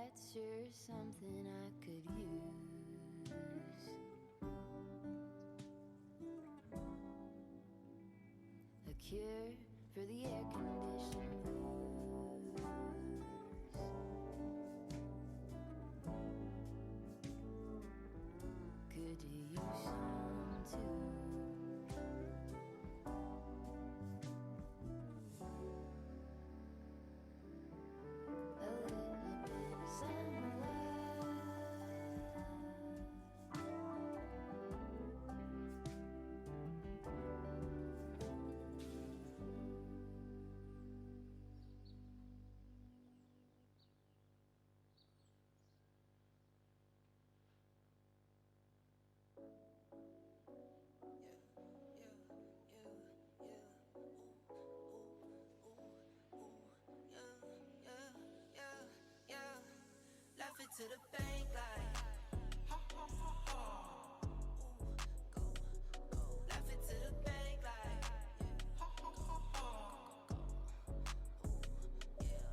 that's sure something I could use. A cure for the air conditioned blues. Could use some too. A little bit of sunlight. Laugh it to the bank like ha ha ha ha. Go, laugh it to the bank like ha ha ha ha.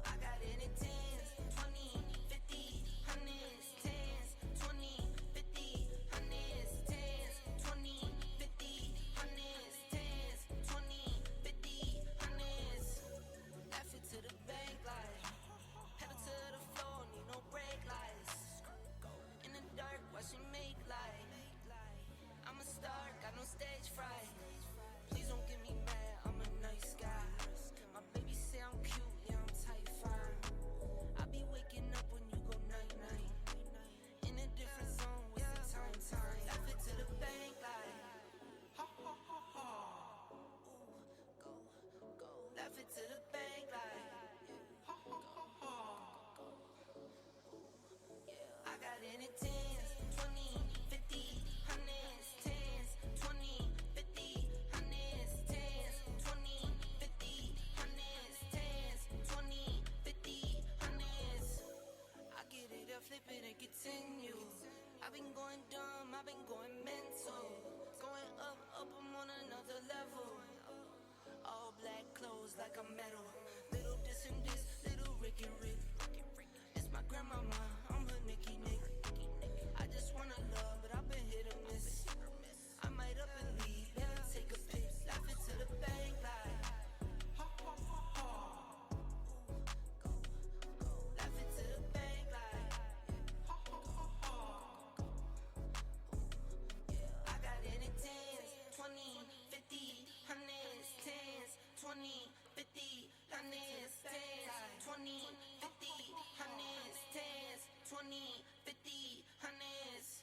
I got it in tens, 20, 50, hundreds, tens, 20, 50, hundreds, tens, 20, 50, hundreds, tens, 20, 50, hundreds. Laugh it to the bank like pedal to the floor, need no brake lights. In the dark, watch it make light. I'm a star, got no stage fright. Please don't get me mad, I'm a nice guy. My baby say I'm cute, yeah, I'm tight fine. I be waking up when you go night-night. In a different zone, what's the time? Laugh it to the bank like ha ha ha ha. Go, laugh it to the bank like ha ha ha ha. I got it in tens, 20, 50, hundreds, tens, 20, 50, hundreds, tens, 20, 50, hundreds, tens, 20, 50, hundreds. I get it, I flip it and continue. I've been going dumb, I've been going mental. Going up, I'm on another level. All black clothes like a medal. Little this and this, little Rick and Rick. It's my grandmama, I'm her Nicky Nick. I just wanna love, but I've been hit or miss. I might up and leave, better take a pic. Laugh it to the bank like ha ha ha ha. Go, laugh it to the bank like ha ha ha ha. I got it in tens, 20, 50, hundreds, tens, 20, 50, hundreds, tens, 20, 50, hundreds, tens, 20, 50, hundreds.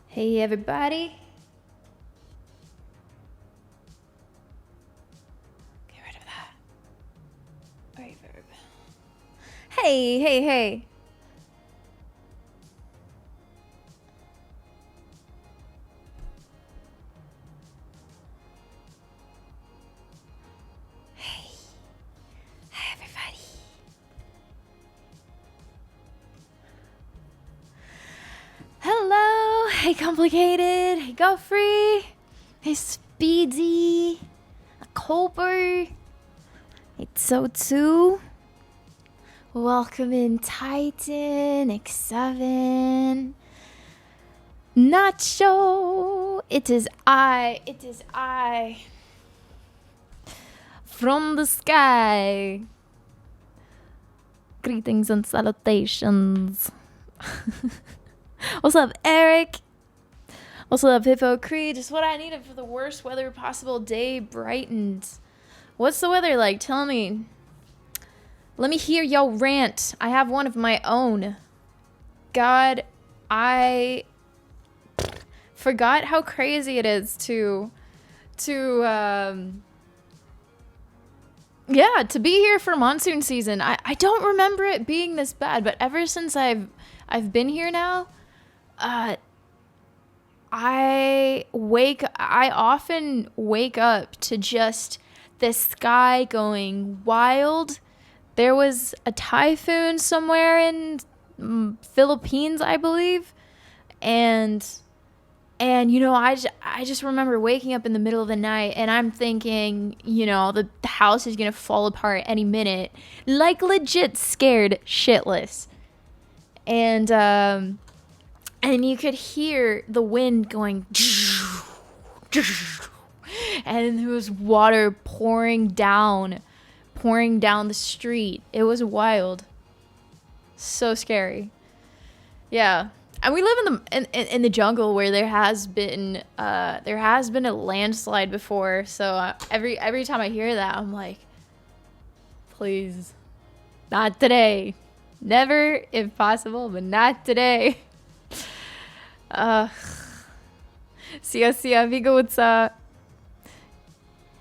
Hey everybody. Get rid of that. Reverb. Hey. Hi everybody. Hello. Hey Complicated. Hey Godfrey. Hey Speedy. Colbert. Hey So2. Welcome in Titan. X7. Nacho. It is I. From the sky. Greetings and salutations. What's up, Eric? What's up, Hippo Creed? Just what I needed for the worst weather possible day brightened. What's the weather like? Tell me. Let me hear your rant. I have one of my own. God, I forgot how crazy it is to be here for monsoon season. I don't remember it being this bad, but ever since I've been here now, I often wake up to just the sky going wild, there was a typhoon somewhere in Philippines, I believe, and you know, I just remember waking up in the middle of the night and I'm thinking, you know, the house is gonna fall apart any minute, like legit scared shitless, and you could hear the wind going, and there was water pouring down the street. It was wild, so scary. Yeah. And we live in the jungle where there has been a landslide before. So every time I hear that, I'm like, please, not today. Never, if possible, but not today. See amigo, what's up?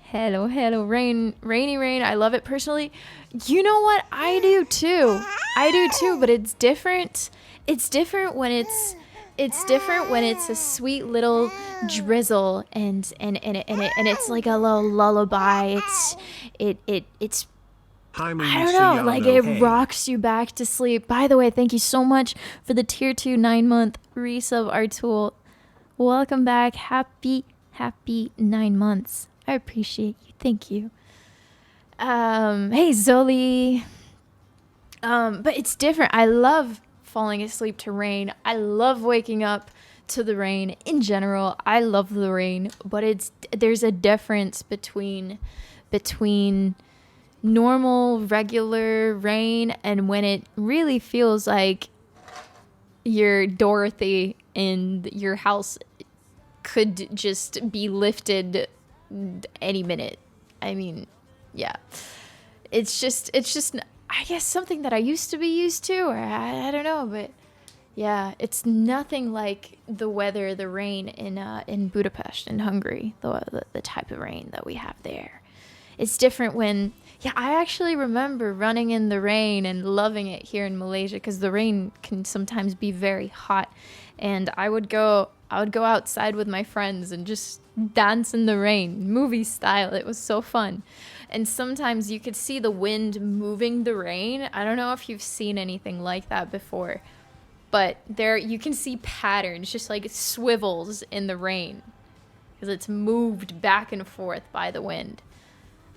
Hello, rainy rain. I love it personally. You know what? I do too, but it's different. It's different when it's a sweet little drizzle and it's like a little lullaby. It's I don't know, like it rocks you back to sleep. By the way, thank you so much for the tier 2 9-month resub, Artul. Welcome back. Happy 9 months. I appreciate you. Thank you. Hey Zoli. But it's different. I love falling asleep to rain. I love waking up to the rain. In general, I love the rain, but there's a difference between normal regular rain and when it really feels like you're Dorothy and your house could just be lifted any minute. I mean, yeah. It's just I guess something that I used to be used to, or I don't know, but yeah, it's nothing like the weather, the rain in Budapest, in Hungary, the type of rain that we have there. It's different when, yeah, I actually remember running in the rain and loving it here in Malaysia because the rain can sometimes be very hot, and I would go outside with my friends and just dance in the rain, movie style. It was so fun. And sometimes you could see the wind moving the rain. I don't know if you've seen anything like that before, but there you can see patterns, just like swivels in the rain because it's moved back and forth by the wind.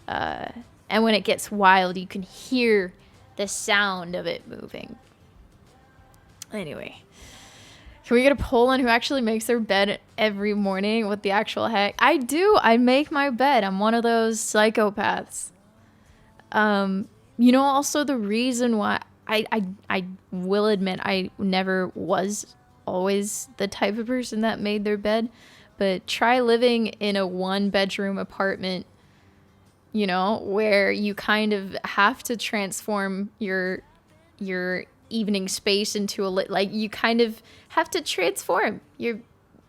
And when it gets wild, you can hear the sound of it moving. Anyway, can we get a poll on who actually makes their bed every morning? What the actual heck? I do. I make my bed. I'm one of those psychopaths. You know, also the reason why I will admit I never was always the type of person that made their bed, but try living in a 1-bedroom apartment, you know, where you kind of have to transform your evening space into like you kind of have to transform your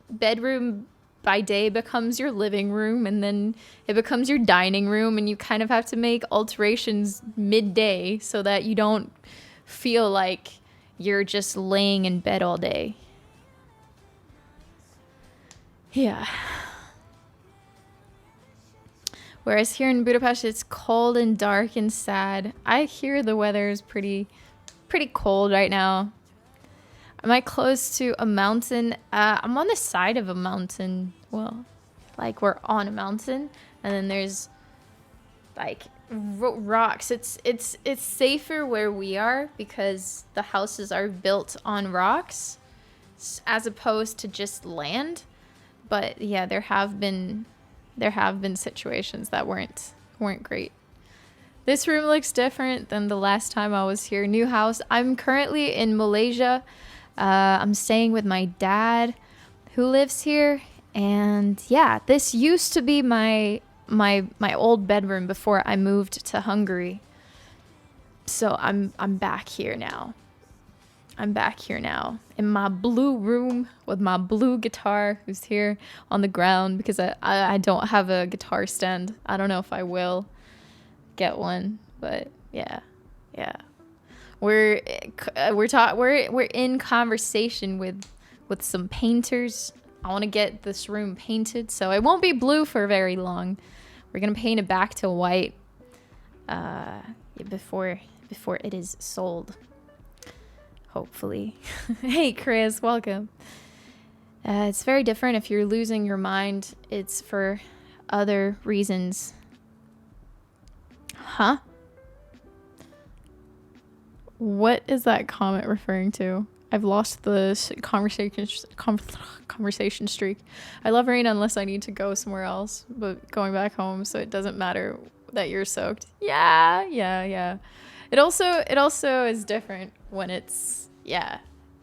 bedroom. By day becomes your living room, and then it becomes your dining room, and you kind of have to make alterations midday so that you don't feel like you're just laying in bed all day. Yeah. Whereas here in Budapest, it's cold and dark and sad. I hear the weather is pretty cold right now. Am I close to a mountain? I'm on the side of a mountain. Well, like we're on a mountain, and then there's like rocks. It's safer where we are because the houses are built on rocks as opposed to just land. But yeah, there have been situations that weren't great. This room looks different than the last time I was here. New house. I'm currently in Malaysia. I'm staying with my dad who lives here, and yeah, this used to be my old bedroom before I moved to Hungary. So I'm back here now. I'm back here now in my blue room with my blue guitar, who's here on the ground because I don't have a guitar stand. I don't know if I will get one, but yeah. We're in conversation with some painters. I want to get this room painted, so it won't be blue for very long. We're gonna paint it back to white before before it is sold. Hopefully. Hey, Chris, welcome. It's very different if you're losing your mind. It's for other reasons. Huh? What is that comment referring to? I've lost the conversation streak. I love rain unless I need to go somewhere else, but going back home, so it doesn't matter that you're soaked. Yeah. It also is different when it's,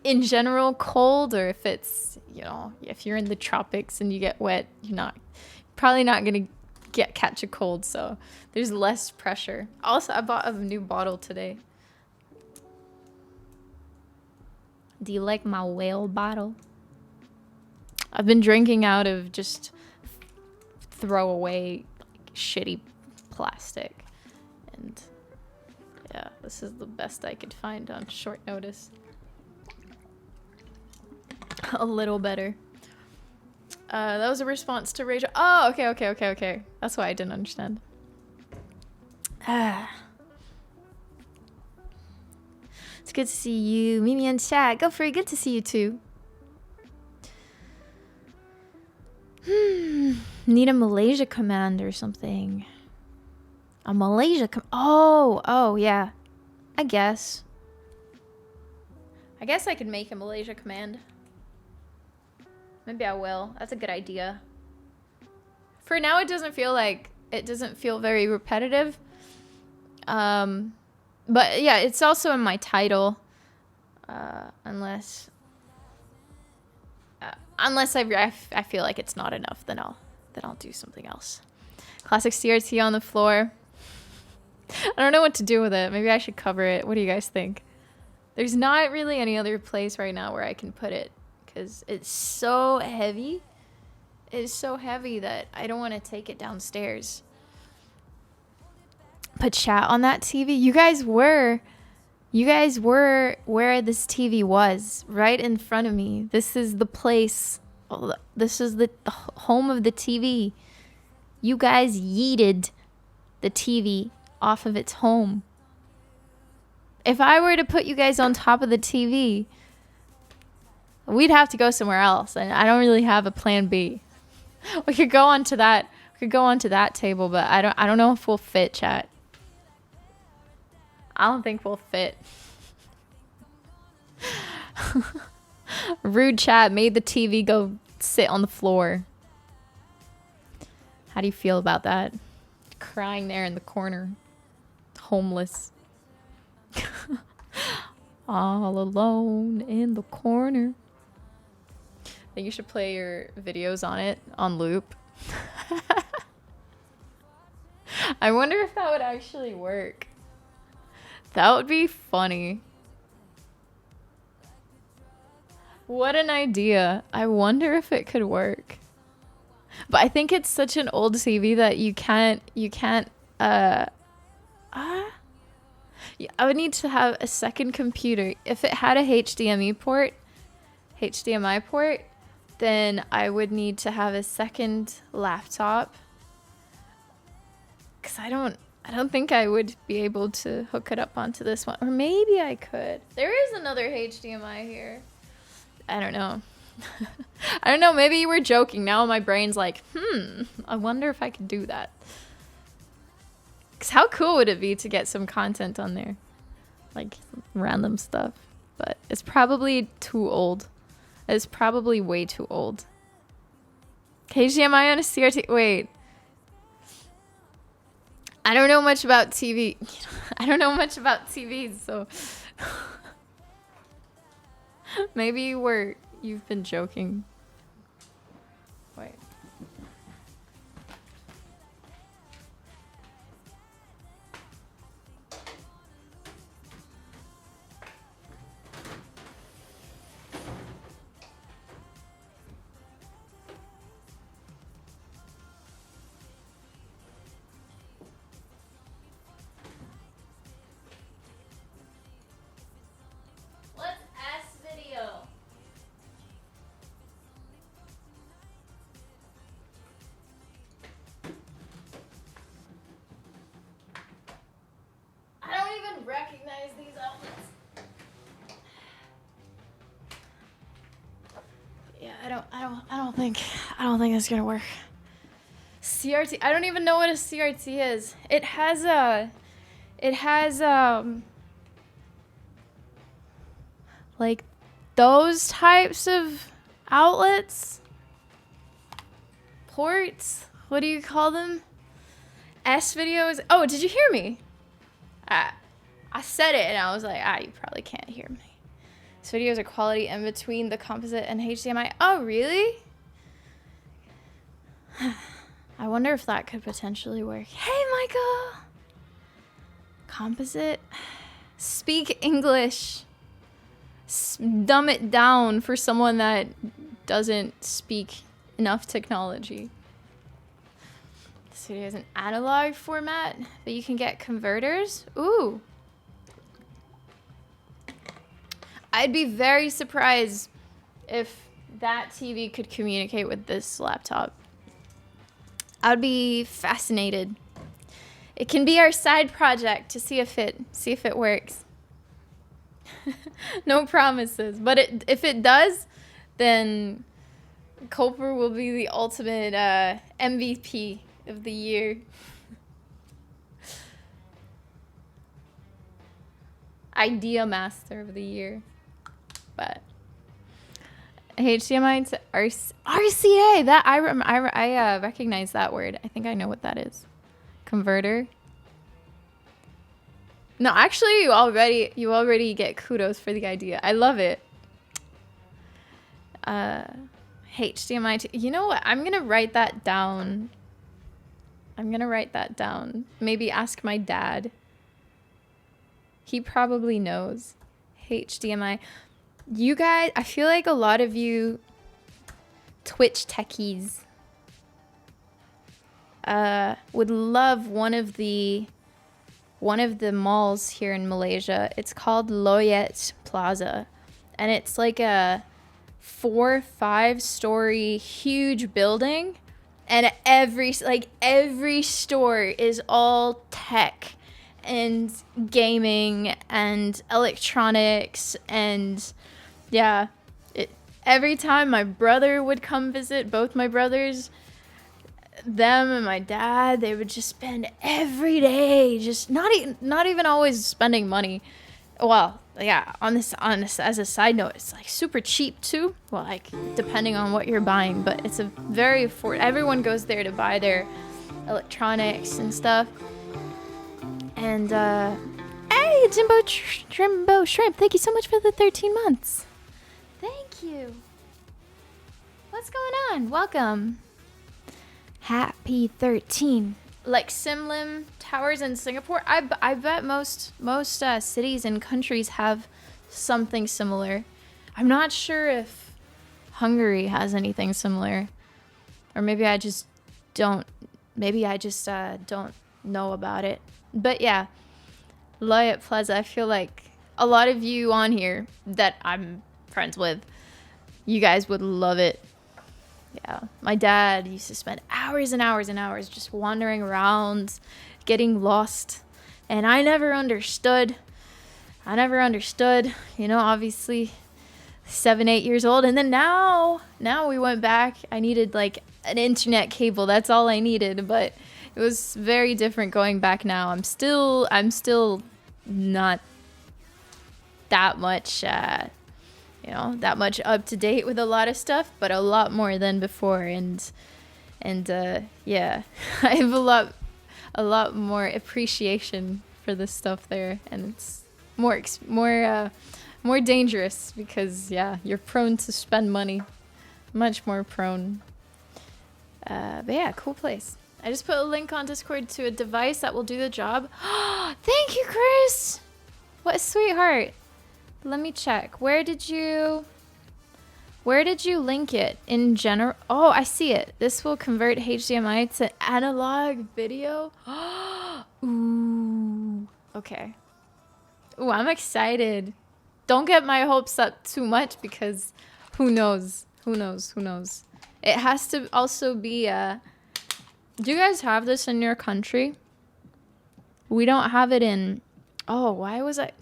in general cold, or if it's, if you're in the tropics and you get wet, you're probably not gonna catch a cold, so there's less pressure. Also, I bought a new bottle today. Do you like my whale bottle? I've been drinking out of just throwaway shitty plastic, and yeah, this is the best I could find on short notice. A little better. That was a response to Rachel. Oh, okay. That's why I didn't understand. It's good to see you. Mimi and chat. Go for it. Good to see you too. Need a Malaysia command or something. A Malaysia Oh, yeah. I guess I could make a Malaysia command. Maybe I will. That's a good idea. For now, it doesn't feel very repetitive. But yeah, it's also in my title. Unless I feel like it's not enough, then I'll do something else. Classic CRT on the floor. I don't know what to do with it. Maybe I should cover it. What do you guys think? There's not really any other place right now where I can put it, because it's so heavy. It's so heavy that I don't want to take it downstairs. Put chat on that TV. You guys were where this TV was, right in front of me. This is the place. This is the home of the TV. You guys yeeted the TV off of its home. If I were to put you guys on top of the TV, we'd have to go somewhere else, and I don't really have a plan B. We could go onto that table, but I don't know if we'll fit, chat. I don't think we'll fit. Rude chat made the TV go sit on the floor. How do you feel about that? Crying there in the corner. Homeless. All alone in the corner. I think you should play your videos on it on loop. I wonder if that would actually work. That would be funny. What an idea. I wonder if it could work. But I think it's such an old TV that you can't I would need to have a second computer. If it had a HDMI port, then I would need to have a second laptop. 'Cause I don't think I would be able to hook it up onto this one. Or maybe I could. There is another HDMI here. I don't know. I don't know. Maybe you were joking. Now my brain's like, I wonder if I could do that. 'Cause how cool would it be to get some content on there? Like random stuff. But it's probably too old. It's probably way too old. HDMI on a CRT. Wait. I don't know much about TV. I don't know much about TVs, so maybe you've been joking. Wait. What's S video? I don't think it's gonna work. CRT. I don't even know what a CRT is. It has like those types of outlets, ports. What do you call them? S videos. Oh, did you hear me? I said it and I was like, you probably can't hear me. These videos are quality in between the composite and HDMI. Oh, really? I wonder if that could potentially work. Hey, Michael. Composite. Speak English. Dumb it down for someone that doesn't speak enough technology. This video is an analog format, but you can get converters. Ooh. I'd be very surprised if that TV could communicate with this laptop. I'd be fascinated. It can be our side project to see if it works. No promises, but if it does, then Culper will be the ultimate MVP of the year. Idea master of the year. But HDMI to RCA, that I recognize that word. I think I know what that is. Converter. No, actually, you already get kudos for the idea. I love it. HDMI to, you know what? I'm gonna write that down. Maybe ask my dad. He probably knows. HDMI. You guys, I feel like a lot of you Twitch techies would love one of the malls here in Malaysia. It's called Loyet Plaza, and it's like a 4-5 story huge building, and every store is all tech and gaming and electronics. And yeah, every time my brother would come visit, both my brothers, them and my dad, they would just spend every day just not even always spending money. Well, yeah, on this as a side note, it's like super cheap too. Well, like depending on what you're buying, but it's a very everyone goes there to buy their electronics and stuff. And hey, Jimbo Shrimp, thank you so much for the 13 months. Thank you. What's going on? Welcome. Happy 13. Like Simlim Towers in Singapore, I bet most cities and countries have something similar. I'm not sure if Hungary has anything similar, or maybe I just don't. Maybe I just don't know about it. But yeah, Loyet Plaza. I feel like a lot of you on here that I'm friends with, you guys would love it. Yeah, my dad used to spend hours and hours and hours just wandering around, getting lost. And I never understood. You know, obviously 7-8 years old. And then now we went back. I needed like an internet cable. That's all I needed. But it was very different going back now. I'm still not that much that much up to date with a lot of stuff, but a lot more than before. And yeah, I have a lot more appreciation for this stuff there, and it's more dangerous because yeah, you're prone to spend money, much more prone. But yeah, cool place. I just put a link on Discord to a device that will do the job. Thank you, Chris. What a sweetheart. Let me check. Where did you link it in general? Oh, I see it. This will convert HDMI to analog video. Ooh. Okay. Ooh, I'm excited. Don't get my hopes up too much because who knows? It has to also be do you guys have this in your country? We don't have it in. Oh, why was I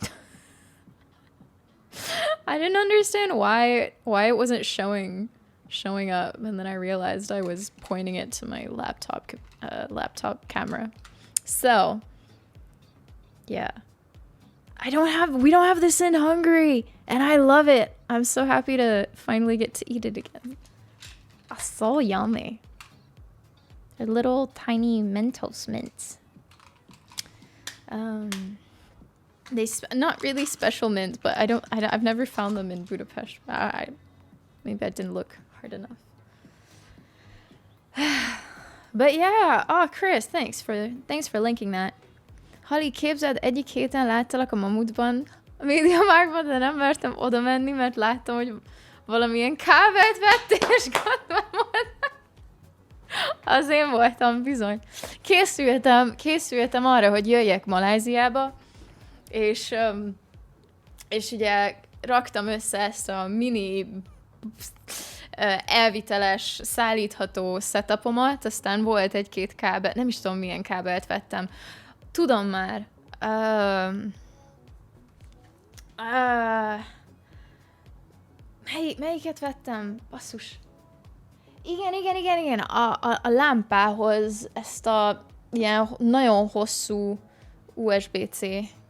I didn't understand why it wasn't showing showing up, and then I realized I was pointing it to my laptop camera. So, yeah. We don't have this in Hungary, and I love it. I'm so happy to finally get to eat it again. Oh, so yummy. They're little tiny Mentos mints. Not really special mints, but I've never found them in Budapest. Maybe I didn't look hard enough. But yeah, Chris, thanks for linking that. Hali, képzeld, egyik héten láttalak a Mamutban, a médiamárkban, de nem mertem oda menni, mert láttam, hogy valamilyen kábelt vettél, és gondolom volt. Az én voltam, bizony. Készültem arra, hogy jöjjek Maláziába, és ugye raktam össze ezt a mini elviteles, szállítható setupomat, aztán volt egy-két kábel, nem is tudom milyen kábelt vettem. Tudom már. Melyiket vettem? Basszus. Igen. A lámpához ezt a ilyen nagyon hosszú USB-C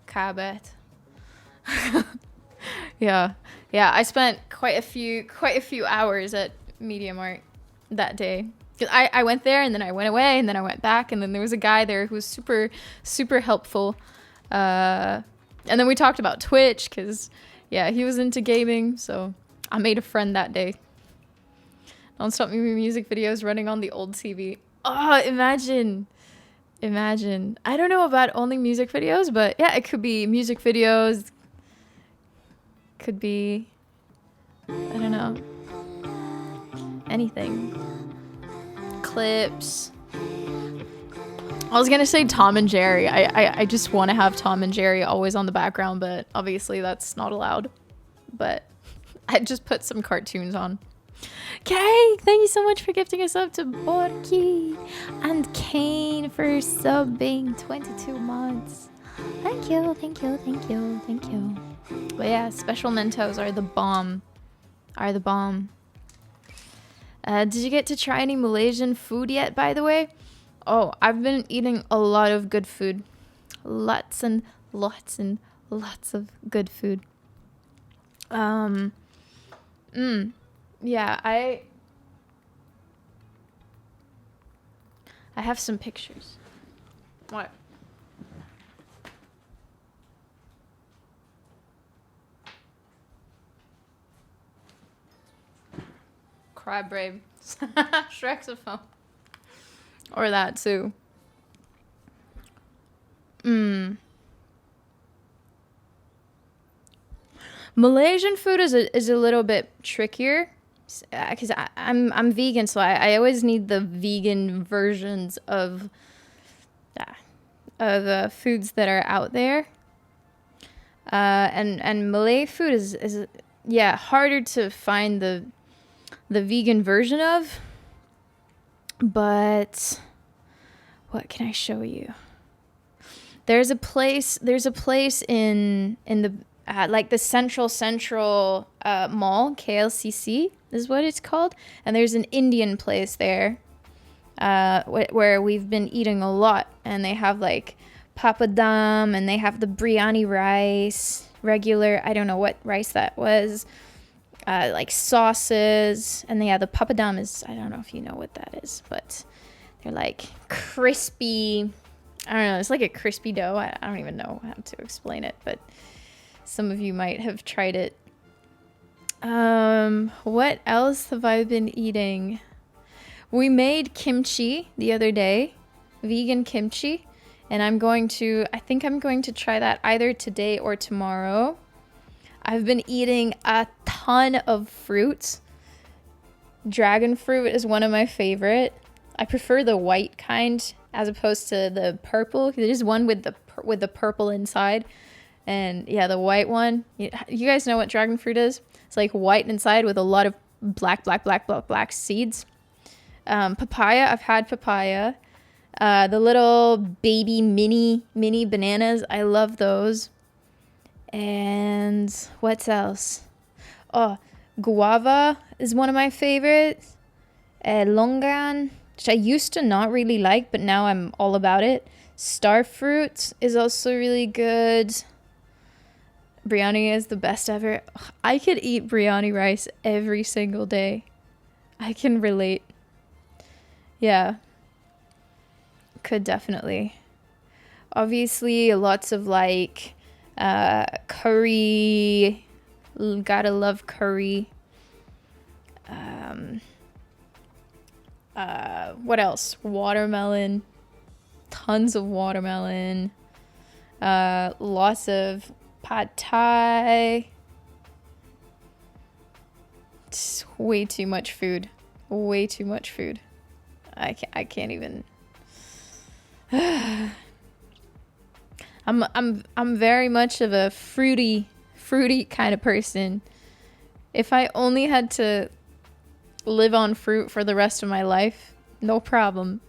kábelt. Yeah, I spent quite a few hours at MediaMarkt that day. I went there, and then I went away, and then I went back, and then there was a guy there who was super, super helpful. And then we talked about Twitch, because, yeah, he was into gaming, so I made a friend that day. Don't Stop Me music videos running on the old TV. Oh, imagine. I don't know about only music videos, but yeah, it could be music videos. Could be, I don't know, anything. Clips. I was gonna say Tom and Jerry. I just want to have Tom and Jerry always on the background, but obviously that's not allowed. But I just put some cartoons on. Okay, thank you so much for gifting us up to Borky and Kane for subbing 22 months. Thank you. But yeah, special Mentos are the bomb. Did you get to try any Malaysian food yet, by the way? Oh, I've been eating a lot of good food. Lots and lots of good food. Yeah, I have some pictures. What? Cry brave. Shrexophone. Or that too. Malaysian food is a little bit trickier, because I'm vegan, so I always need the vegan versions of foods that are out there. And Malay food is harder to find the vegan version of. But what can I show you? There's a place in the like the Central Mall, KLCC is what it's called, and there's an Indian place there where we've been eating a lot, and they have like papadum, and they have the biryani rice, regular, I don't know what rice that was, like sauces, and the papadum is, I don't know if you know what that is, but they're like crispy, I don't know, it's like a crispy dough. I don't even know how to explain it, but some of you might have tried it. What else have I been eating? We made kimchi the other day, vegan kimchi, and I think I'm going to try that either today or tomorrow. I've been eating a ton of fruits. Dragon fruit is one of my favorite. I prefer the white kind as opposed to the purple. There's one with the purple inside, and yeah, the white one. You guys know what dragon fruit is? It's like white inside with a lot of black seeds. Papaya. I've had papaya. The little baby mini bananas. I love those. And what else? Oh, Guava is one of my favorites. Longan, which I used to not really like, but now I'm all about it. Starfruit is also really good. Biryani is the best ever. I could eat biryani rice every single day. I can relate. Yeah. Could definitely. Obviously, lots of like curry. Gotta love curry. What else? Watermelon. Tons of watermelon. Lots of pad thai. It's way too much food. Way too much food. I can't even. I'm very much of a fruity kind of person. If I only had to live on fruit for the rest of my life, no problem.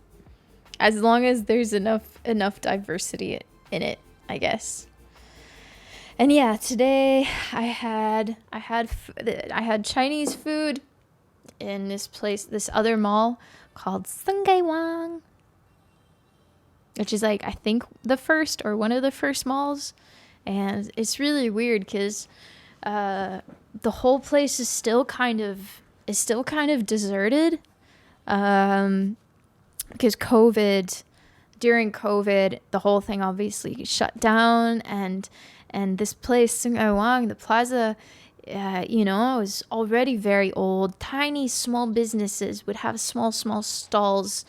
As long as there's enough diversity in it, I guess. And yeah, today I had Chinese food in this other mall called Sungaiwang, which is like I think the first or one of the first malls, and it's really weird because the whole place is still kind of deserted, because during COVID, the whole thing obviously shut down, and this place, Sungaiwang, the plaza, was already very old. Tiny, small businesses would have small stalls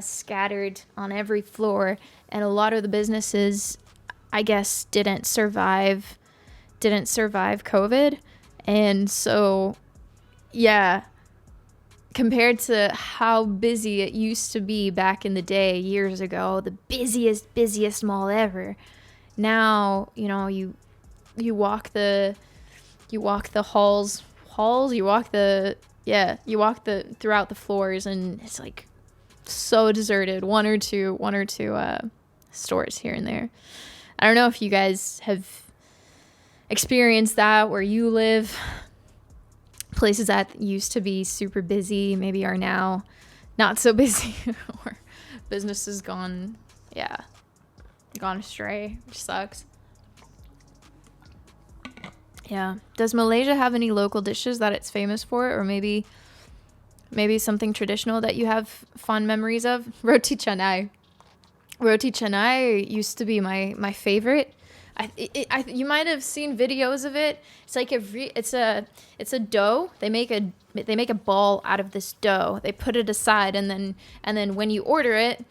scattered on every floor, and a lot of the businesses, I guess, didn't survive COVID, and so, yeah. Compared to how busy it used to be back in the day, years ago, the busiest mall ever. Now, you walk the halls, you walk throughout the floors, and it's like so deserted. One or two stores here and there. I don't know if you guys have experienced that where you live. Places that used to be super busy maybe are now not so busy, or businesses gone astray, which sucks. Yeah. Does Malaysia have any local dishes that it's famous for, or maybe something traditional that you have fond memories of? Roti canai. Roti canai used to be my favorite. You might have seen videos of it. It's like it's a dough. They make a ball out of this dough. They put it aside, and then when you order it,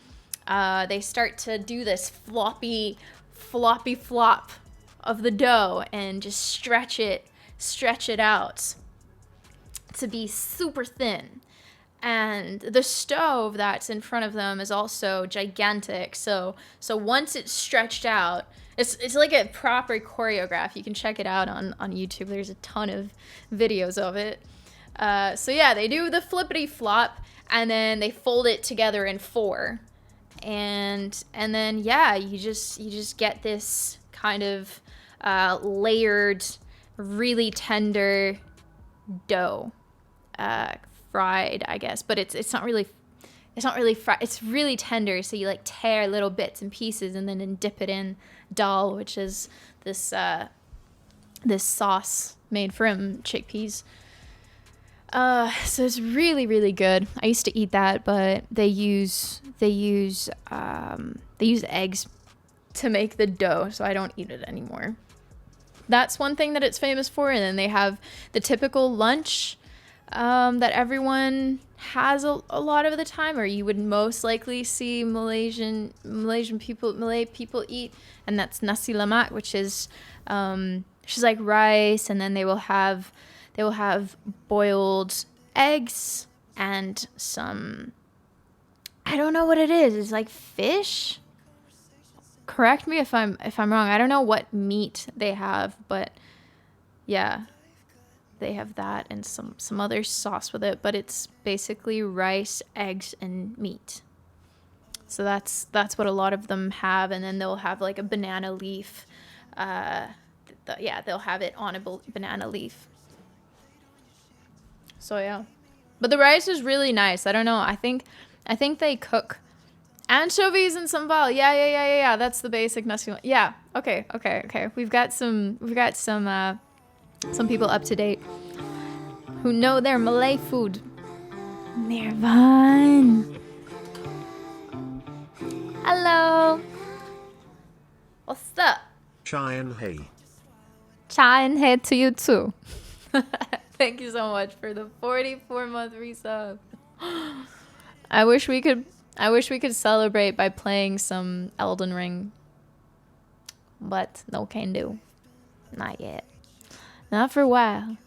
they start to do this floppy flop of the dough and just stretch it out to be super thin. And the stove that's in front of them is also gigantic. So once it's stretched out, it's like a proper choreograph. You can check it out on YouTube. There's a ton of videos of it. So yeah, they do the flippity flop, and then they fold it together in 4, and then yeah, you just get this kind of layered, really tender dough, fried, I guess, but it's not really fried. It's really tender, so you like tear little bits and pieces, and then dip it in dal, which is this sauce made from chickpeas. So it's really, really good. I used to eat that, but they use eggs to make the dough, so I don't eat it anymore. That's one thing that it's famous for, and then they have the typical lunch that everyone has a lot of the time, or you would most likely see Malay people eat, and that's nasi lemak, which is like rice, and then they will have boiled eggs and some, I don't know what it is. It's like fish. Correct me if I'm wrong. I don't know what meat they have, but yeah, they have that and some other sauce with it, but it's basically rice, eggs, and meat. So that's what a lot of them have, and then they'll have like a banana leaf. They'll have it on a banana leaf. So yeah. But the rice is really nice. I don't know. I think they cook anchovies and sambal. Yeah. That's the basic nasi. Yeah. Okay. We've got some people up to date who know their Malay food. Nirvan. Hello. What's up? Chai and hey. Chai and hey to you too. Thank you so much for the 44-month resub. I wish we could celebrate by playing some Elden Ring. But no can do. Not yet. Not for a while.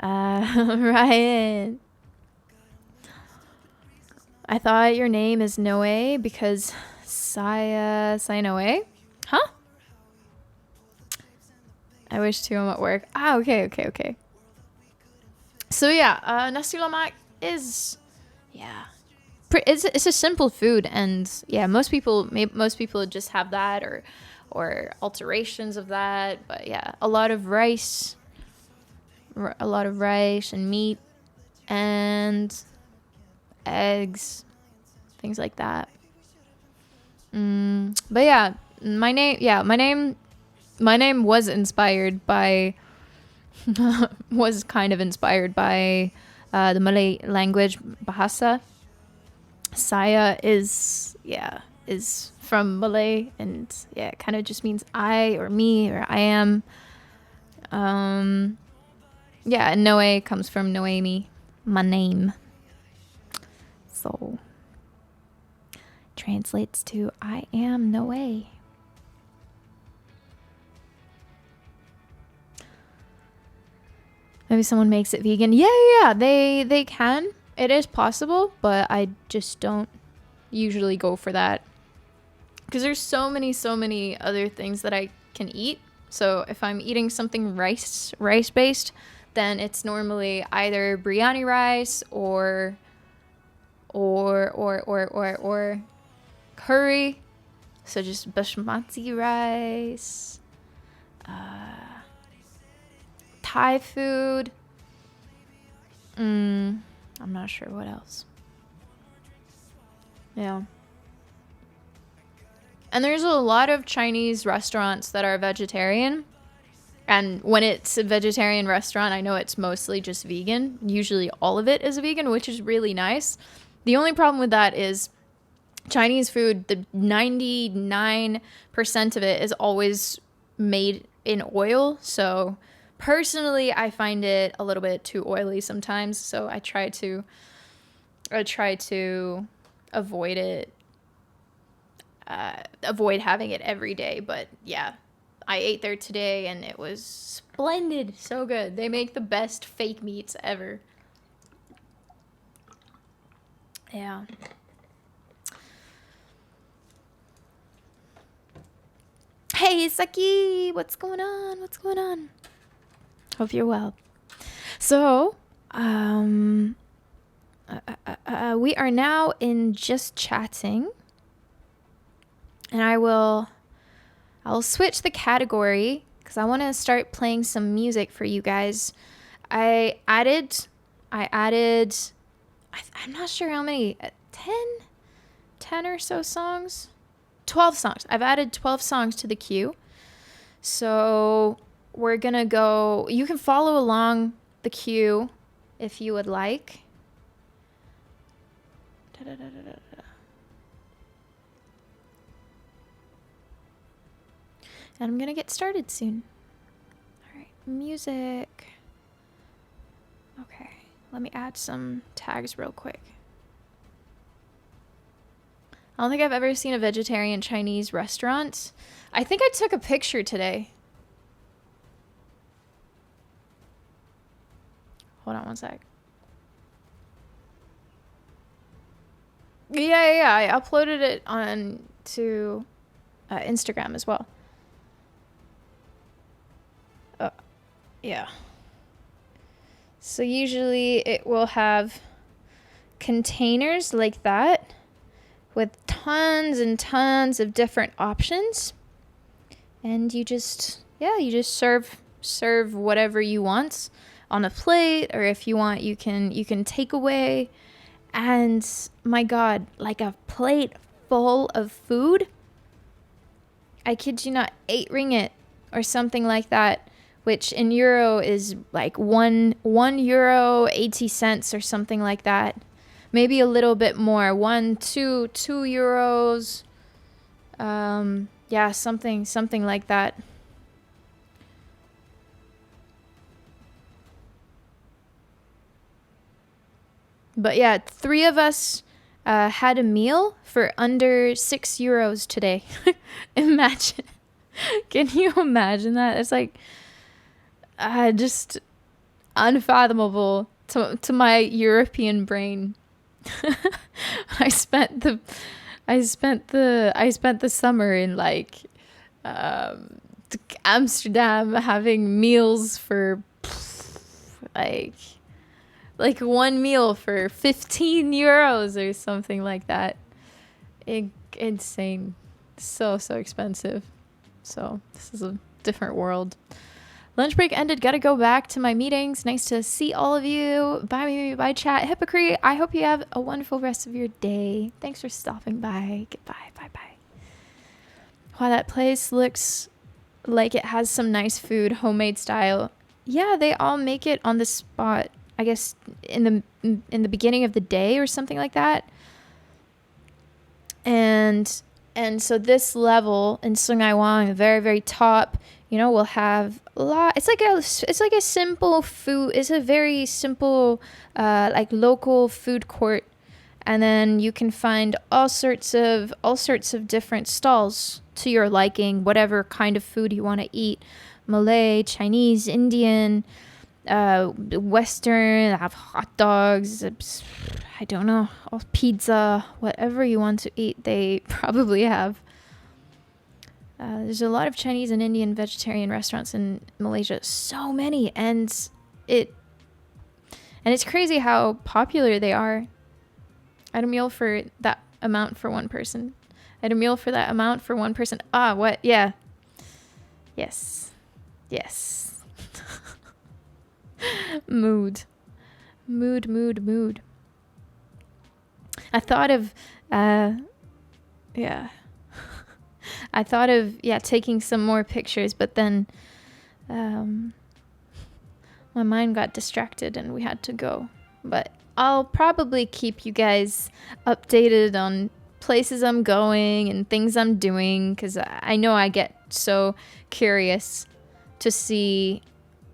Ryan. I thought your name is Noe because Noe? Huh? I wish too I'm at work. Ah, okay. So yeah, nasi lemak is, yeah, it's a simple food, and yeah, most people just have that or alterations of that, but yeah, a lot of rice and meat and eggs, things like that. But yeah, my name was inspired by was kind of inspired by the Malay language Bahasa. Saya is from Malay, and yeah, it kind of just means I or me or I am. Yeah, and Noe comes from Noemi, my name. So translates to I am Noe. Maybe someone makes it vegan. Yeah, they can. It is possible, but I just don't usually go for that. Because there's so many other things that I can eat. So if I'm eating something rice-based, then it's normally either biryani rice or curry. So just basmati rice. Thai food. I'm not sure what else. Yeah. And there's a lot of Chinese restaurants that are vegetarian. And when it's a vegetarian restaurant, I know it's mostly just vegan. Usually all of it is vegan, which is really nice. The only problem with that is Chinese food, the 99% of it is always made in oil. So personally, I find it a little bit too oily sometimes, so I try to avoid it, avoid having it every day. But yeah, I ate there today and it was splendid, so good. They make the best fake meats ever. Yeah. Hey, Saki, what's going on? Hope you're well. So, we are now in just chatting, and I'll switch the category because I want to start playing some music for you guys. I added, I'm not sure how many, 10 or so songs, 12 songs. I've added 12 songs to the queue. So we're gonna go, you can follow along the queue if you would like. And I'm gonna get started soon. All right, music. Okay, let me add some tags real quick. I don't think I've ever seen a vegetarian Chinese restaurant. I think I took a picture today. Hold on one sec. Yeah. I uploaded it on to Instagram as well. Yeah. So usually it will have containers like that with tons and tons of different options. And you just serve whatever you want. on a plate, or if you want, you can take away. And my God, like a plate full of food, I kid you not, 8 ringgit or something like that, which in euro is like one euro 80 cents or something like that. Maybe a little bit more, 2 euros. Yeah, something like that. But yeah, 3 of us had a meal for under 6 euros today. Imagine. Can you imagine that? It's like just unfathomable to my European brain. I spent the summer in like Amsterdam having meals for like one meal for 15 euros or something like that. Insane. So expensive. So this is a different world. Lunch break ended. Gotta go back to my meetings. Nice to see all of you. Bye chat. Hypocrite. I hope you have a wonderful rest of your day. Thanks for stopping by. Goodbye. Bye. Wow, that place looks like it has some nice food, homemade style. Yeah, they all make it on the spot. I guess in the beginning of the day or something like that. And so this level in Sungaiwang, the very, very top, we'll have a lot. It's like a simple food. It's a very simple, like local food court. And then you can find all sorts of different stalls to your liking, whatever kind of food you want to eat. Malay, Chinese, Indian, Western, have hot dogs, I don't know, pizza, whatever you want to eat, they probably have. There's a lot of Chinese and Indian vegetarian restaurants in Malaysia, so many, and it's crazy how popular they are. I had a meal for that amount for one person. What? Yeah. Yes. Mood. I thought of taking some more pictures, but then my mind got distracted and we had to go. But I'll probably keep you guys updated on places I'm going and things I'm doing, because I know I get so curious to see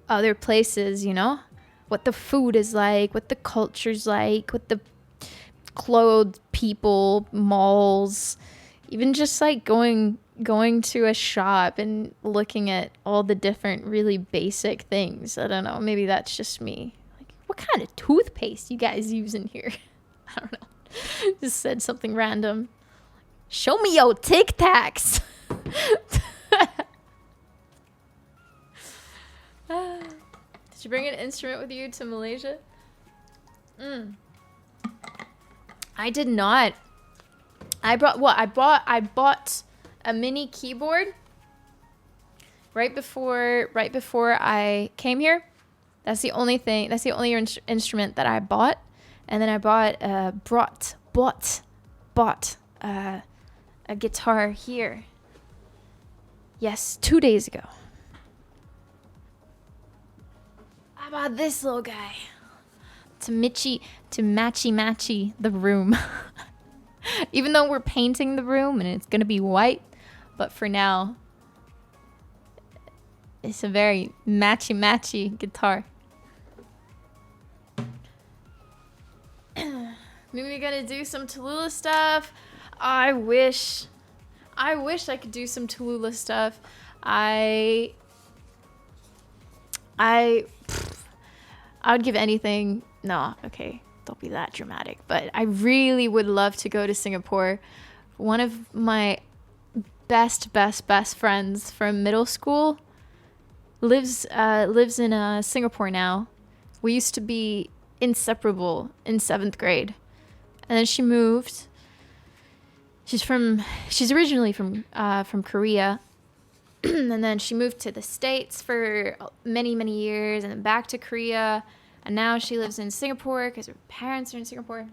other places, what the food is like, what the culture's like, what the clothed people, malls, even just like going to a shop and looking at all the different really basic things. I don't know, maybe that's just me. Like, what kind of toothpaste you guys use in here? I don't know. Just said something random. Show me your Tic Tacs. Did you bring an instrument with you to Malaysia? I did not. I bought a mini keyboard right before I came here. That's the only instrument that I bought. And then I bought a guitar here. Yes, 2 days ago. How about this little guy? To matchy the room. Even though we're painting the room and it's gonna be white, but for now, it's a very matchy guitar. Maybe we're gonna do some Tallulah stuff. I wish I could do some Tallulah stuff. I would give anything. No, okay, don't be that dramatic. But I really would love to go to Singapore. One of my best friends from middle school lives in Singapore now. We used to be inseparable in 7th grade, and then she moved. She's originally from Korea, And then she moved to the States for many, many years, and then back to Korea. And now she lives in Singapore because her parents are in Singapore.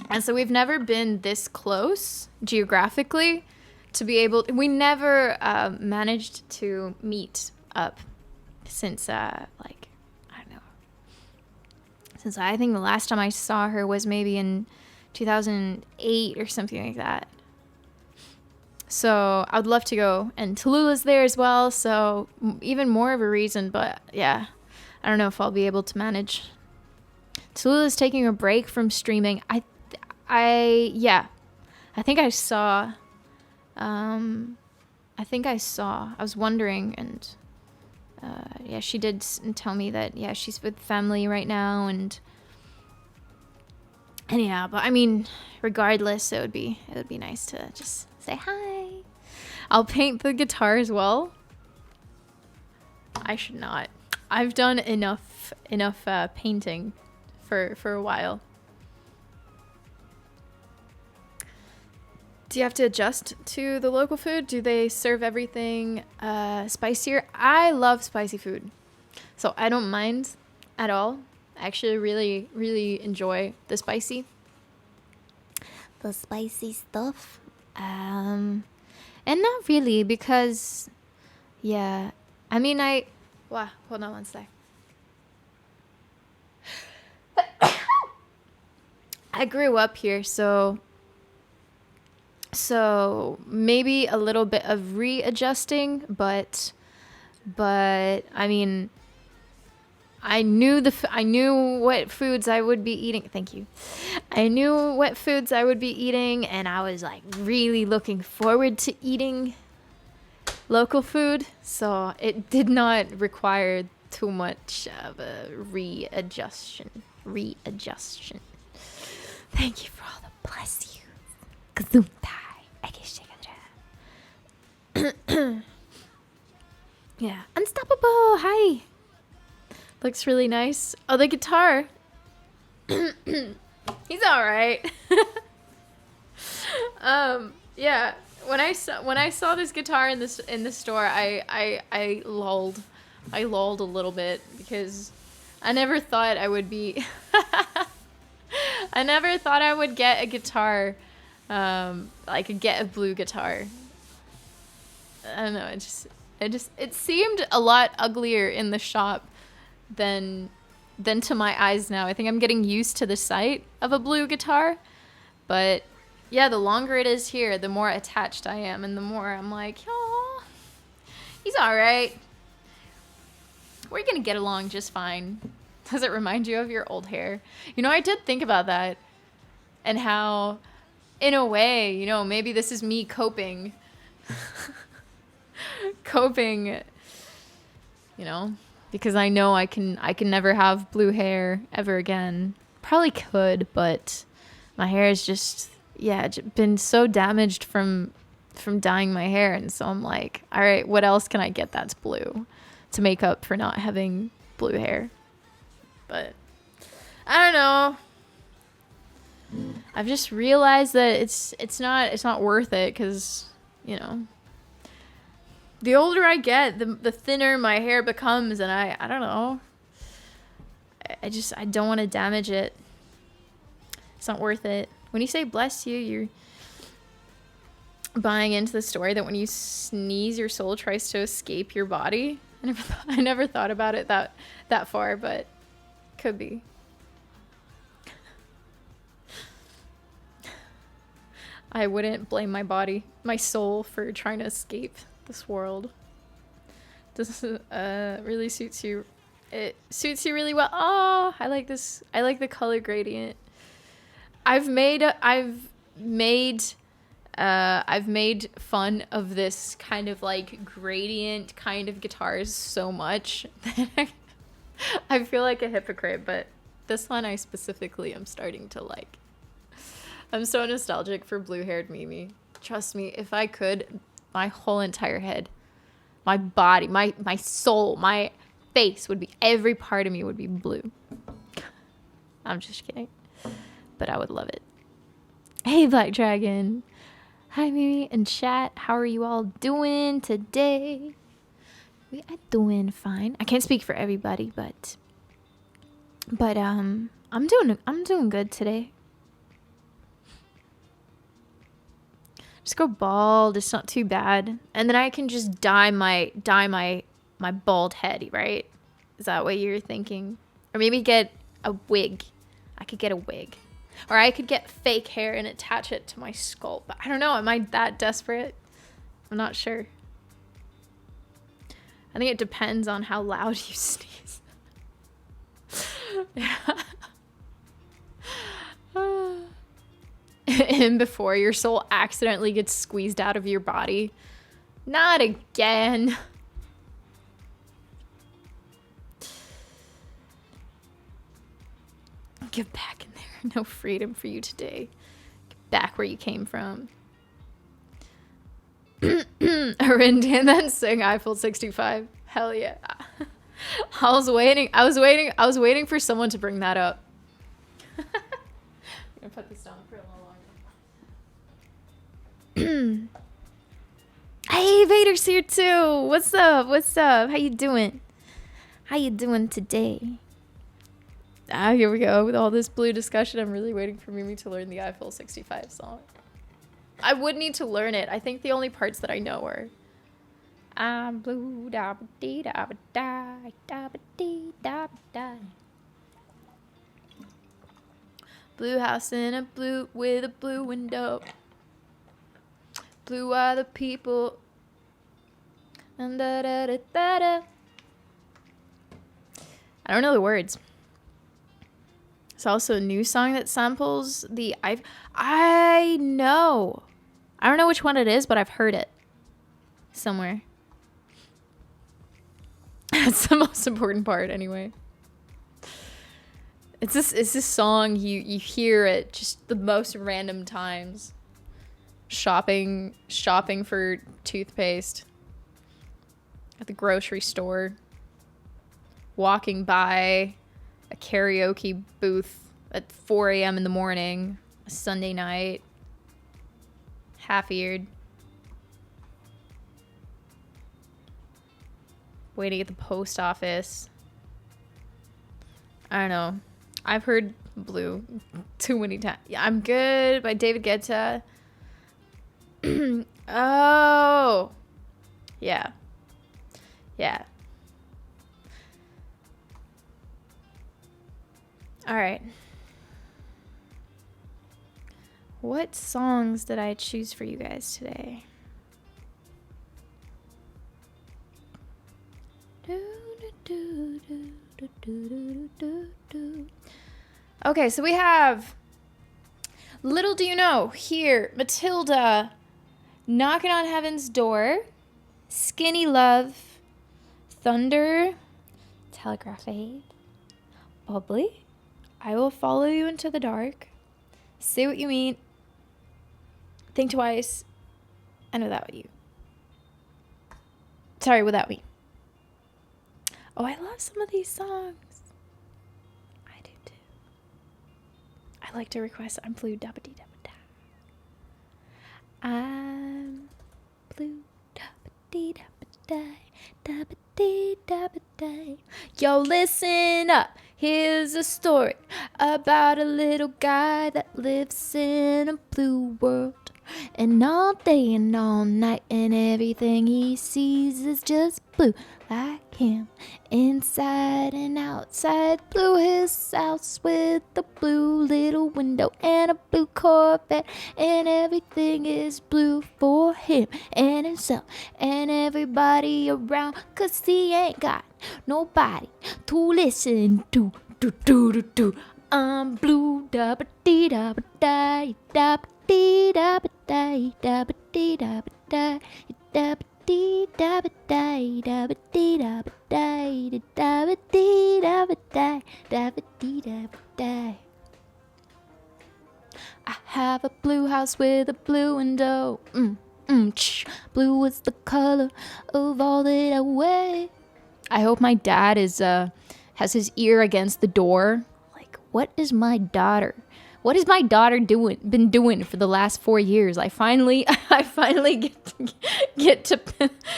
And so we've never been this close geographically to be able. We never managed to meet up since like, I don't know. Since I think the last time I saw her was maybe in 2008 or something like that. So I would love to go. And Tallulah's there as well, so even more of a reason. But yeah, I don't know if I'll be able to manage. Tallulah's taking a break from streaming. I think I saw. I was wondering, and yeah, she did tell me that she's with family right now, and yeah, but I mean, regardless, it would be nice to just say hi. I'll paint the guitar as well. I should not. I've done enough painting for a while. Do you have to adjust to the local food? Do they serve everything spicier? I love spicy food, so I don't mind at all. I actually really, really enjoy the spicy stuff. And not really, because, yeah, I mean, wow, hold on one sec. I grew up here, so maybe a little bit of readjusting, but I mean, I knew what foods I would be eating. Thank you. I knew what foods I would be eating, and I was like really looking forward to eating local food. So it did not require too much of a readjustment. Thank you for all the bless you. Yeah. Unstoppable. Hi. Looks really nice. Oh, the guitar. He's all right. Yeah. When I saw this guitar in the store, I lulled. I lulled a little bit because I never thought I would be. I never thought I would get a guitar, get a blue guitar. I don't know. It seemed a lot uglier in the shop than to my eyes now. I think I'm getting used to the sight of a blue guitar, but yeah, the longer it is here, the more attached I am, and the more I'm like, oh, he's all right. We're gonna get along just fine. Does it remind you of your old hair? You know, I did think about that, and how, in a way, you know, maybe this is me coping, you know. Because I know I can never have blue hair ever again. Probably could, but my hair is just been so damaged from dyeing my hair, and so I'm like, all right, what else can I get that's blue to make up for not having blue hair? But I don't know. I've just realized that it's not worth it, because, you know, the older I get, the thinner my hair becomes, and I don't know. I don't want to damage it. It's not worth it. When you say bless you, you're buying into the story that when you sneeze, your soul tries to escape your body. I never thought about it that far, but could be. I wouldn't blame my soul for trying to escape this world. This really suits you. It suits you really well. Oh, I like this. I like the color gradient. I've made fun of this kind of like gradient kind of guitars so much that I feel like a hypocrite, but this one I specifically am starting to like. I'm so nostalgic for blue-haired Mimi. Trust me, if I could, my whole entire head, my body, my soul, my face would be, every part of me would be blue. I'm just kidding. But I would love it. Hey, Black Dragon. Hi, Mimi and chat. How are you all doing today? We are doing fine. I can't speak for everybody, but I'm doing good today. Just go bald. It's not too bad, and then I can just dye my bald head. Right? Is that what you're thinking? Or maybe get a wig. I could get a wig. Or I could get fake hair and attach it to my skull. But I don't know. Am I that desperate? I'm not sure. I think it depends on how loud you sneeze. And before your soul accidentally gets squeezed out of your body. Not again. Get back in there. No freedom for you today. Get back where you came from. Arindian then sing Eiffel 65. Hell yeah. I was waiting for someone to bring that up. I'm gonna put this down for a little longer. Hey, Vader's here too. What's up? How you doing? How you doing today? Here we go. With all this blue discussion, I'm really waiting for Mimi to learn the Eiffel 65 song. I would need to learn it. I think the only parts that I know are I'm blue, da ba dee da ba da ba dee da ba da. Blue house in a blue with a blue window. Blue are the people. And da da da da da. I don't know the words. It's also a new song that samples the I know. I don't know which one it is, but I've heard it somewhere. That's the most important part anyway. It's this song you hear it just the most random times. Shopping for toothpaste at the grocery store. Walking by a karaoke booth at 4 a.m. in the morning, a Sunday night, half-eared, waiting at the post office. I don't know. I've heard Blue too many times. Yeah, I'm Good by David Guetta. Oh. Yeah. Yeah. All right. What songs did I choose for you guys today? Okay, so we have Little Do You Know, Here, Matilda, Knocking on Heaven's Door, Skinny Love, Thunder, Telegraph Aid, Bubbly, I Will Follow You Into the Dark, Say What You Mean, Think Twice, and Without You. Sorry, Without Me. Oh, I love some of these songs. I do too. I like to request I'm blue, da ba dee da ba da. I'm blue, da ba dee da ba da ba dee da ba da. Yo, listen up. Here's a story about a little guy that lives in a blue world. And all day and all night and everything he sees is just blue like him. Inside and outside, blue his house with a blue little window and a blue Corvette. And everything is blue for him and himself and everybody around. 'Cause he ain't got nobody to listen to. I'm blue, da ba dee da ba da da ba dee da ba da da ba dee da ba da da ba dee da ba da da ba dee da ba da da ba dee da ba da da ba dee da ba da. I have a blue house with a blue window. Blue is the color of all that I wear. I hope my dad has his ear against the door. Like, what is my daughter? What has my daughter been doing for the last 4 years? I finally get to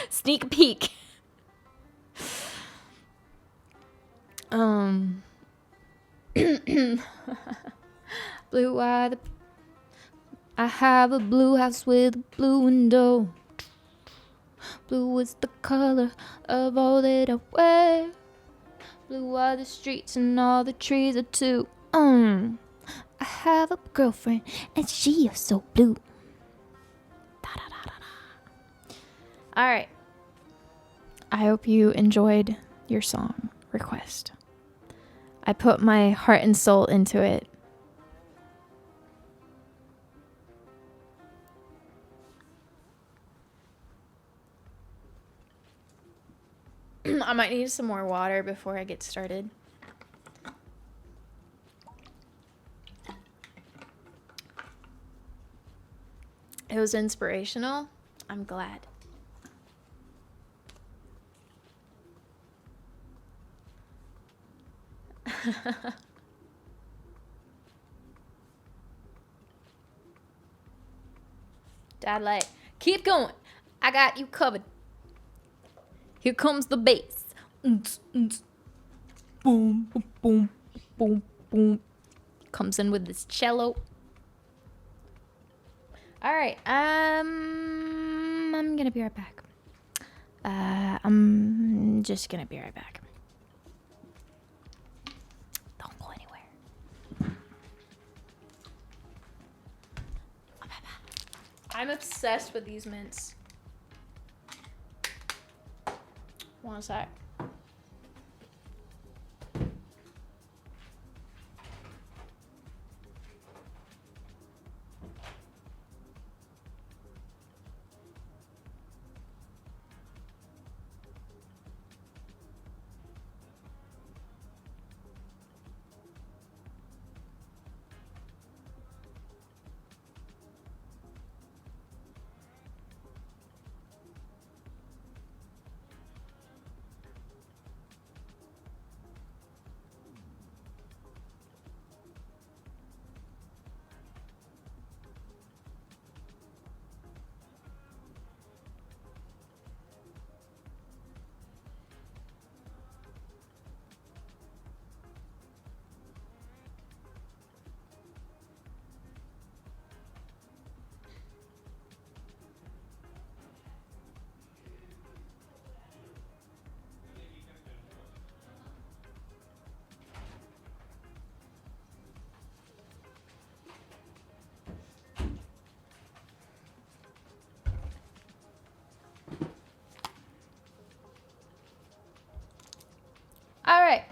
sneak peek. Blue eye. I have a blue house with a blue window. Blue is the color of all that I wear. Blue are the streets and all the trees are too. I have a girlfriend and she is so blue. All right. I hope you enjoyed your song request. I put my heart and soul into it. I might need some more water before I get started. It was inspirational. I'm glad. Dad, like, keep going. I got you covered. Here comes the bass. Boom, boom, boom, boom, boom. Comes in with this cello. All right. I'm gonna be right back. I'm just gonna be right back. Don't go anywhere. I'm obsessed with these mints. One sec. All right.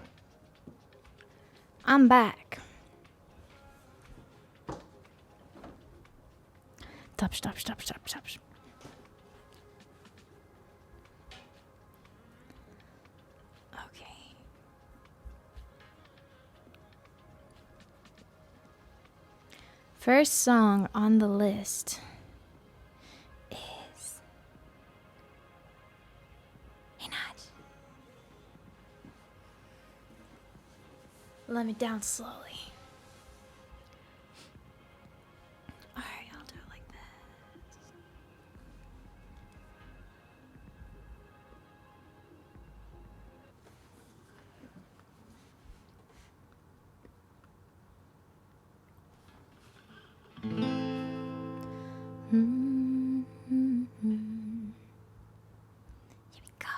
I'm back. Stop. Okay. First song on the list is Hey Nudge. Let me down slowly. Alright, I'll do it like this. Here we go.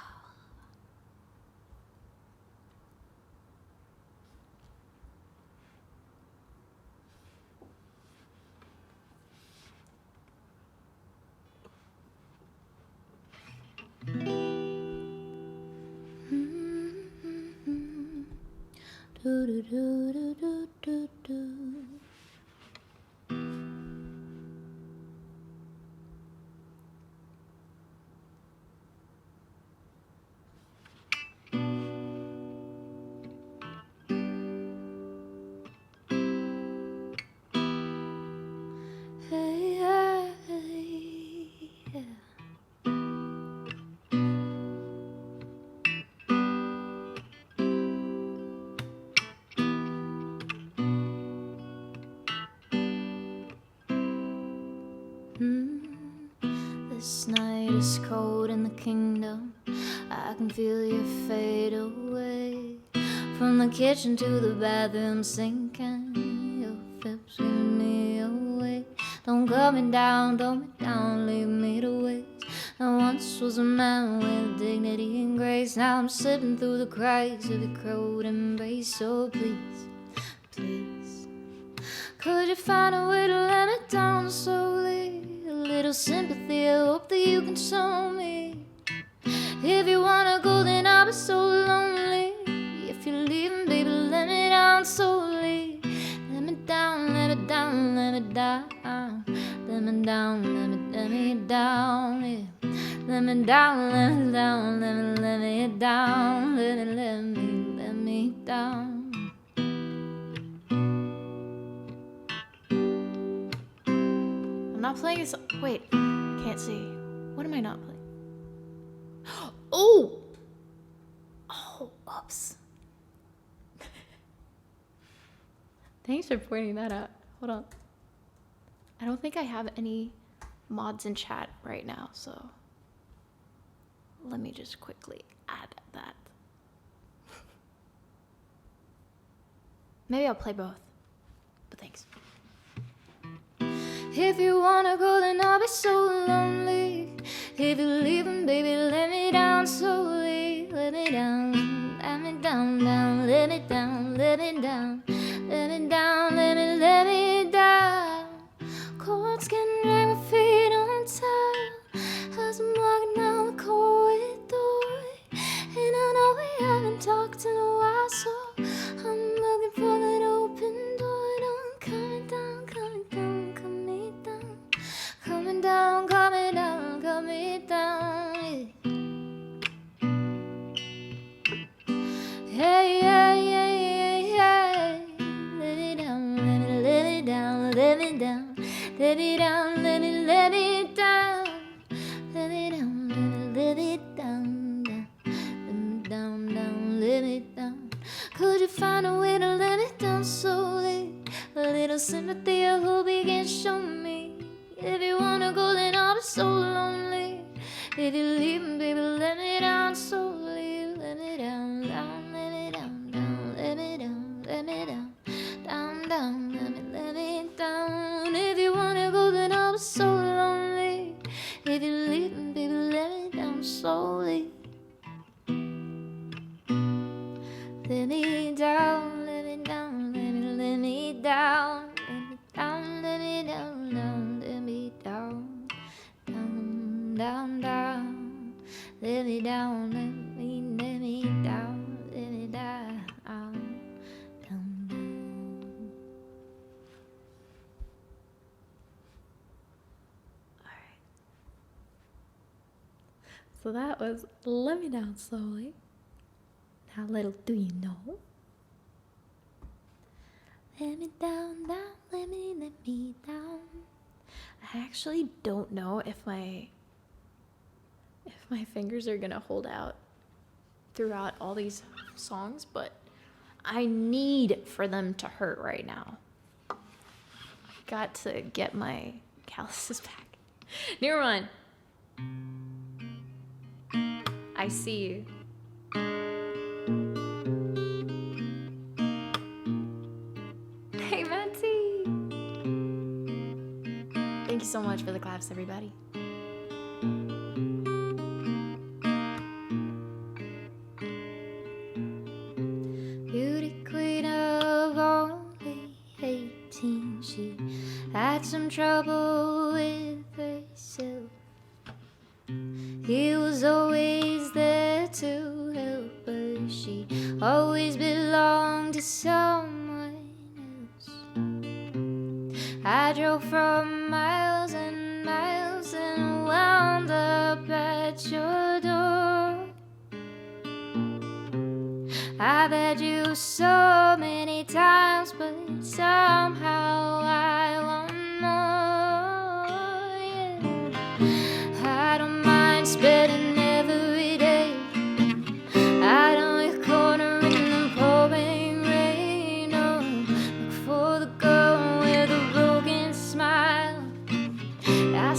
This night is cold in the kingdom. I can feel you fade away. From the kitchen to the bathroom sinking. Your lips keep me awake. Don't cut me down, leave me to waste. I once was a man with dignity and grace. Now I'm slipping through the cracks of your cold embrace. So please, please, could you find a way to let me down slowly? A little sympathy, I hope that you can show me. If you wanna go, then I'll be so lonely. If you're leaving, baby, let me down slowly. Let me down, let me down, let me down. Let me down, let me down, yeah. Let me down, let me down, let me down, let me down. I'm not playing a song. Wait, can't see. What am I not playing? Oh! Oh, oops. Thanks for pointing that out. Hold on. I don't think I have any mods in chat right now, so let me just quickly add that. Maybe I'll play both, but thanks. If you wanna go, then I'll be so lonely. If you're leaving, baby, let me down slowly. Let me down, let me down, down, let me down, let me down, let me down, let me down. Cold skin, drag my feet on tile as I'm walking down the corridor. And I know we haven't talked in a while, so I'm looking for that open door. Don't coming down, coming down, coming down, coming down, coming down, coming down. Hey, yeah, yeah, yeah, yeah. Let it down, let it down, let it down, let it down, let it down, let it down, let it down, down, down, let it down. Could you find a way to let it down slowly? A little sympathy, I hope you can show me. If you wanna go, then I'll be so lonely. If you're leaving, baby, let me down slowly. Let me down, down, let me down, down, let me down, let me down, down, down, let me down. If you wanna go, then I'll be so lonely. If you're leaving, baby, let me down slowly. Let me down, let me down, let me down, let me down, let me down, down, down, down, let me down, let me down, let me down, down, down. Alright. So that was Let Me Down Slowly. Now little do you know. Let me down, down, let me down. I actually don't know if my fingers are gonna hold out throughout all these songs, but I need for them to hurt right now. I got to get my calluses back. New one. I see you. Hey, Matty! Thank you so much for the claps, everybody. Beauty queen of only 18, she had some trouble with herself. He was always there to help her. She always belonged to someone else. I drove from miles and miles and wound up at your door. I've had you so many times, but somehow I want more. Yeah. I don't mind spending every day out on your corner in the pouring rain. Oh, look for the girl with a broken smile. I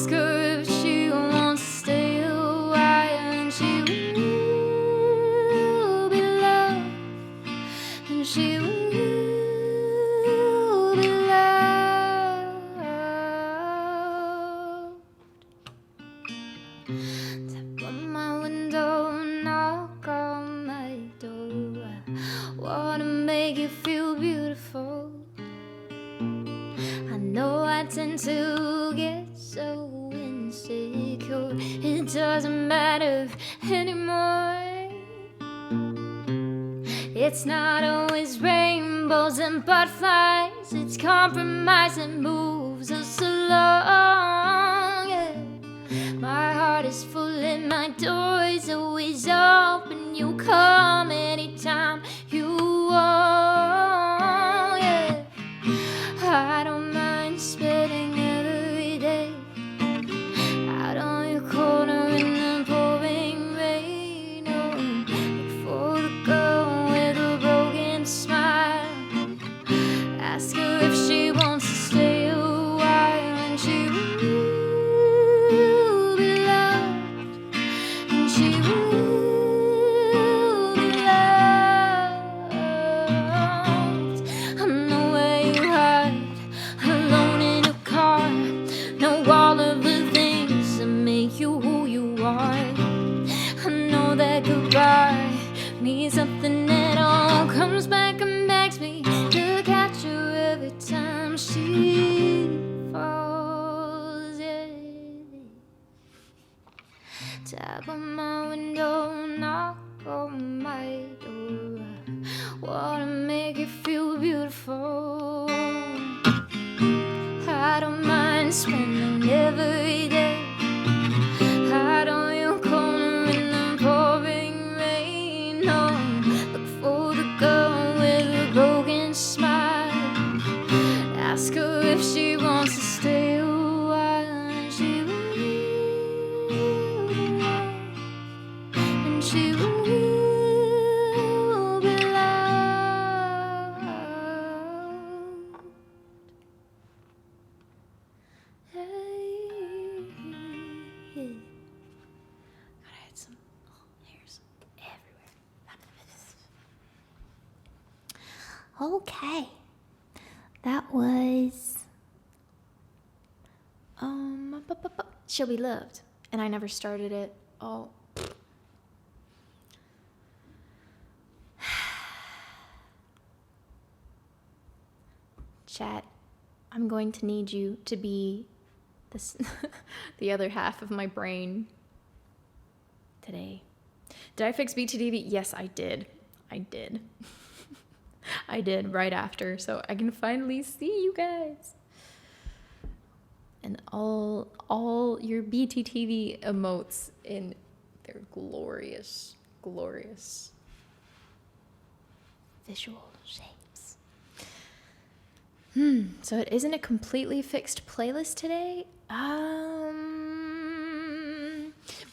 tend to get so insecure. It doesn't matter anymore. It's not always rainbows and butterflies. It's compromise that moves us along. Yeah. My heart is full and my door is always open. You come anytime you want. Yeah. I don't mind spending every day out on your corner in the pouring rain. Oh, look for the girl with a broken smile. Ask her if she wants to stay a while, and she will be loved, and she will be loved. I know where you hide, alone in a car. Know all of the things that make you who you are. I know that goodbye means something that all comes back and begs me to catch her every time she falls. Yeah. Tap on my window, knock on my door. Wanna make you feel beautiful. I don't mind spending every day out on your corner in the pouring rain. No, look for the girl with a broken smile. Ask her if she wants to stay a while, and she will be loved, and she will be loved. Hey. God, I had some hairs everywhere. Okay. That was She'll Be Loved. And I never started it. Oh. Chat, I'm going to need you to be this the other half of my brain today. Did I fix BTTV? Yes, I did. I did. I did right after, so I can finally see you guys. And all your BTTV emotes in their glorious, glorious visual shapes. So it isn't a completely fixed playlist today.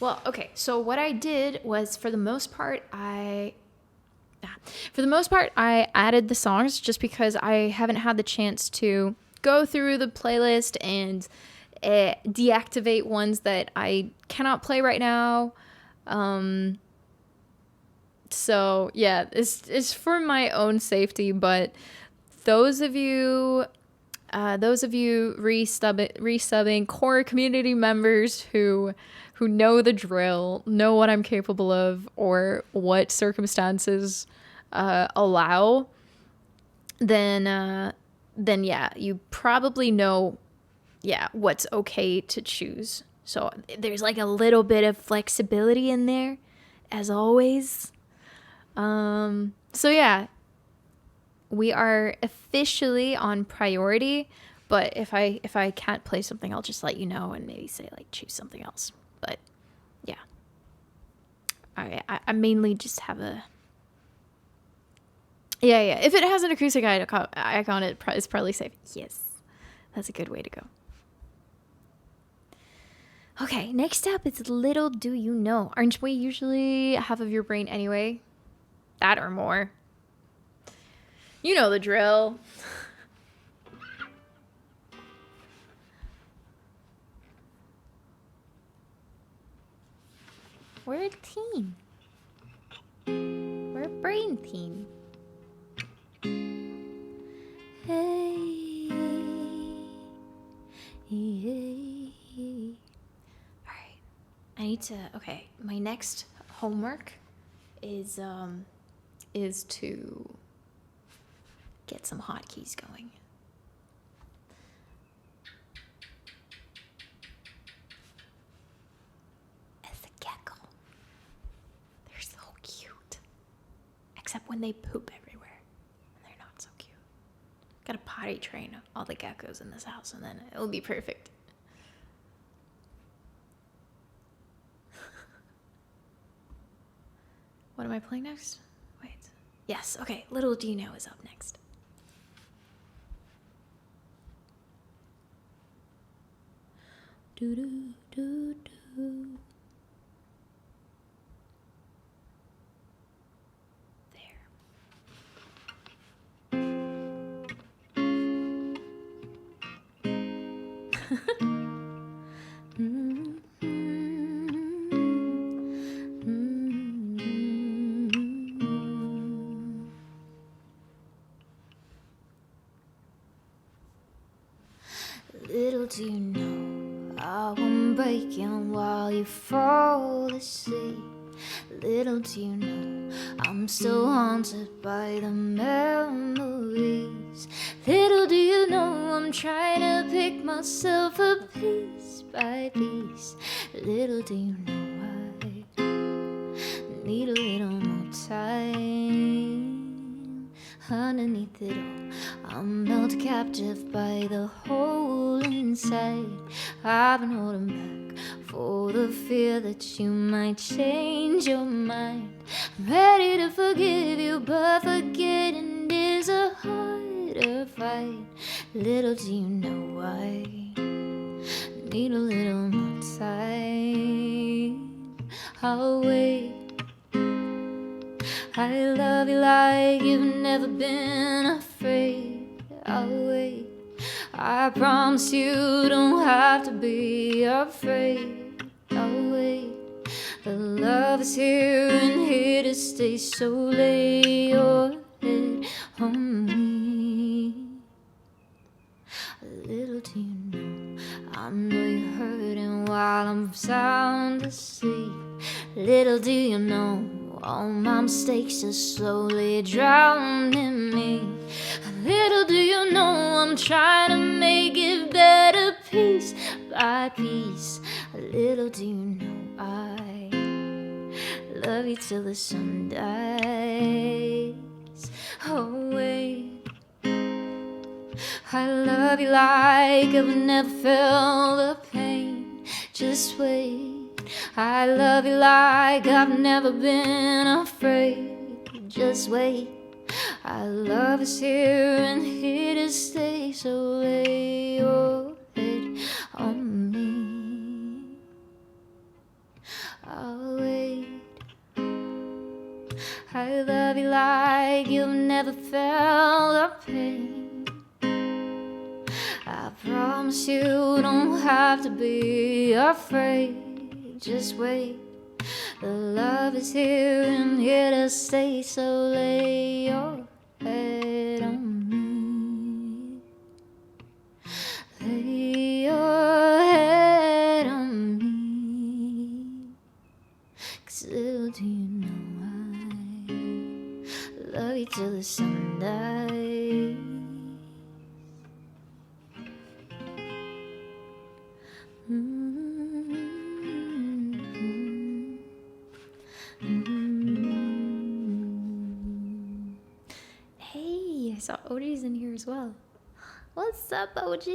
Well, okay. So what I did was, for the most part, I added the songs just because I haven't had the chance to go through the playlist and deactivate ones that I cannot play right now. So yeah, it's for my own safety, but those of you resubbing core community members who know the drill, know what I'm capable of, or what circumstances allow, then yeah, you probably know, yeah, what's okay to choose. So there's like a little bit of flexibility in there, as always. So yeah, we are officially on priority, but if I can't play something, I'll just let you know and maybe say like choose something else. But yeah, I mainly just have a yeah. If it has an acoustic icon, it's probably safe. Yes, that's a good way to go. Okay, next up is Little Do You Know. Aren't we usually half of your brain anyway? That or more. You know the drill. We're a team. We're a brain team. Hey. Alright. I need to, okay, my next homework is to get some hotkeys going. when they poop everywhere. And they're not so cute. Gotta potty train all the geckos in this house and then it'll be perfect. What am I playing next? Wait. Yes, okay. Little Do You Know is up next. Do do do do. Little do you know, I won't break you while you fall asleep. Little do you know, I'm still haunted by the memories. Little do you know, I'm trying to pick myself up piece by piece. Little do you know, I need a little more time. Underneath it all, I'm held captive by the hole inside. I've been holding back for the fear that you might change your mind. I'm ready to forgive you, but forgetting is a harder fight. Little do you know I need a little more time. I'll wait. I love you like you've never been afraid. I'll wait. I promise you don't have to be afraid. I'll wait. The love is here and here to stay, so lay your head on me. Little do you know, I know you're hurting while I'm sound asleep. Little do you know, all my mistakes are slowly drowning me. Little do you know, I'm trying to make it better piece by piece. Little do you know, I love you till the sun dies. Oh wait, I love you like I've never felt the pain. Just wait. I love you like I've never been afraid. Just wait. Our love is here and here to stay, so lay your head on me. I'll wait. I love you like you've never felt the pain. I promise you don't have to be afraid. Just wait. The love is here and here to stay, so lay your head on me. Lay your head on me. 'Cause little do you know I love you till the sun dies. Hey, I saw Odie's in here as well. What's up, OG?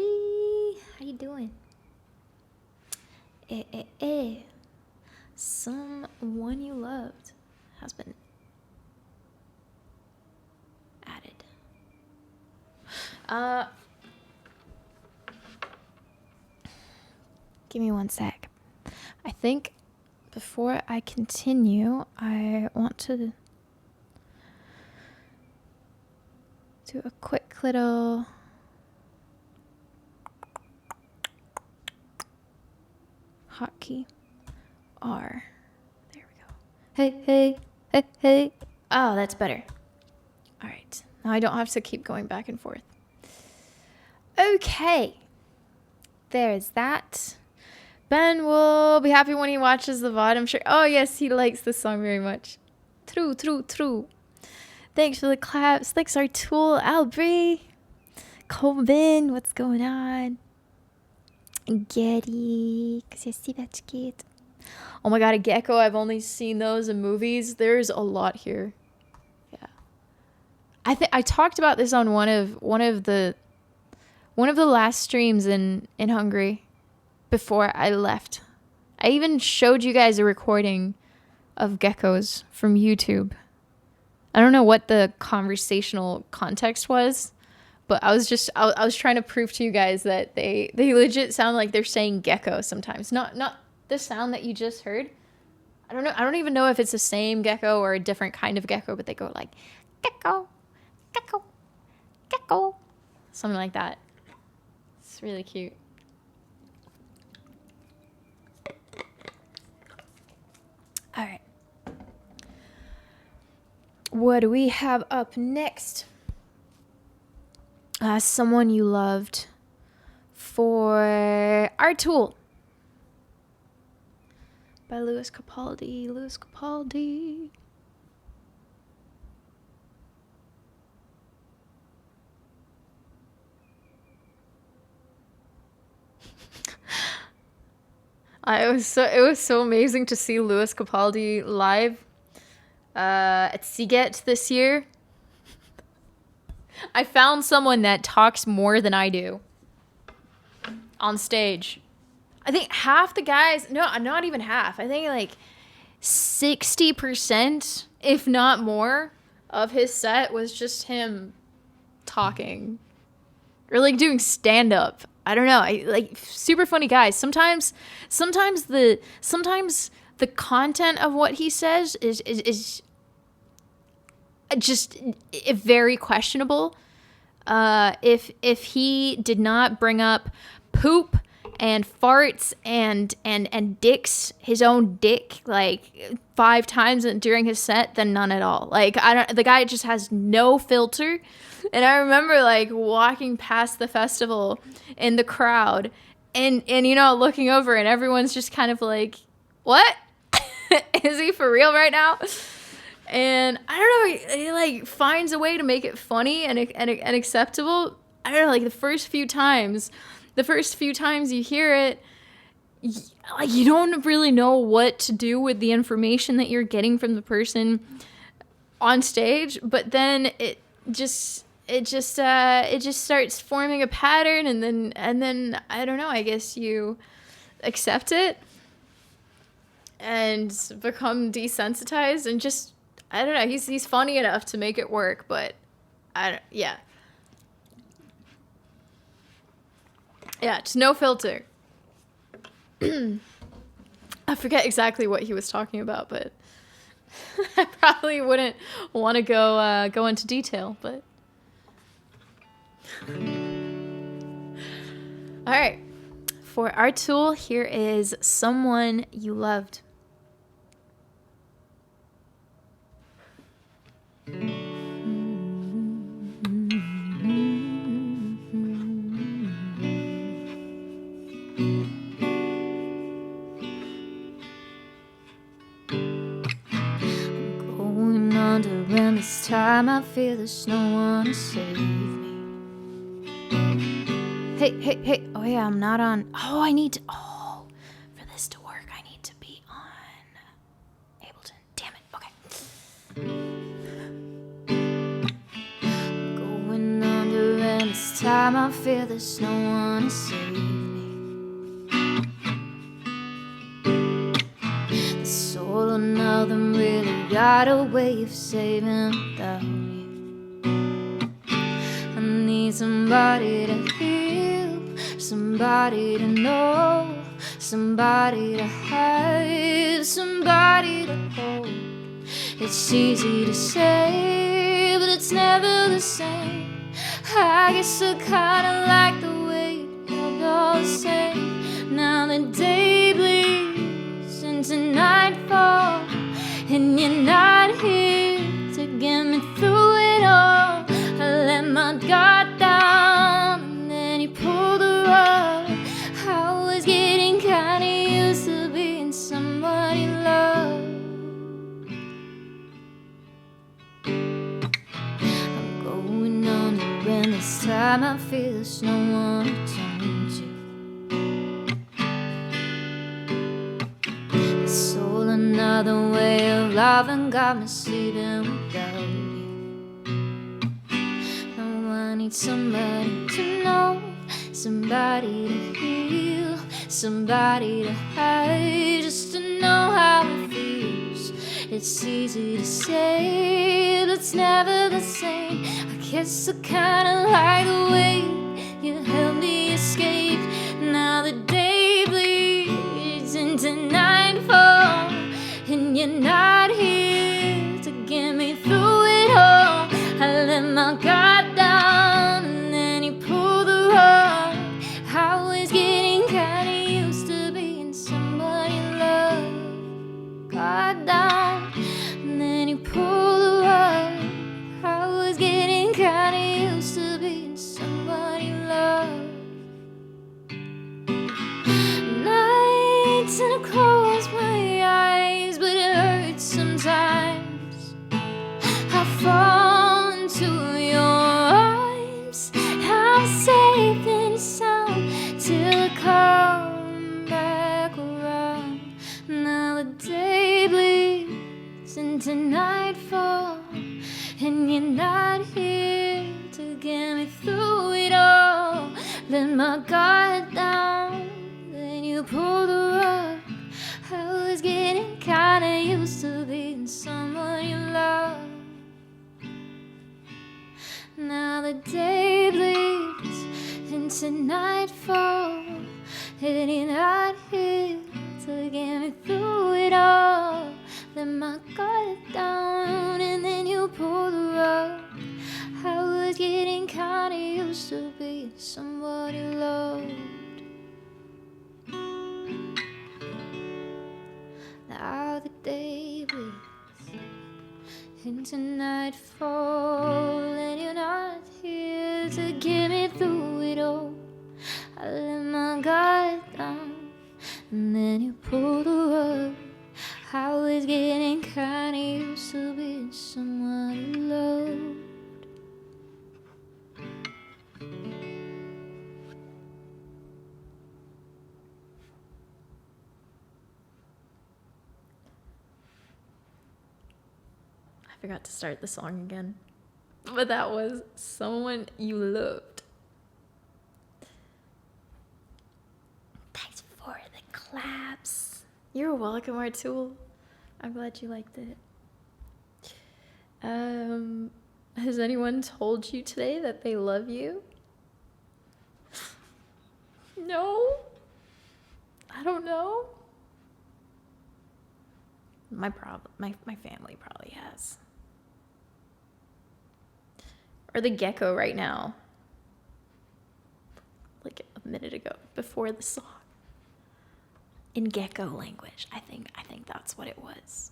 How you doing? Someone you loved has been added. Give me one sec. I think before I continue, I want to do a quick little hotkey R. There we go. Hey, hey, hey, hey. Oh, that's better. All right. Now I don't have to keep going back and forth. Okay. There's that. Ben will be happy when he watches the VOD, I'm sure. Oh, yes, he likes this song very much. True, true, true. Thanks for the claps. Thanks, Artul, Albrie, Colvin, what's going on? Getty, oh my god, a gecko. I've only seen those in movies. There's a lot here. Yeah. I talked about this on one of the last streams in Hungary before I left. I even showed you guys a recording of geckos from YouTube. I don't know what the conversational context was, but I was trying to prove to you guys that they legit sound like they're saying gecko sometimes. Not the sound that you just heard. I don't know. I don't even know if it's the same gecko or a different kind of gecko, but they go like gecko, gecko, gecko, something like that. It's really cute. All right. What do we have up next? Someone You Loved for Our Tool by Lewis Capaldi. Lewis Capaldi. It was so amazing to see Lewis Capaldi live at Seagate this year. I found someone that talks more than I do on stage. I think half the guys, no, not even half. I think like 60%, if not more, of his set was just him talking or like doing stand up. I don't know. Like super funny guys. Sometimes the content of what he says is just very questionable. If he did not bring up poop and farts and dicks, his own dick, like 5 times during his set, then none at all. Like the guy just has no filter. And I remember like walking past the festival in the crowd and you know, looking over and everyone's just kind of like, what? Is he for real right now? And I don't know, he like finds a way to make it funny and acceptable. I don't know, like the first few times you hear it, like you don't really know what to do with the information that you're getting from the person on stage, but then it just starts forming a pattern, and then I don't know, I guess you accept it and become desensitized and just, I don't know, he's funny enough to make it work, but yeah, just no filter. I forget exactly what he was talking about, but I probably wouldn't want to go into detail, but all right. For Our Tool, here is Someone You Loved. Going under, and this time I feel there's no one to save me. Hey. Oh, yeah, I'm not on. Oh, I need to. Oh, for this to work, I need to be on Ableton. Damn it. Okay. Going under, and this time I feel there's no one to save me. This all or nothing really got a way of saving without me. I need somebody to heal, somebody to know, somebody to have, somebody to hold. It's easy to say, but it's never the same. I guess I kinda like the way it held all the same. Now the day bleeds into nightfall, and you're not here to get me through it all. I let my guard down, and then you pulled the rug. I was getting kinda used to being somebody loved. I'm going under, and this time I feel there's no one to turn to. It's all another way of loving, got me sleeping without you. need somebody to know, somebody to heal, somebody to hide, just to know how it feels. It's easy to say, but it's never the same. I guess I kinda like the way you help me escape. Now the day bleeds into nightfall, and you're not here to get me through it all. I let my guard down, and then you pull the rug. I was getting kinda used to being somebody loved. Guard down, and then you pull the rug. I was getting kinda used to being somebody loved. Nights and I close my eyes, but it hurts sometimes. I fall into your arms. I'm safe and sound till I come back around. Now the day bleeds into nightfall, and you're not here to get me through it all. Let my guard down, then you pull the rug. I was getting kinda used to being someone you love. Now the day bleeds into nightfall, and you're not here to get me through it all. Let my guard down, and then you pull the rug. I was getting kinda used to being somebody loved. Now the day bleeds into nightfall, and you're not here to get me through it all. I let my guard down, and then you pull the rug. I was getting kinda used to being someone you loved. I forgot to start the song again, but that was Someone You Loved. Thanks for the claps. You're welcome, Artul. I'm glad you liked it. Has anyone told you today that they love you? No? I don't know. My family probably has. Or the gecko right now. Like a minute ago, before the song. In gecko language. I think that's what it was.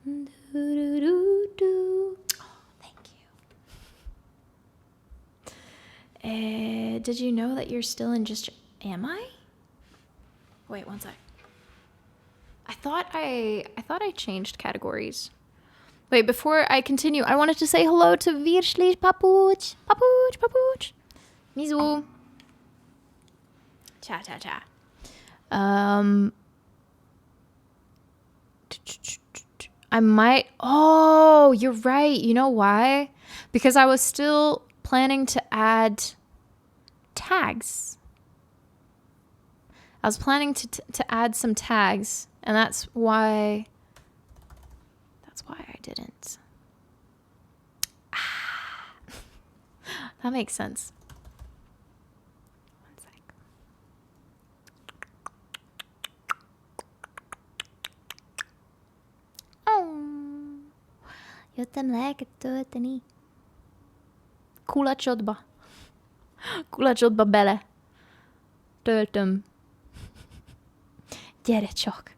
Oh, thank you. Did you know that you're still in just... Am I? Wait, one sec. I thought I changed categories. Wait, before I continue, I wanted to say hello to Virshli Papuch. Papuch. Mizu. Cha. I might... Oh, you're right. You know why? Because I was still planning to add tags. I was planning to add some tags, and that's why I didn't. That makes sense. One sec. Oh, joten lääketöötäni. Kulacsodba bele. Töltöm. Gyere csak.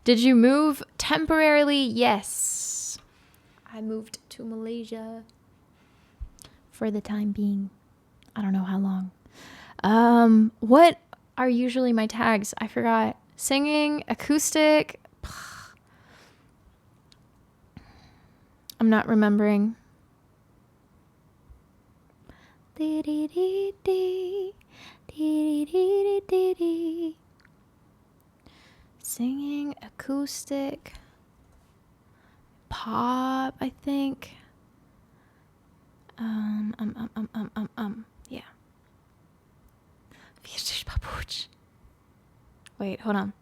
Did you move temporarily? Yes. I moved to Malaysia for the time being. I don't know how long. What are usually my tags? I forgot. Singing, acoustic. I'm not remembering. Singing, acoustic, pop, I think. Yeah. Widzisz, papuch. Wait, hold on.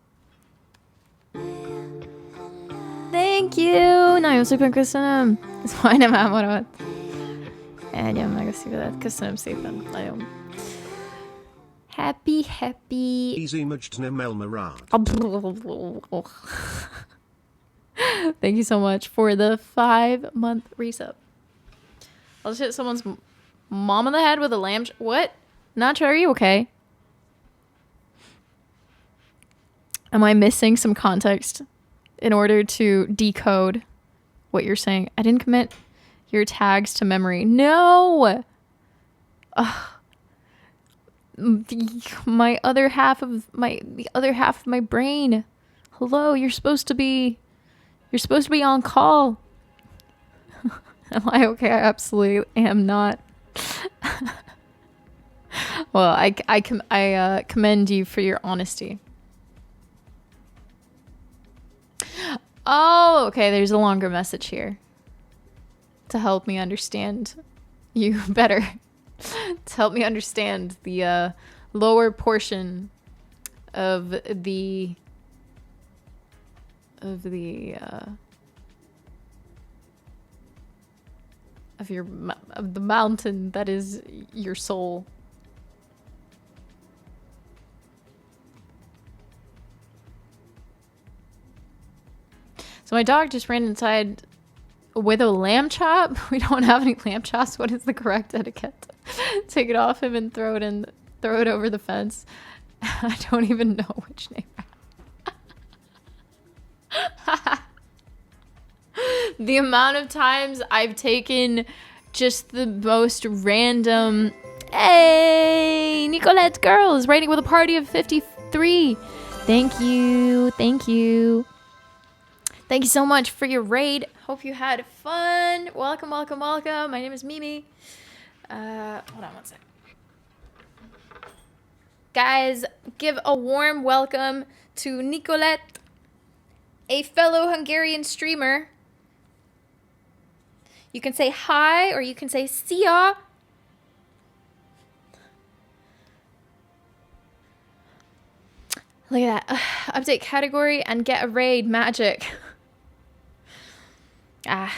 Thank you! Nagyon szépen köszönöm. Ez majdnem elmaradt. Elnyom meg a szívedet. Köszönöm szépen. Nagyon. Happy. Easy Mujtnem Elmarad. Thank you so much for the 5-month resub. I'll just hit someone's mom on the head with a lamb. What? Nacho, are you okay? Am I missing some context in order to decode what you're saying? I didn't commit your tags to memory. No! Ugh. The other half of my brain. Hello, you're supposed to be on call. Am I okay? I absolutely am not. Well, I commend you for your honesty. Oh, okay, there's a longer message here to help me understand you better. To help me understand the lower portion of the mountain that is your soul. So my dog just ran inside with a lamb chop. We don't have any lamb chops. What is the correct etiquette? Take it off him and throw it over the fence. I don't even know which name. The amount of times I've taken just the most random. Hey, Nicolette girl is raiding with a party of 53. Thank you. Thank you so much for your raid. Hope you had fun. Welcome. My name is Mimi. Hold on one sec. Guys, give a warm welcome to Nicolette, a fellow Hungarian streamer. You can say hi or you can say Szia. Look at that. Update category and get a raid. Magic. Hey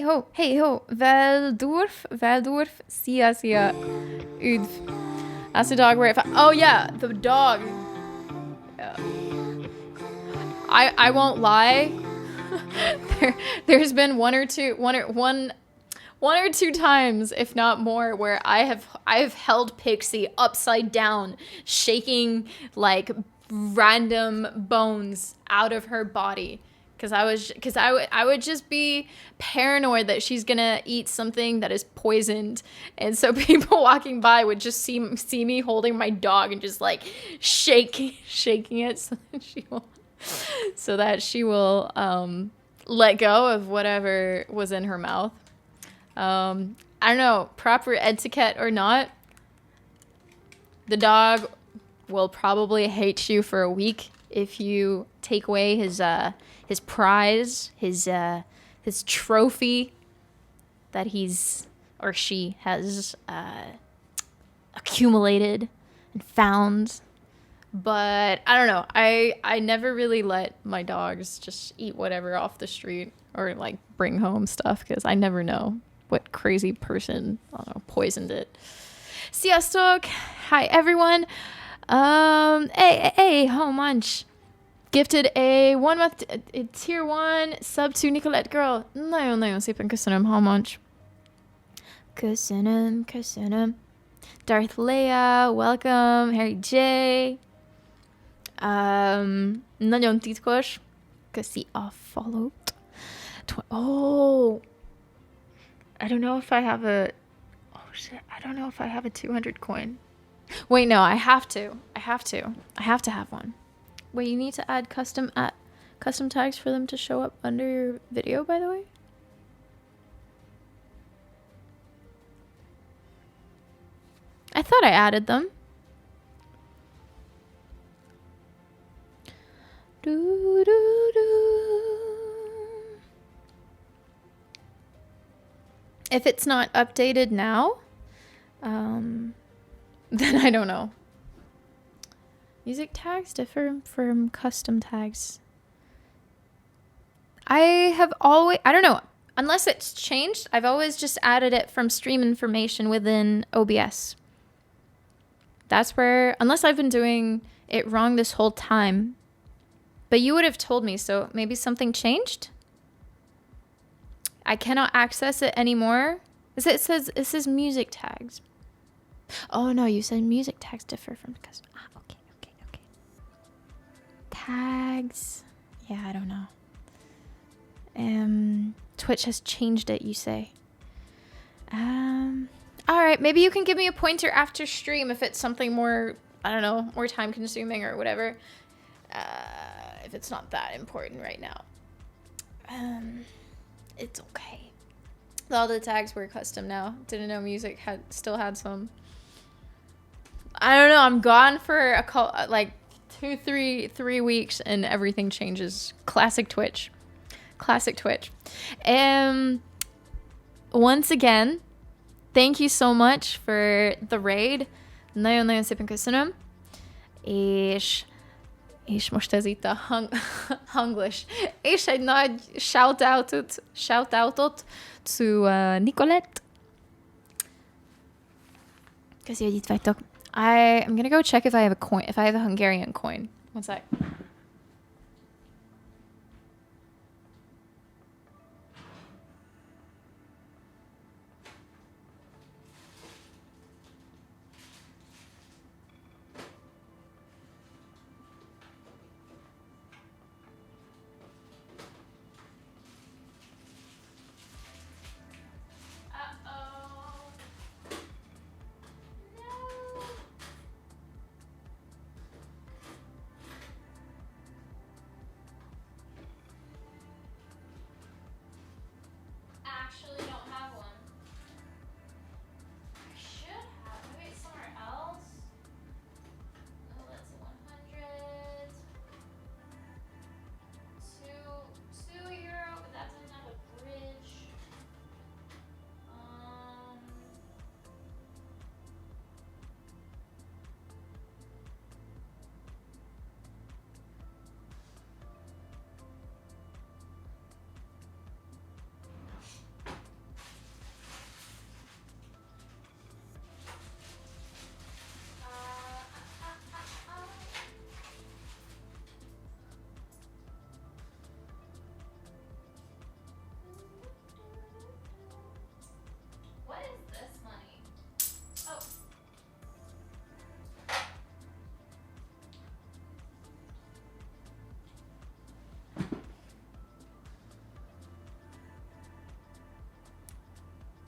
ho. Valdorf, Szia. Üdv. That's the dog where oh yeah, the dog. Yeah. I won't lie. There's been one or two times, if not more, where I've held Pixie upside down, shaking like random bones out of her body. Because I would just be paranoid that she's gonna eat something that is poisoned, and so people walking by would just see me holding my dog and just like shaking it so that she will let go of whatever was in her mouth. I don't know, proper etiquette or not, the dog will probably hate you for a week if you take away his prize, his trophy that he's or she has accumulated and found. But I don't know. I never really let my dogs just eat whatever off the street or like bring home stuff because I never know what crazy person, I don't know, poisoned it. Sziasztok! Hi everyone. Hey, how much? Gifted a 1 month tier 1 sub to Nicolette girl. Nagyon szépen köszönöm, how much? Köszönöm. Darth Leia, welcome. Harry J. Nagyon titkos. Köszi a followed. Oh, I don't know if I have a. Oh shit! I don't know if I have a 200 coin. Wait, no, I have to have one. Wait, you need to add custom tags for them to show up under your video, by the way? I thought I added them. If it's not updated now, then I don't know. Music tags differ from custom tags. I don't know. Unless it's changed, I've always just added it from stream information within OBS. That's where, unless I've been doing it wrong this whole time. But you would have told me, so maybe something changed? I cannot access it anymore. It says music tags. Oh no, you said music tags differ from custom. Okay. Tags. Yeah, I don't know. Twitch has changed it, you say. Alright, maybe you can give me a pointer after stream if it's something more, I don't know, more time consuming or whatever. If it's not that important right now. It's okay. All the tags were custom now. Didn't know music still had some. I don't know, I'm gone for like 3 weeks and everything changes. Classic Twitch. Once again, thank you so much for the raid. Nagyon-nagyon szépen köszönöm. És most ez itt a hanglish. És egy nagy shoutoutot to Nicolette. Köszi, hogy itt vagytok. I'm gonna go check if I have a coin, if I have a Hungarian coin. One sec.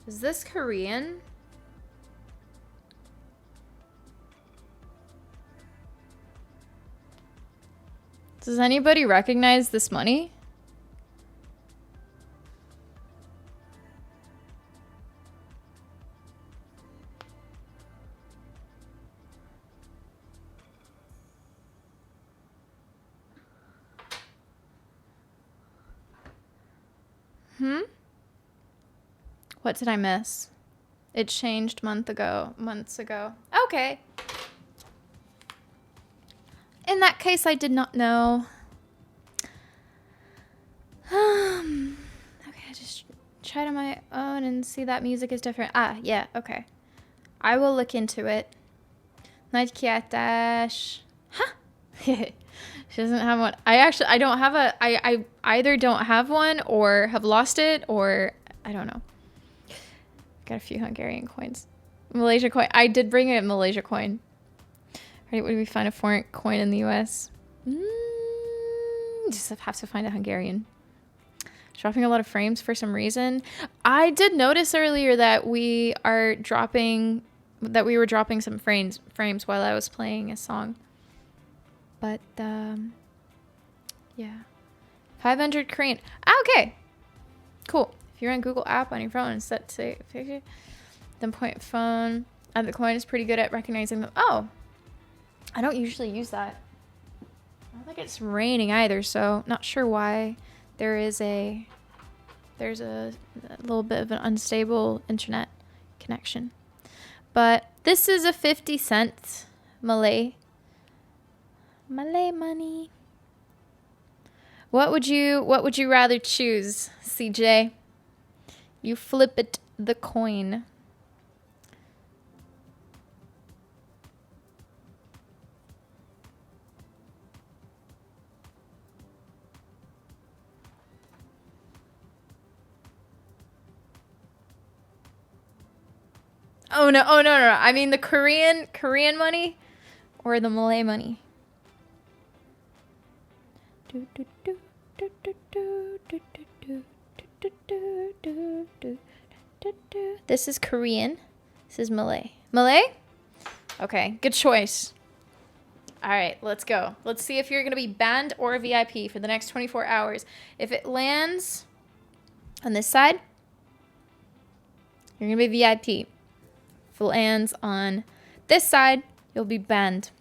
Is this Korean? Does anybody recognize this money? What did I miss? It changed months ago. Okay. In that case, I did not know. Okay, I just tried on my own and see that music is different. Ah, yeah, okay. I will look into it. Night Kiatash. Huh? She doesn't have one. I don't have I either don't have one or have lost it or I don't know. Got a few Hungarian coins. Malaysia coin. I did bring a Malaysia coin. Right, would we find a foreign coin in the US? Just have to find a Hungarian. Dropping a lot of frames for some reason. I did notice earlier that we were dropping some frames while I was playing a song. But yeah. 500 Korean. Ah, okay. Cool. If you're on Google app on your phone and set to picture, then point phone. The coin is pretty good at recognizing them. Oh, I don't usually use that. I don't think it's raining either, so not sure why there is a there's a little bit of an unstable internet connection. But this is a 50-cent Malay money. What would you rather choose, CJ? You flip it the coin. Oh no, no. I mean the Korean money or the Malay money. This is Korean. This is Malay. Malay? Okay, good choice. All right, let's go. Let's see if you're going to be banned or VIP for the next 24 hours. If it lands on this side, you're going to be VIP. If it lands on this side, you'll be banned.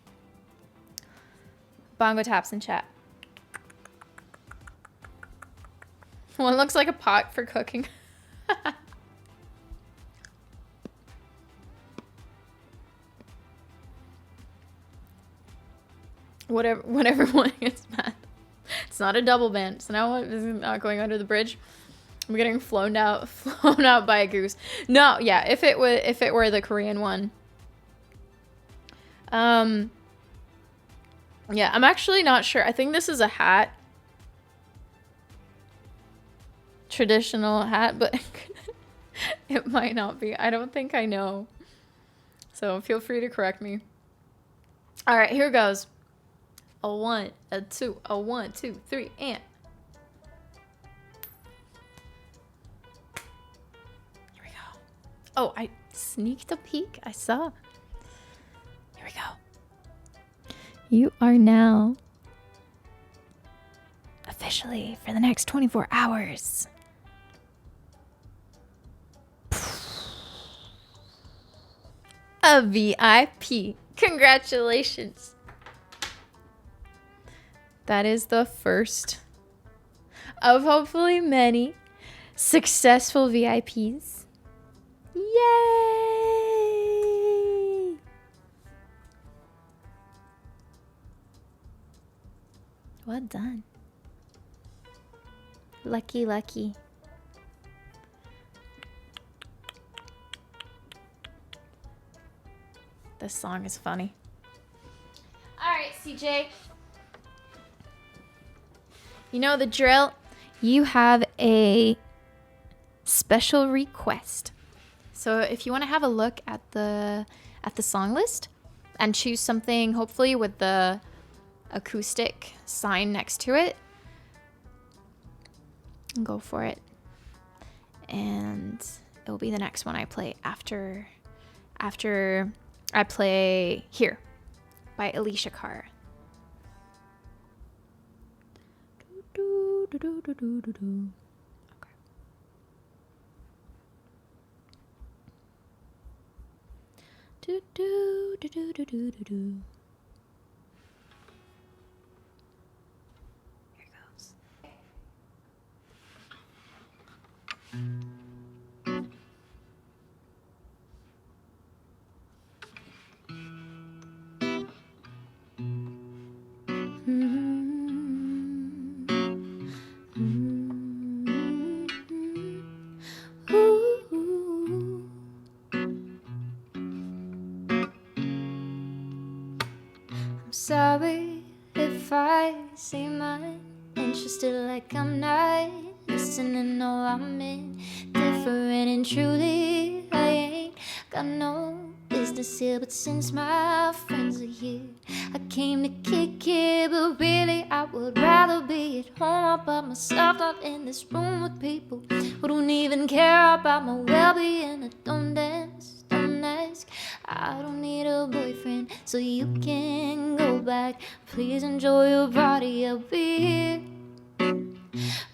Bongo taps in chat. One looks like a pot for cooking. Whatever one gets banned. It's not a double ban. So now this is not going under the bridge. I'm getting flown out by a goose. No, yeah, if it were the Korean one. Yeah, I'm actually not sure. I think this is a hat. Traditional hat, but it might not be. I don't think I know. So feel free to correct me. All right, here goes. A 1, a 2, a 1, 2, 3, and. Here we go. Oh, I sneaked a peek. I saw. Here we go. You are now officially for the next 24 hours. A VIP. Congratulations. That is the first of hopefully many successful VIPs. Yay! Well done. Lucky, lucky. This song is funny. All right, CJ. You know the drill. You have a special request. So if you want to have a look at the song list and choose something, hopefully with the acoustic sign next to it, go for it. And it'll be the next one I play after I play Here by Alicia Carr. Okay. Do do do do do do do do. Here goes. Sorry if I seem uninterested, like I'm not listening. No, I'm indifferent, and truly I ain't got no business here. But since my friends are here, I came to kick it. But really I would rather be at home all by myself, not in this room with people who don't even care about my well-being. I don't dance, don't ask, I don't need a boyfriend, so you can go back. Please enjoy your party, I'll be here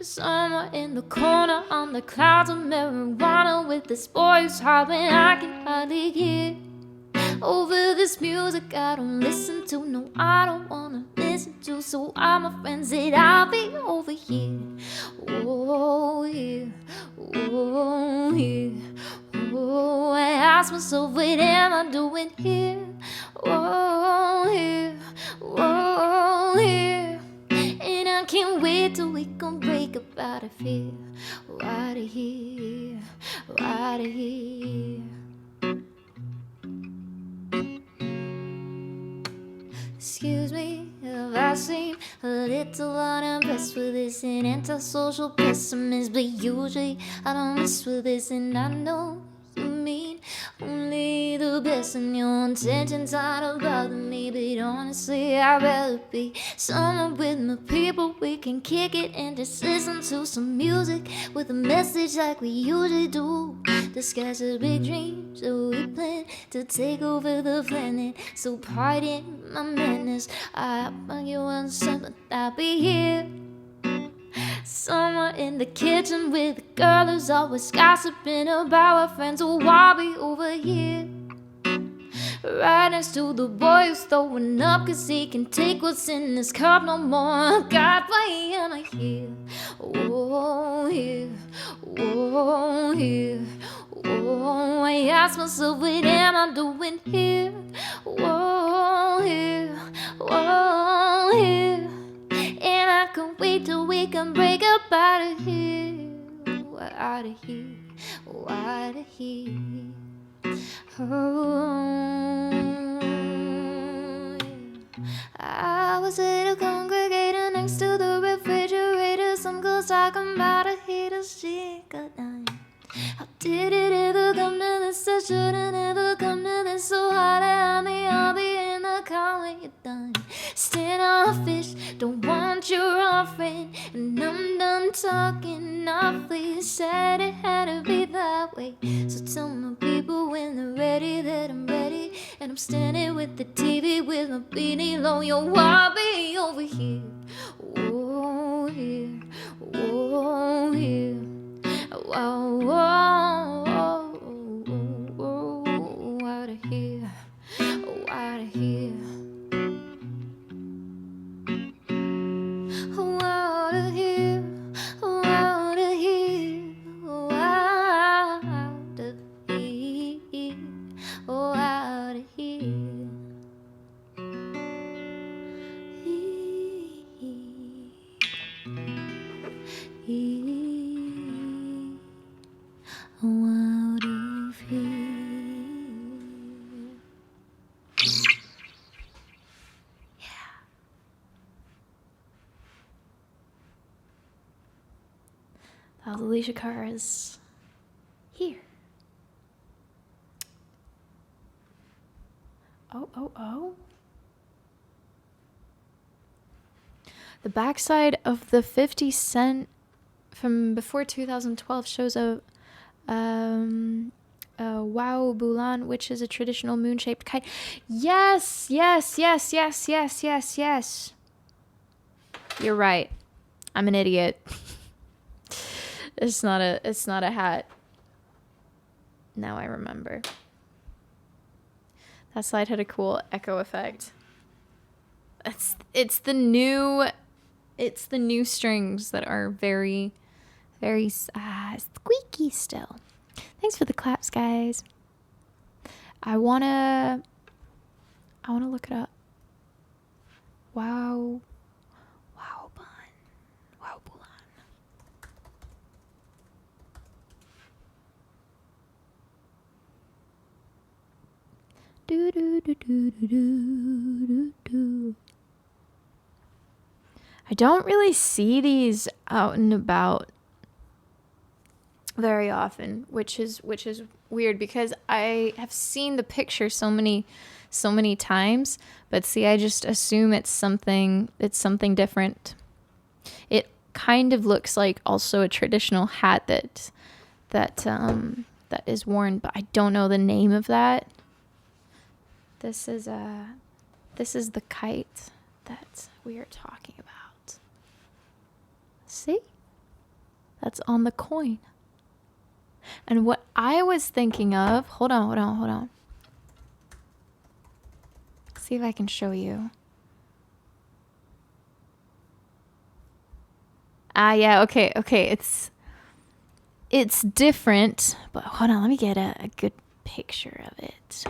somewhere in the corner on the clouds of marijuana with this boy who's hollering I can hardly hear. Over this music I don't listen to, no, I don't wanna listen to. So all my friends said I'll be over here, oh yeah, ask myself, what am I doing here? Whoa, here, whoa, here. And I can't wait till we can break up out of here. Out of here, out of here. Excuse me if I seem a little unimpressed with this, an antisocial pessimist, but usually I don't mess with this, and I know you mean only the best, and your intentions aren't about me, but honestly I'd rather be somewhere with my people. We can kick it and just listen to some music with a message like we usually do. Disguise the big dreams that we plan to take over the planet. So pardon my madness, I hope you understand that I'll be here somewhere in the kitchen with a girl who's always gossiping about her friends. So I'll be over here right next to the boy who's throwing up, cause he can take what's in his cup no more. God, why am I here? Oh, here, oh, here, oh. I ask myself, what am I doing here? Whoa, here, whoa, here. And I can't wait till we can break up out of here. Out of here, out of here. Oh, I was at a congregator next to the refrigerator. Some girls talking about a hater shit. Good night. How did it ever come to this? I shouldn't ever come to this. So hard at me, I'll be in the car when you're done. Standoffish, don't want your offering, and I'm done talking awfully. Said it had to be that way. So tell my people when they're ready that I'm ready, and I'm standing with the TV with my beanie low. Yo, I'll be over here. Oh, here, oh, here. Whoa, whoa, whoa, whoa, whoa, out of here, oh, out of here, oh, out of here, oh, out of here, oh, out of here, oh, out of here. Out of here. Yeah. That was Alicia Cara's Here. Oh. The backside of the 50 Cent from before 2012 shows a Wow Bulan, which is a traditional moon-shaped kite. Yes. You're right. I'm an idiot. It's not a hat. Now I remember. That slide had a cool echo effect. It's the new strings that are very, very squeaky still. Thanks for the claps, guys. I wanna look it up. Wow Bulan. Do. I don't really see these out and about very often, which is weird because I have seen the picture so many times, but see, I just assume it's something different. It kind of looks like also a traditional hat that is worn, but I don't know the name of that. This is the kite that we are talking about. See? That's on the coin. And what I was thinking of, hold on. See if I can show you. Yeah, okay. It's different, but hold on, let me get a good picture of it.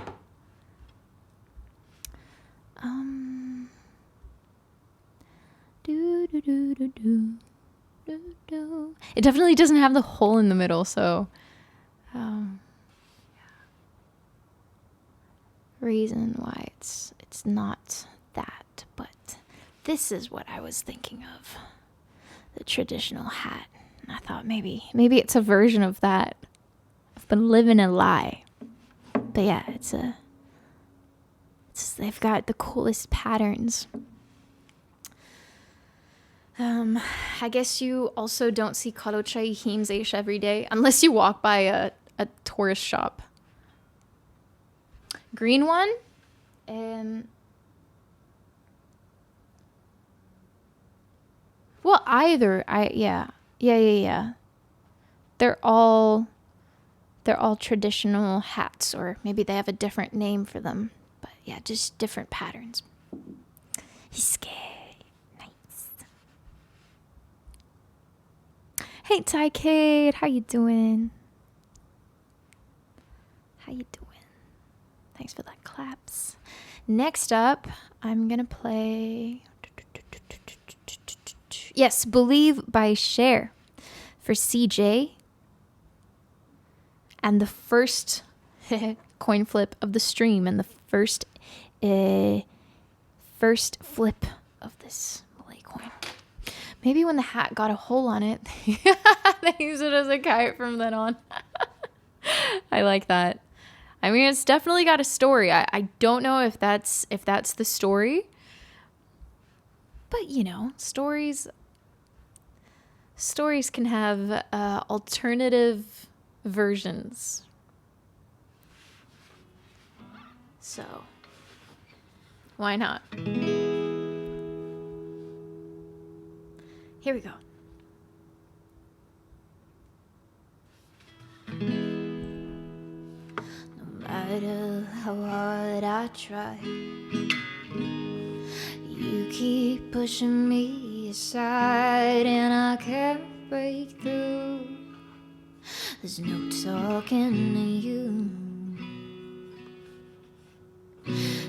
It definitely doesn't have the hole in the middle, so reason why it's not that, but this is what I was thinking of. The traditional hat. And I thought maybe it's a version of that. I've been living a lie. But yeah, they've got the coolest patterns. I guess you also don't see karochai himzeish every day unless you walk by a tourist shop. Green one, well, either. Yeah. They're all traditional hats, or maybe they have a different name for them. But yeah, just different patterns. Hisuke. Nice. Hey, Ty-Kate. How you doing? Thanks for that claps. Next up, I'm going to play... Yes, Believe by Cher for CJ. And the first coin flip of the stream, and the first flip of this Malay coin. Maybe when the hat got a hole on it, they use it as a kite from then on. I like that. I mean, it's definitely got a story. I don't know if that's the story. But, you know, stories can have alternative versions. So, why not? Here we go. No matter how hard I try, you keep pushing me aside, and I can't break through. There's no talking to you.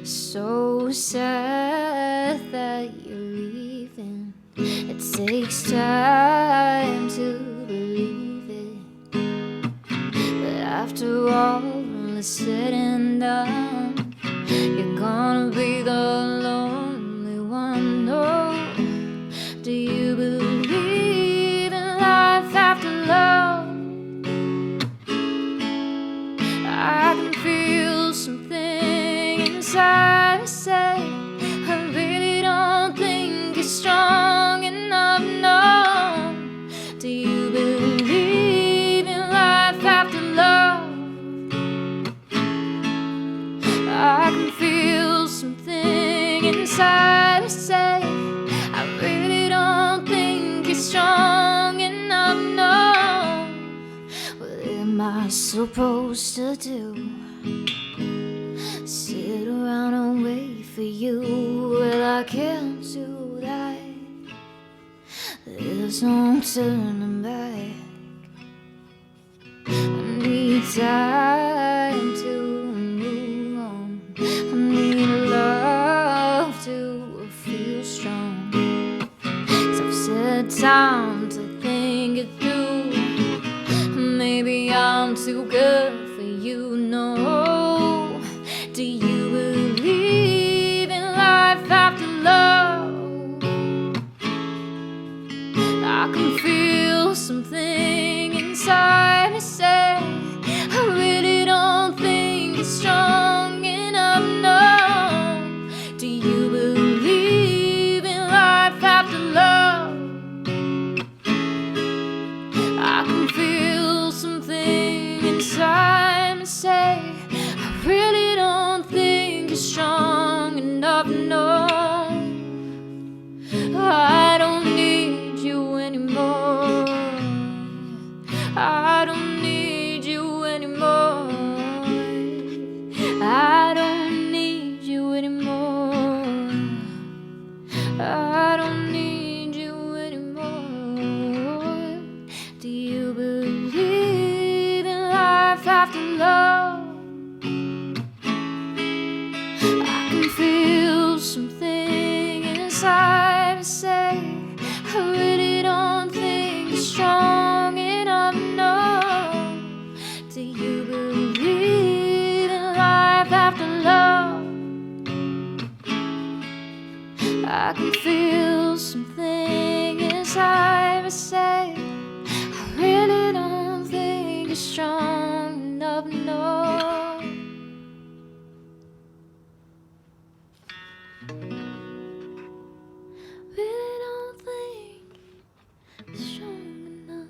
So sad that you're leaving. It takes time to believe it. But after all is said and done, you're gonna be the lonely one. No, do you believe in life after love? I can feel something inside me say, I really don't think it's strong enough. No, do you believe in life after love? I can feel something inside me say, I really don't think it's strong enough. No, what am I supposed to do? Sit around and wait for you? Well, I can't do that. There's no turning back. I need time to move on. I need love to feel strong. 'Cause I've said time to think it through. Maybe I'm too good for you. No, do you believe in life after love? I can feel something inside me say, I really don't think it's strong enough. No, do you believe in life after love? I can feel something inside me say, I really don't think it's strong enough. No, I don't need you anymore. I don't need you anymore. I don't need you anymore. I don't need you anymore. Do you believe in life after love? I can feel something inside me say, I really don't think you're strong enough, no. Really don't think you're strong enough.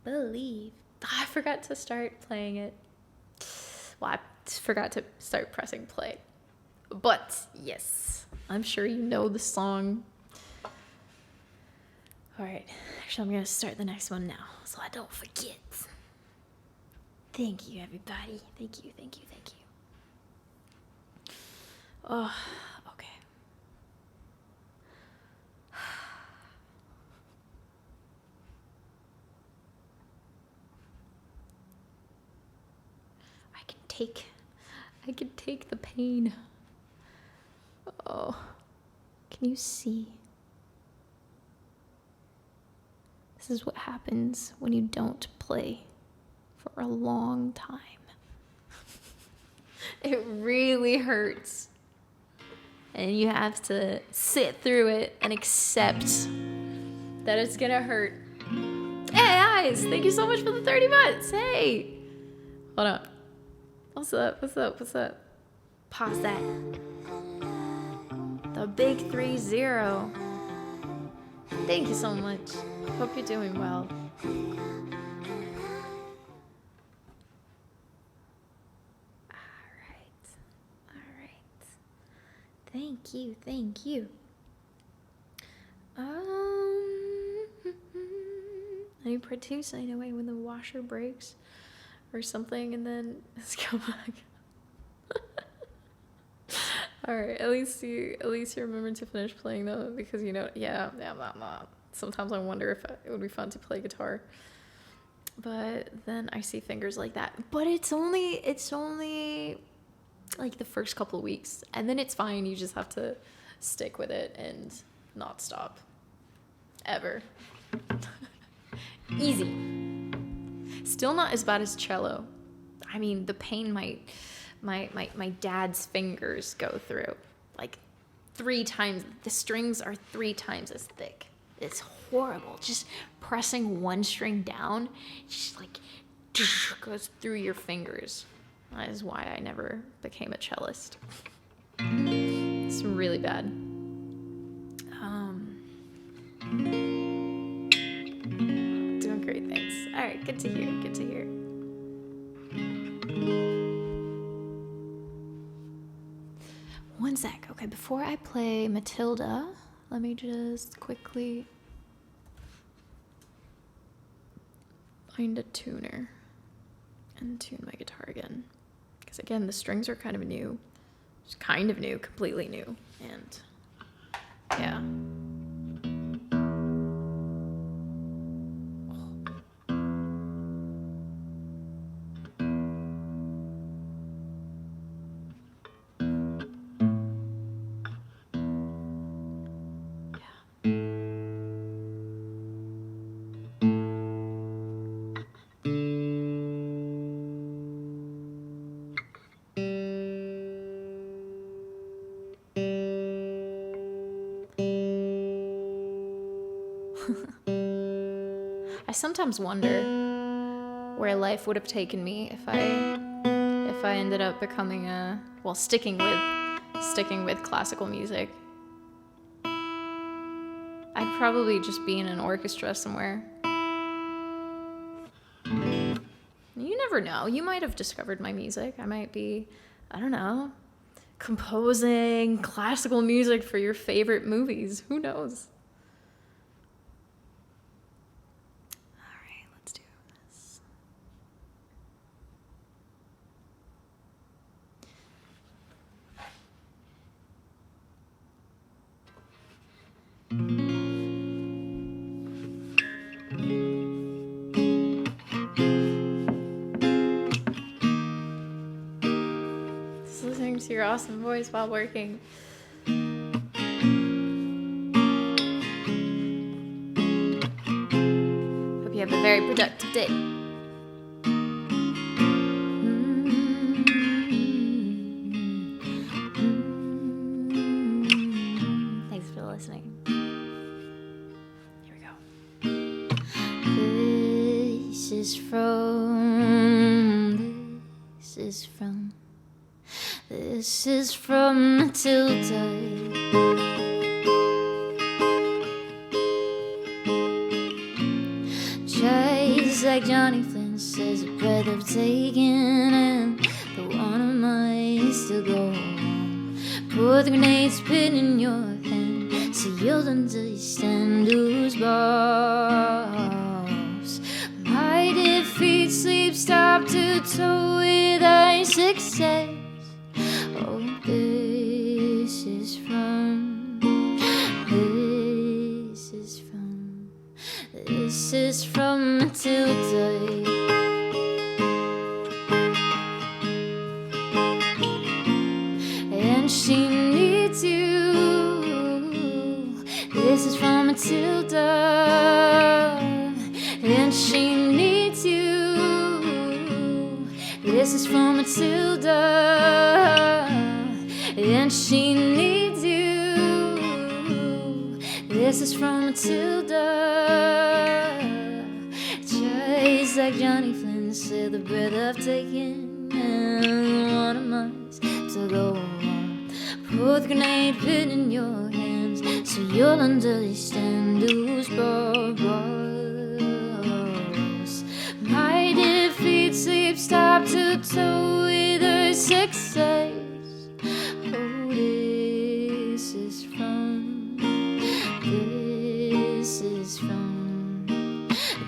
Believe. I forgot to start playing it. Well, I forgot to start pressing play. But yes, I'm sure you know the song. All right, actually, I'm going to start the next one now so I don't forget. Thank you, everybody. Thank you, thank you, thank you. Oh, okay. I can take the pain. Oh, can you see? This is what happens when you don't play for a long time. It really hurts. And you have to sit through it and accept that it's gonna hurt. Hey, guys, thank you so much for the 30 months. Hey. Hold on. What's up? What's up? What's up? Pause that. The big 30. Thank you so much. Hope you're doing well. All right. Thank you, thank you. Any part two sign away when the washer breaks or something, and then let's go back. All right, at least you remember to finish playing though, because yeah. Sometimes I wonder if it would be fun to play guitar, but then I see fingers like that. But it's only like the first couple of weeks, and then it's fine. You just have to stick with it and not stop ever. Easy. Still not as bad as cello. I mean, the pain my dad's fingers go through, like 3 times. The strings are 3 times as thick. It's horrible. Just pressing one string down, just like goes through your fingers. That is why I never became a cellist. It's really bad. Doing great, thanks. All right, good to hear. Good to hear. One sec. Okay, before I play Matilda, let me just quickly find a tuner and tune my guitar again. Because again, the strings are kind of new. Just kind of new, completely new. And yeah. I sometimes wonder where life would have taken me if I ended up becoming sticking with classical music. I'd probably just be in an orchestra somewhere. You never know. You might have discovered my music. I might be, I don't know, composing classical music for your favorite movies. Who knows? Just listening to your awesome voice while working. Hope you have a very productive day. is from, this is from Matilda. Just like Johnny Flynn says, a breath of taking, and the one of mine still go on. Put the grenade spin in your hand, so you'll understand who's boss. My defeat, sleep, stop to toe with thy success. Oh, this is from Matilda. And she needs you. This is from Matilda. And she needs you. This is from Matilda. And she needs you. This is from Matilda. Just like Johnny Flynn said, the breath I've taken, and one of mine to go on. Put the grenade pin in your hands, so you'll understand who's boss. My defeat, sleep, stop to toe with her success. Oh,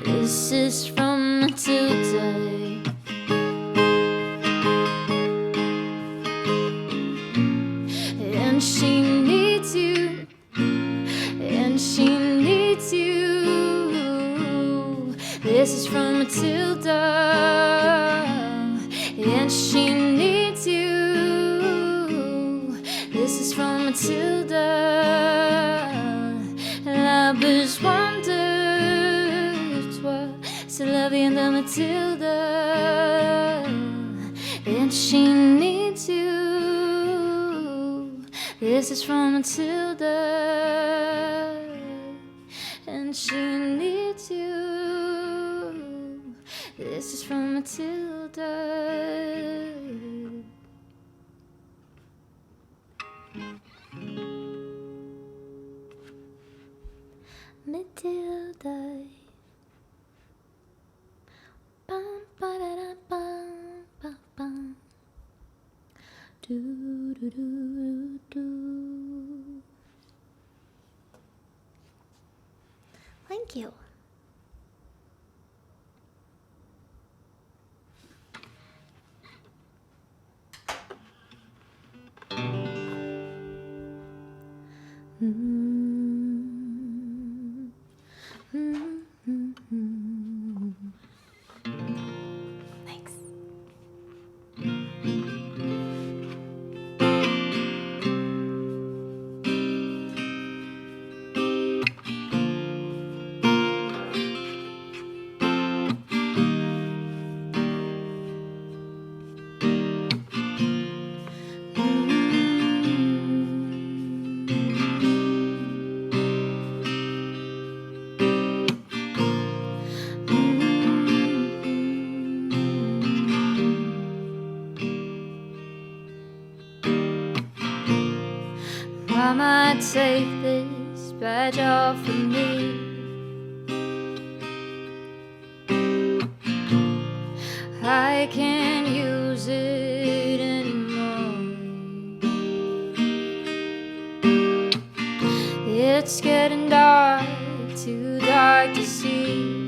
this is from Matilda. And she needs you. And she needs you. This is from Matilda. And she needs you. This is from Matilda. La besoin de toi, c'est la vie de Matilda. And she needs you. This is from Matilda. And she needs you. This is from Matilda. Matilda. Bum, ba-da-da, bum, bum, bum. Do, do, do, do. Thank you. Thanks. I might take this badge off of me. I can't use it anymore. It's getting dark, too dark to see.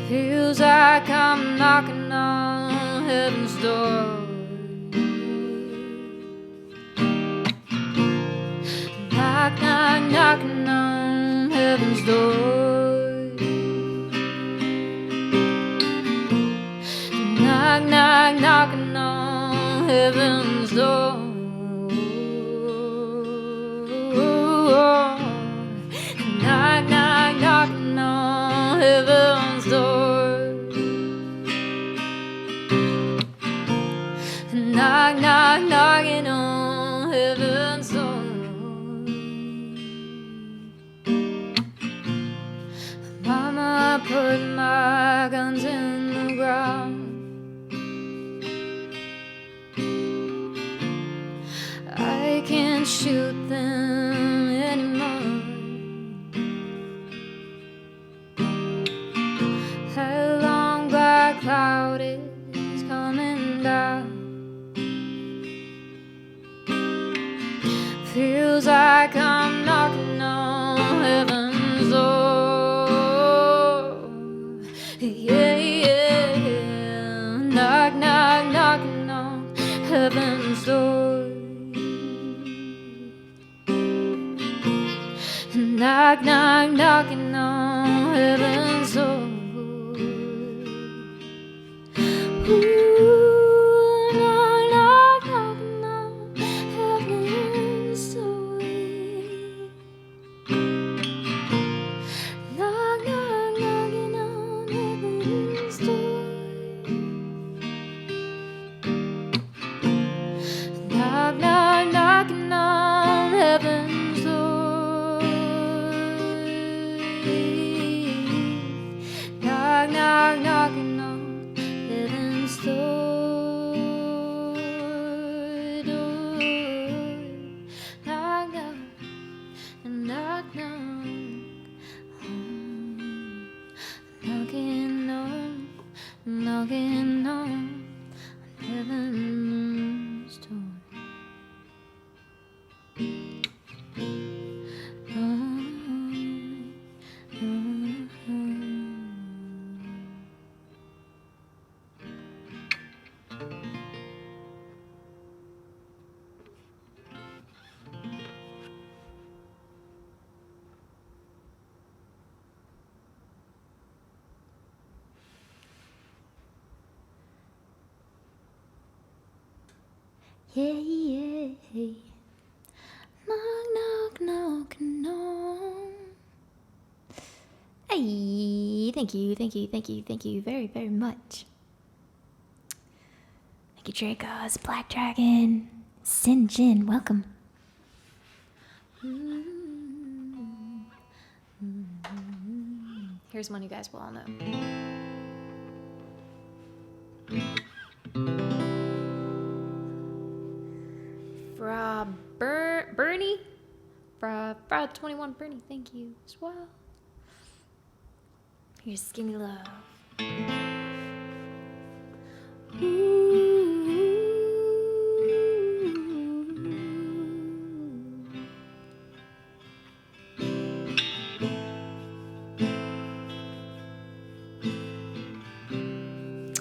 Feels like I'm knocking on heaven's door. Knock, knock, knocking on heaven's door. Knock, knock, knocking on heaven's door. Knock, knock, knocking on heaven's door. Knock, knock, knocking on heaven's door. shoot them anymore. A long black cloud is coming down. Feels like I'm knocking on heaven's door. Yeah, yeah. Knock, knock, knocking on heaven's door. Knock, knock, knocking on heaven's door. Ooh, knock, knock, knocking on heaven's door. Knock, knock, knocking on heaven's door. Knock, knock, knocking on heaven's door. Knock, knock, knocking on heaven's door. Knock, knock, knock, knock. Knocking on, knocking on heaven's door. Yeah, yeah. Knock, knock, knocking on. Hey, thank you, thank you, thank you, thank you very, very much. Thank you, Dracos, Black Dragon, Sin Jin, welcome. Here's one you guys will all know. Fra Bernie? Fra 21 Bernie, thank you as well. Here's Skinny Love.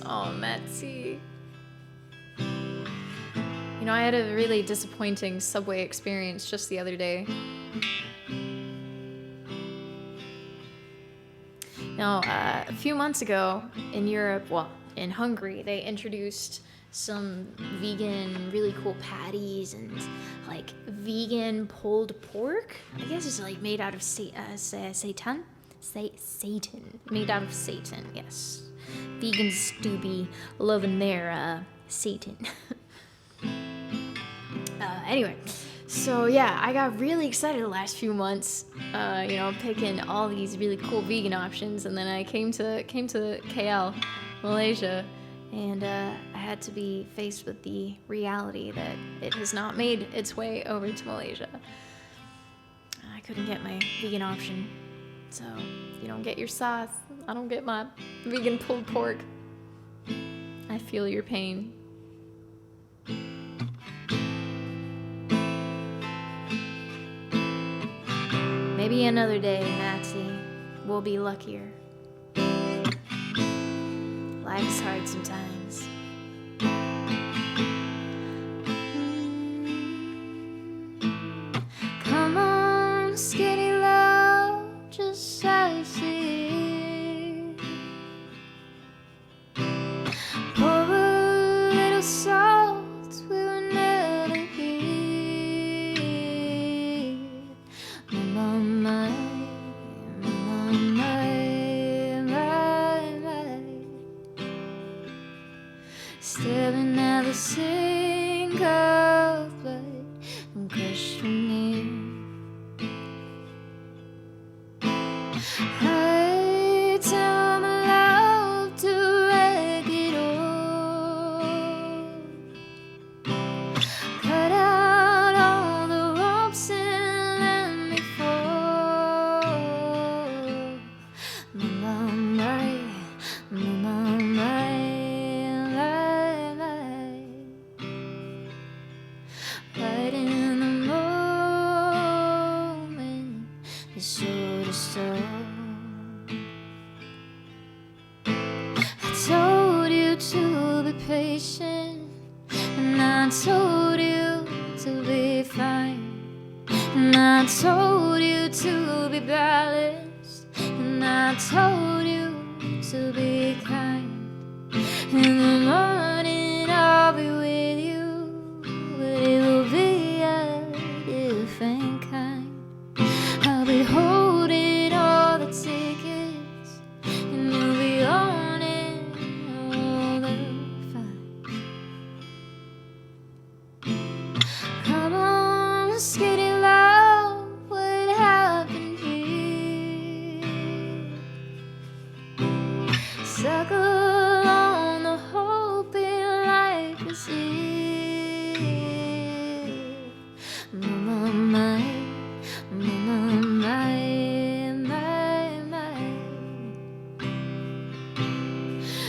Oh, Metzi. You know, I had a really disappointing subway experience just the other day. Now, a few months ago in Europe, well, in Hungary, they introduced some vegan, really cool patties and like vegan pulled pork. I guess it's like made out of Satan. Made out of Satan, yes. Vegans do be loving their Satan. Anyway, so yeah, I got really excited the last few months, picking all these really cool vegan options, and then I came to KL, Malaysia, and I had to be faced with the reality that it has not made its way over to Malaysia. I couldn't get my vegan option, so you don't get your sauce. I don't get my vegan pulled pork. I feel your pain. Maybe another day, Maxie, we'll be luckier. Life is hard sometimes. Come on, skinny love, just as it is. Pour a little salt, we will never hear. My, right in the moment, it's sure to stop. I told you to be patient, and I told you to be fine, and I told you to be balanced, and I told you to be kind. In the morning I'll be with you, but it will be a different kind. I'll be holding all the tickets, and you'll be on it all the fun. Come on, skinny love, what happened here? Suckle on the hope in life is here. Mama, my,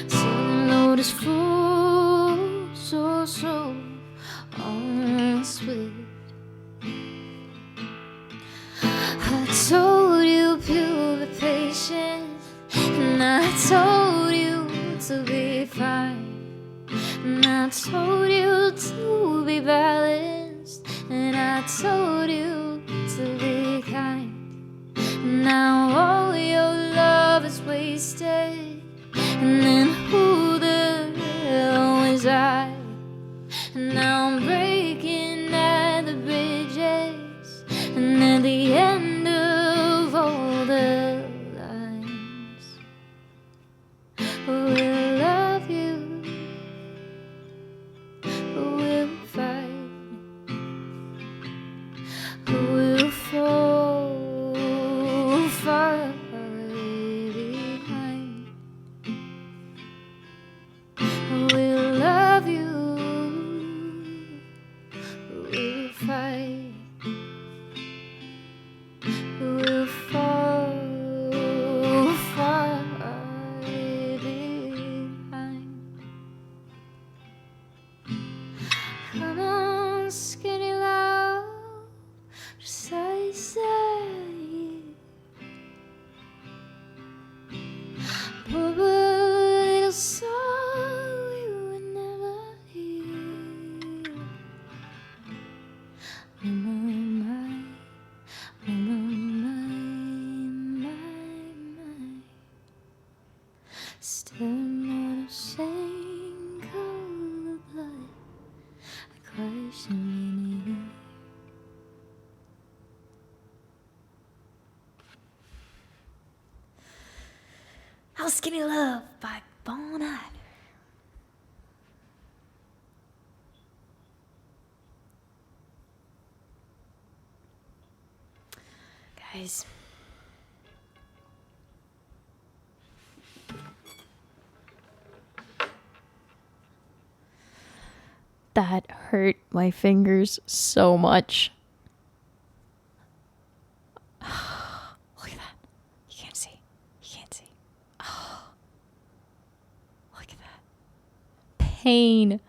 Southern load is full, so on sweet. I told you to be patient, and I told you to be fine, and I told you to be balanced, and I told you to be kind. Now all your love is wasted, and then who the hell was I? Now I'm breaking at the bridges, and at the end of all the lines, we'll love you, we'll fight, we'll fall far behind. We'll love you, we'll fight, we'll fall far behind. Come on, skinny love, just as I say. Poor little soul you would never hear. My. Still not ashamed of the blood I cried in your ear. How Skinny Love by Bon Iver. Guys, that hurt my fingers so much. Look at that. You can't see. You can't see. Oh, look at that. Pain.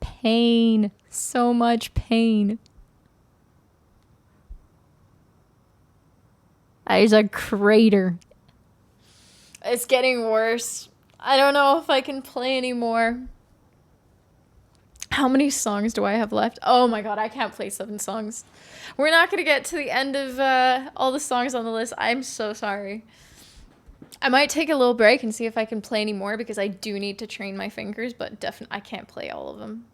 Pain. So much pain. That is a crater. It's getting worse. I don't know if I can play anymore. How many songs do I have left? Oh my god, I can't play 7 songs. We're not going to get to the end of all the songs on the list. I'm so sorry. I might take a little break and see if I can play any more because I do need to train my fingers, but definitely I can't play all of them.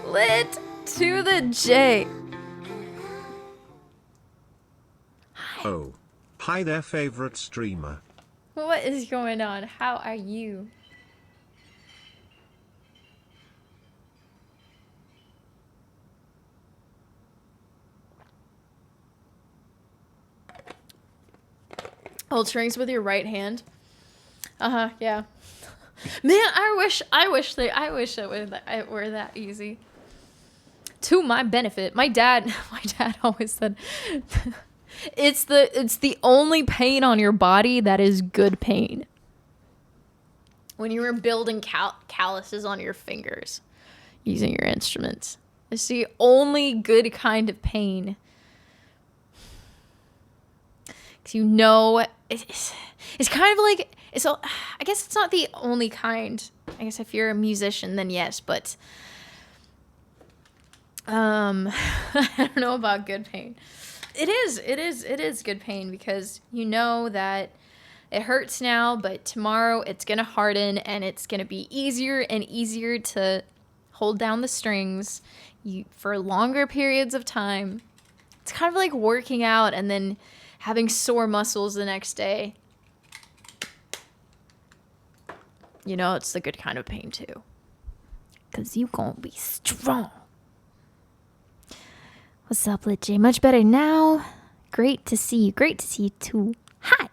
Lit to the J. Oh. Hi there, favorite streamer. What is going on? How are you? Hold strings with your right hand. Yeah. Man, I wish it were that easy. To my benefit, my dad always said, it's the only pain on your body that is good pain. when you were building calluses on your fingers using your instruments. It's the only good kind of pain. Because you know, it's kind of like, I guess it's not the only kind. I guess if you're a musician, then yes, but I don't know about good pain. It is good pain because you know that it hurts now, but tomorrow it's going to harden and it's going to be easier and easier to hold down the strings for longer periods of time. It's kind of like working out and then having sore muscles the next day. You know, it's the good kind of pain too. Because you gonna be strong. What's up, Lit J? Much better now. Great to see you. Great to see you too. Hi.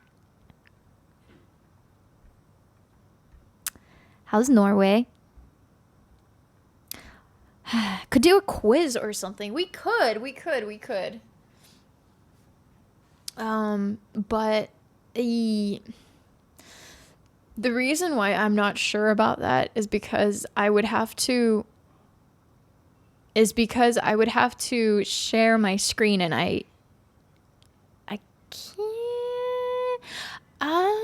How's Norway? Could do a quiz or something. We could. But the reason why I'm not sure about that is because I would have to share my screen, and I can't. I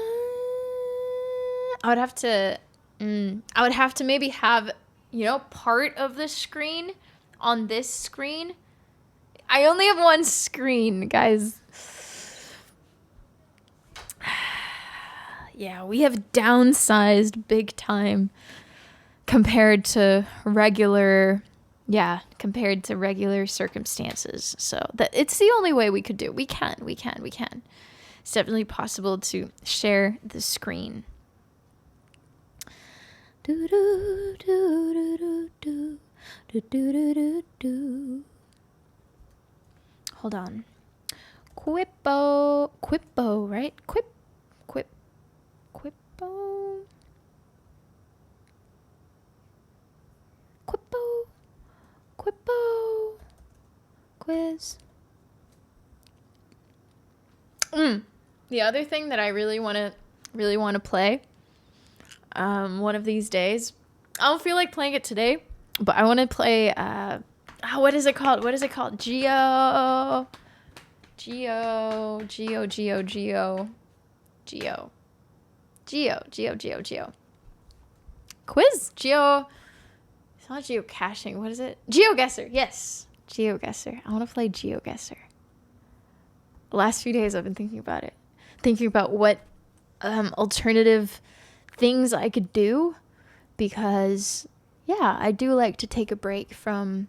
would have to maybe have, part of the screen on this screen. I only have one screen, guys. Yeah, we have downsized big time compared to regular circumstances. So it's the only way we could do. We can. It's definitely possible to share the screen. Hold on. Quippo, right? Quippo. Quiz. The other thing that I really want to play, one of these days, I don't feel like playing it today, but I want to play, what is it called? Geo. Quiz? It's not geocaching. What is it? GeoGuessr. Yes. GeoGuessr. I want to play GeoGuessr. The last few days I've been thinking about it. Thinking about what alternative things I could do. Because, yeah, I do like to take a break from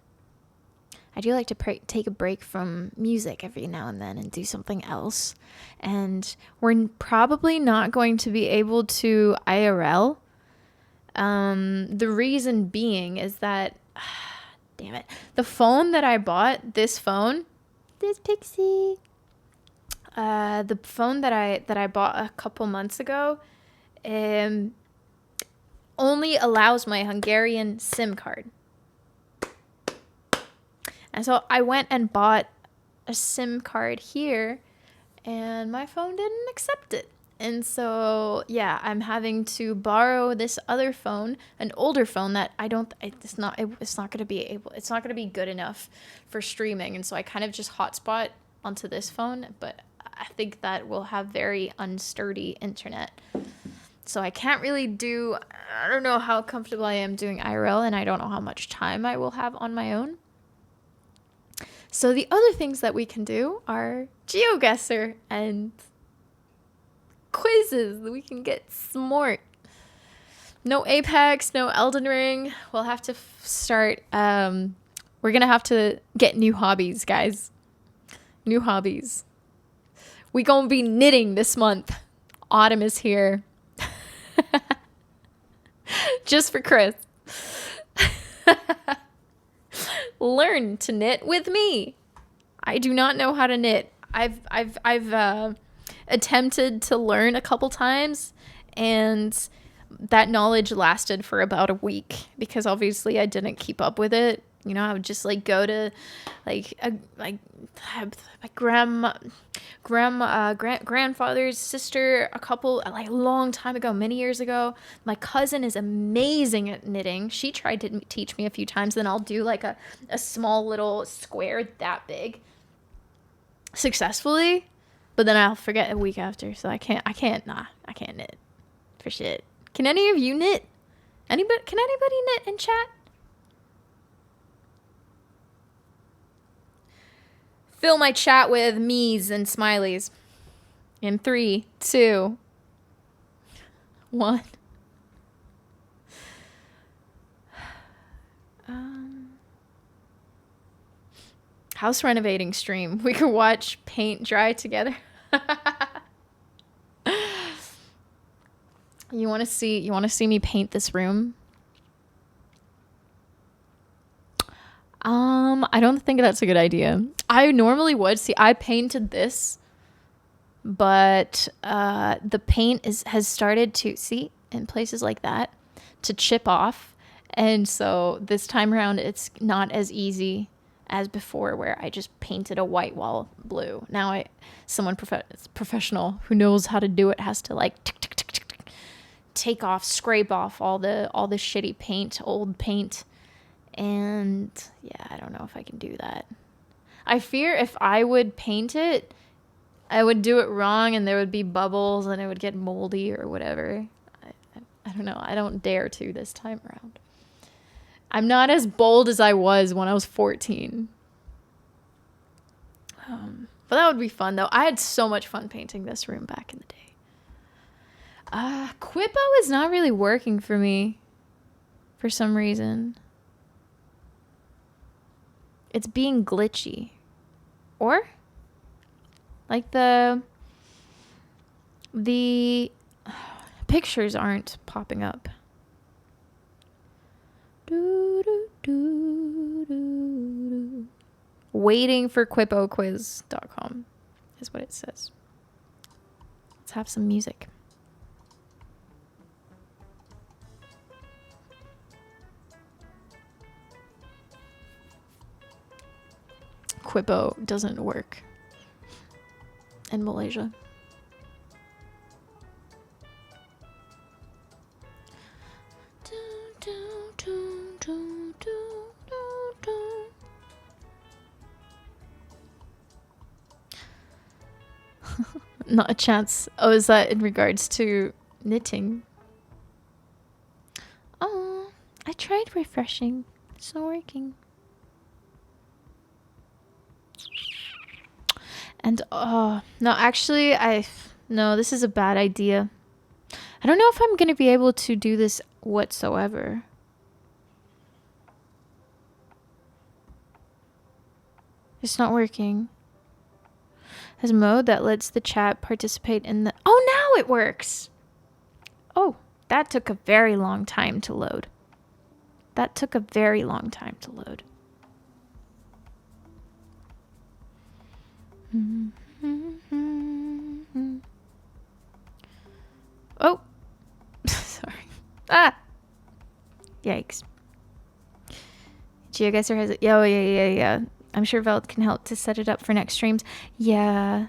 music every now and then and do something else. And we're probably not going to be able to IRL. The reason being is that, damn it, the phone that I bought, this Pixie, the phone that I bought a couple months ago, only allows my Hungarian SIM card. And so I went and bought a SIM card here, and my phone didn't accept it. And so, yeah, I'm having to borrow this other phone, an older phone that it's not going to be good enough for streaming. And so I kind of just hotspot onto this phone, but I think that will have very unsturdy internet. So I can't really I don't know how comfortable I am doing IRL, and I don't know how much time I will have on my own. So the other things that we can do are GeoGuessr and quizzes. We can get smart. No Apex, no Elden Ring. We'll have to start. We're going to have to get new hobbies, guys. New hobbies. We going to be knitting this month. Autumn is here. Just for Chris. Learn to knit with me. I do not know how to knit. I've attempted to learn a couple times, and that knowledge lasted for about a week because obviously I didn't keep up with it. You know, I would just like go to like my grandfather's sister like a long time ago, many years ago. My cousin is amazing at knitting. She tried to teach me a few times. Then I'll do like a small little square that big successfully, but then I'll forget a week after. So I can't knit for shit. Can any of you knit? Can anybody knit in chat? Fill my chat with me's and smileys. In 3, 2, 1. House renovating stream. We could watch paint dry together. You want to see me paint this room? I don't think that's a good idea. I normally would. See, I painted this, but the paint has started to, see, in places like that, to chip off. And so this time around, it's not as easy as before, where I just painted a white wall blue. Now someone professional who knows how to do it has to like scrape off all the shitty paint, old paint. And yeah, I don't know if I can do that. I fear if I would paint it, I would do it wrong and there would be bubbles and it would get moldy or whatever. I don't know. I don't dare to this time around. I'm not as bold as I was when I was 14. But that would be fun, though. I had so much fun painting this room back in the day. Quippo is not really working for me for some reason. It's being glitchy. Or like the pictures aren't popping up. Waiting for quippoquiz.com is what it says. Let's have some music. Quippo doesn't work in Malaysia. Not a chance. Oh, is that in regards to knitting? Oh, I tried refreshing. It's not working. And no, actually, no, this is a bad idea. I don't know if I'm going to be able to do this whatsoever. It's not working. Has mode that lets the chat participate in the... Oh, now it works! Oh, that took a very long time to load. That took a very long time to load. Oh! Sorry. Ah! Yikes. GeoGuessr has it. Yeah. I'm sure Velt can help to set it up for next streams. Yeah.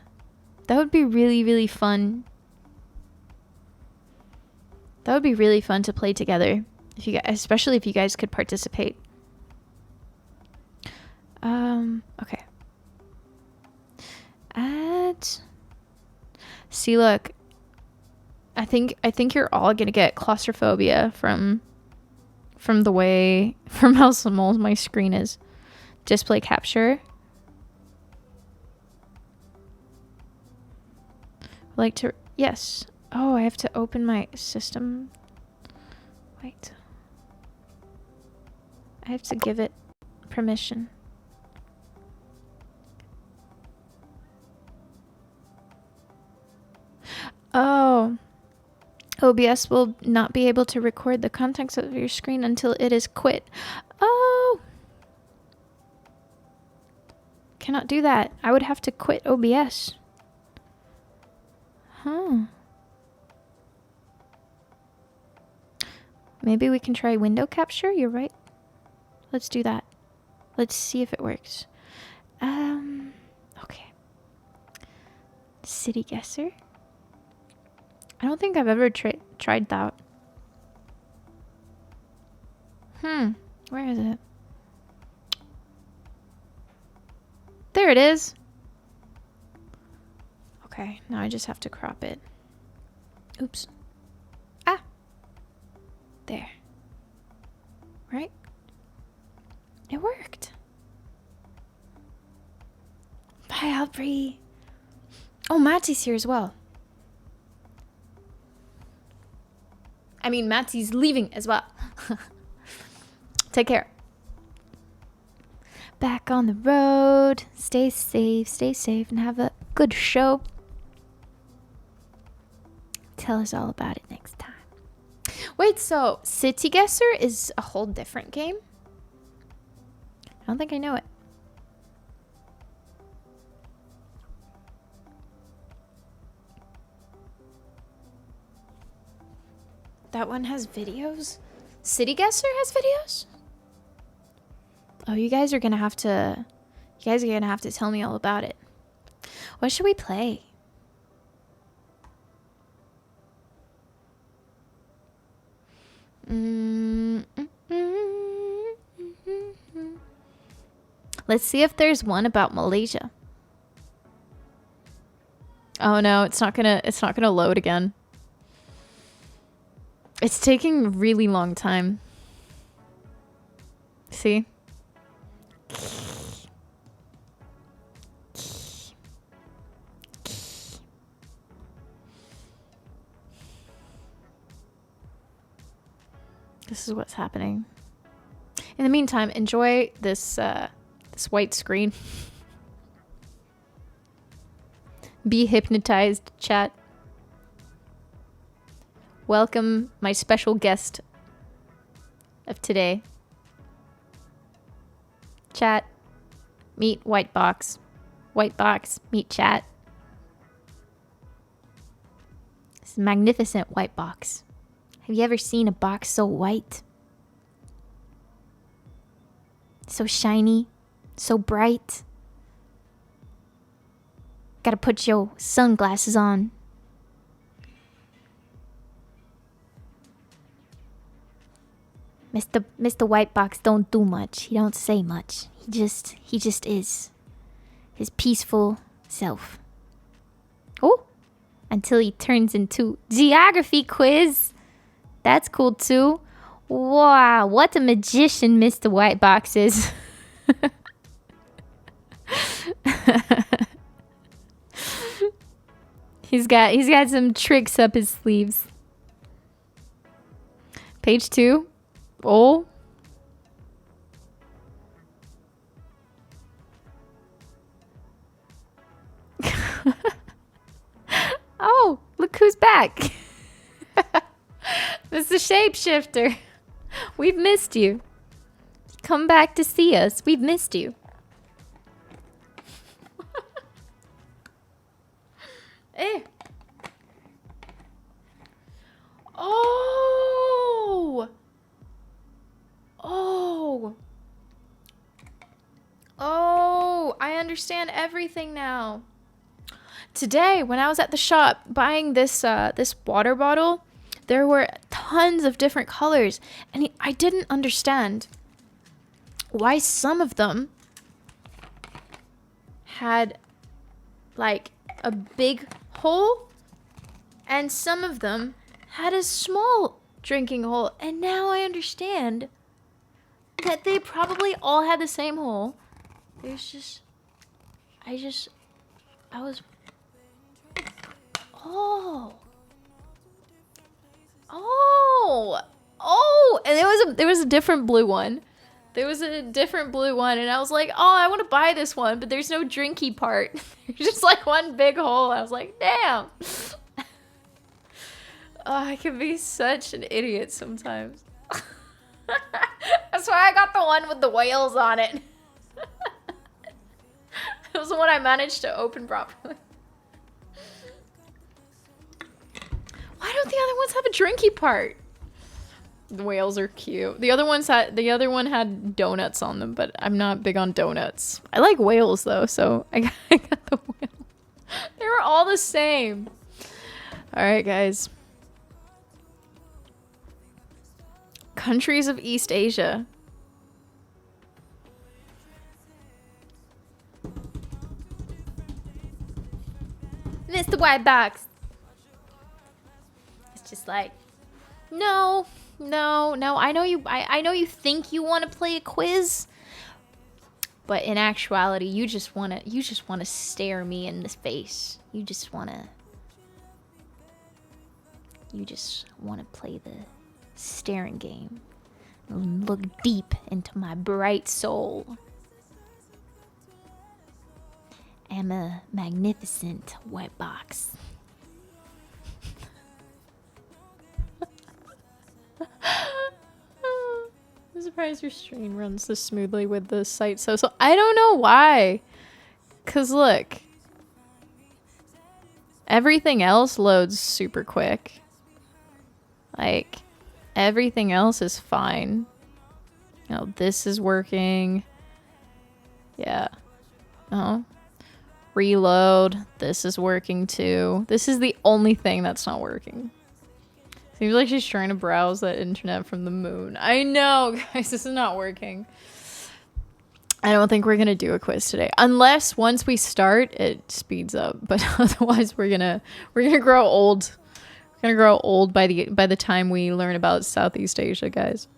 That would be really, really fun. That would be really fun to play together. If you guys, especially if you guys could participate. Okay. See, look. I think you're all gonna get claustrophobia from how small my screen is. Display capture. Yes. Oh, I have to open my system. Wait. I have to give it permission. Oh. OBS will not be able to record the contents of your screen until it is quit. Oh. Cannot do that. I would have to quit OBS. Huh. Maybe we can try window capture? You're right. Let's do that. Let's see if it works. Okay. City guesser. I don't think I've ever tried that. Where is it? There it is. Okay, now I just have to crop it. Oops. Ah. There. Right? It worked. Bye, Aubrey. Oh, Mattie's here as well. I mean, Mattie's leaving as well. Take care. Back on the road. Stay safe, and have a good show. Tell us all about it next time. Wait, so City Guesser is a whole different game? I don't think I know it. That one has videos? City Guesser has videos? Oh, you guys are gonna have to tell me all about it. What should we play? Let's see if there's one about Malaysia. Oh no, it's not gonna load again. It's taking a really long time. See? This is what's happening. In the meantime, enjoy this this white screen. Be hypnotized, chat. Welcome my special guest of today. Chat, meet White Box. White Box, meet chat. This magnificent white box. Have you ever seen a box so white? So shiny, so bright. Gotta put your sunglasses on. Mr. White Box don't do much. He don't say much. He just is his peaceful self. Oh, until he turns into geography quiz. That's cool too. Wow, what a magician Mr. White Box is. He's got some tricks up his sleeves. Page 2. Oh. Oh, look who's back. This is the shapeshifter. We've missed you. Come back to see us. We've missed you. Eh. Oh. Oh. Oh, I understand everything now. Today, when I was at the shop buying this this water bottle, there were tons of different colors, and I didn't understand why some of them had like a big hole and some of them had a small drinking hole, and now I understand that they probably all had the same hole. There's just I was and there was a different blue one. There was a different blue one, and I was like, oh, I want to buy this one, but there's no drinky part. There's just like one big hole. I was like, damn. Oh, I can be such an idiot sometimes. That's why I got the one with the whales on it. It was the one I managed to open properly. Why don't the other ones have a drinky part? The whales are cute. The other one had donuts on them, but I'm not big on donuts. I like whales though, so I got the whale. They were all the same. All right, guys. Countries of East Asia. Mr. White Box. It's just like, no. I know you think you want to play a quiz, but in actuality, you just want to stare me in the face. You just want to play the staring game and look deep into my bright soul. I'm a magnificent white box. I'm surprised your stream runs this smoothly with the site so I don't know why. Cause look, everything else loads super quick. Like, everything else is fine. Oh, this is working. Yeah. Oh. Reload. This is working too. This is the only thing that's not working. Seems like she's trying to browse that internet from the moon. I know, guys, this is not working. I don't think we're gonna do a quiz today, unless once we start, it speeds up. But otherwise, we're gonna grow old. We're gonna grow old by the time we learn about Southeast Asia, guys.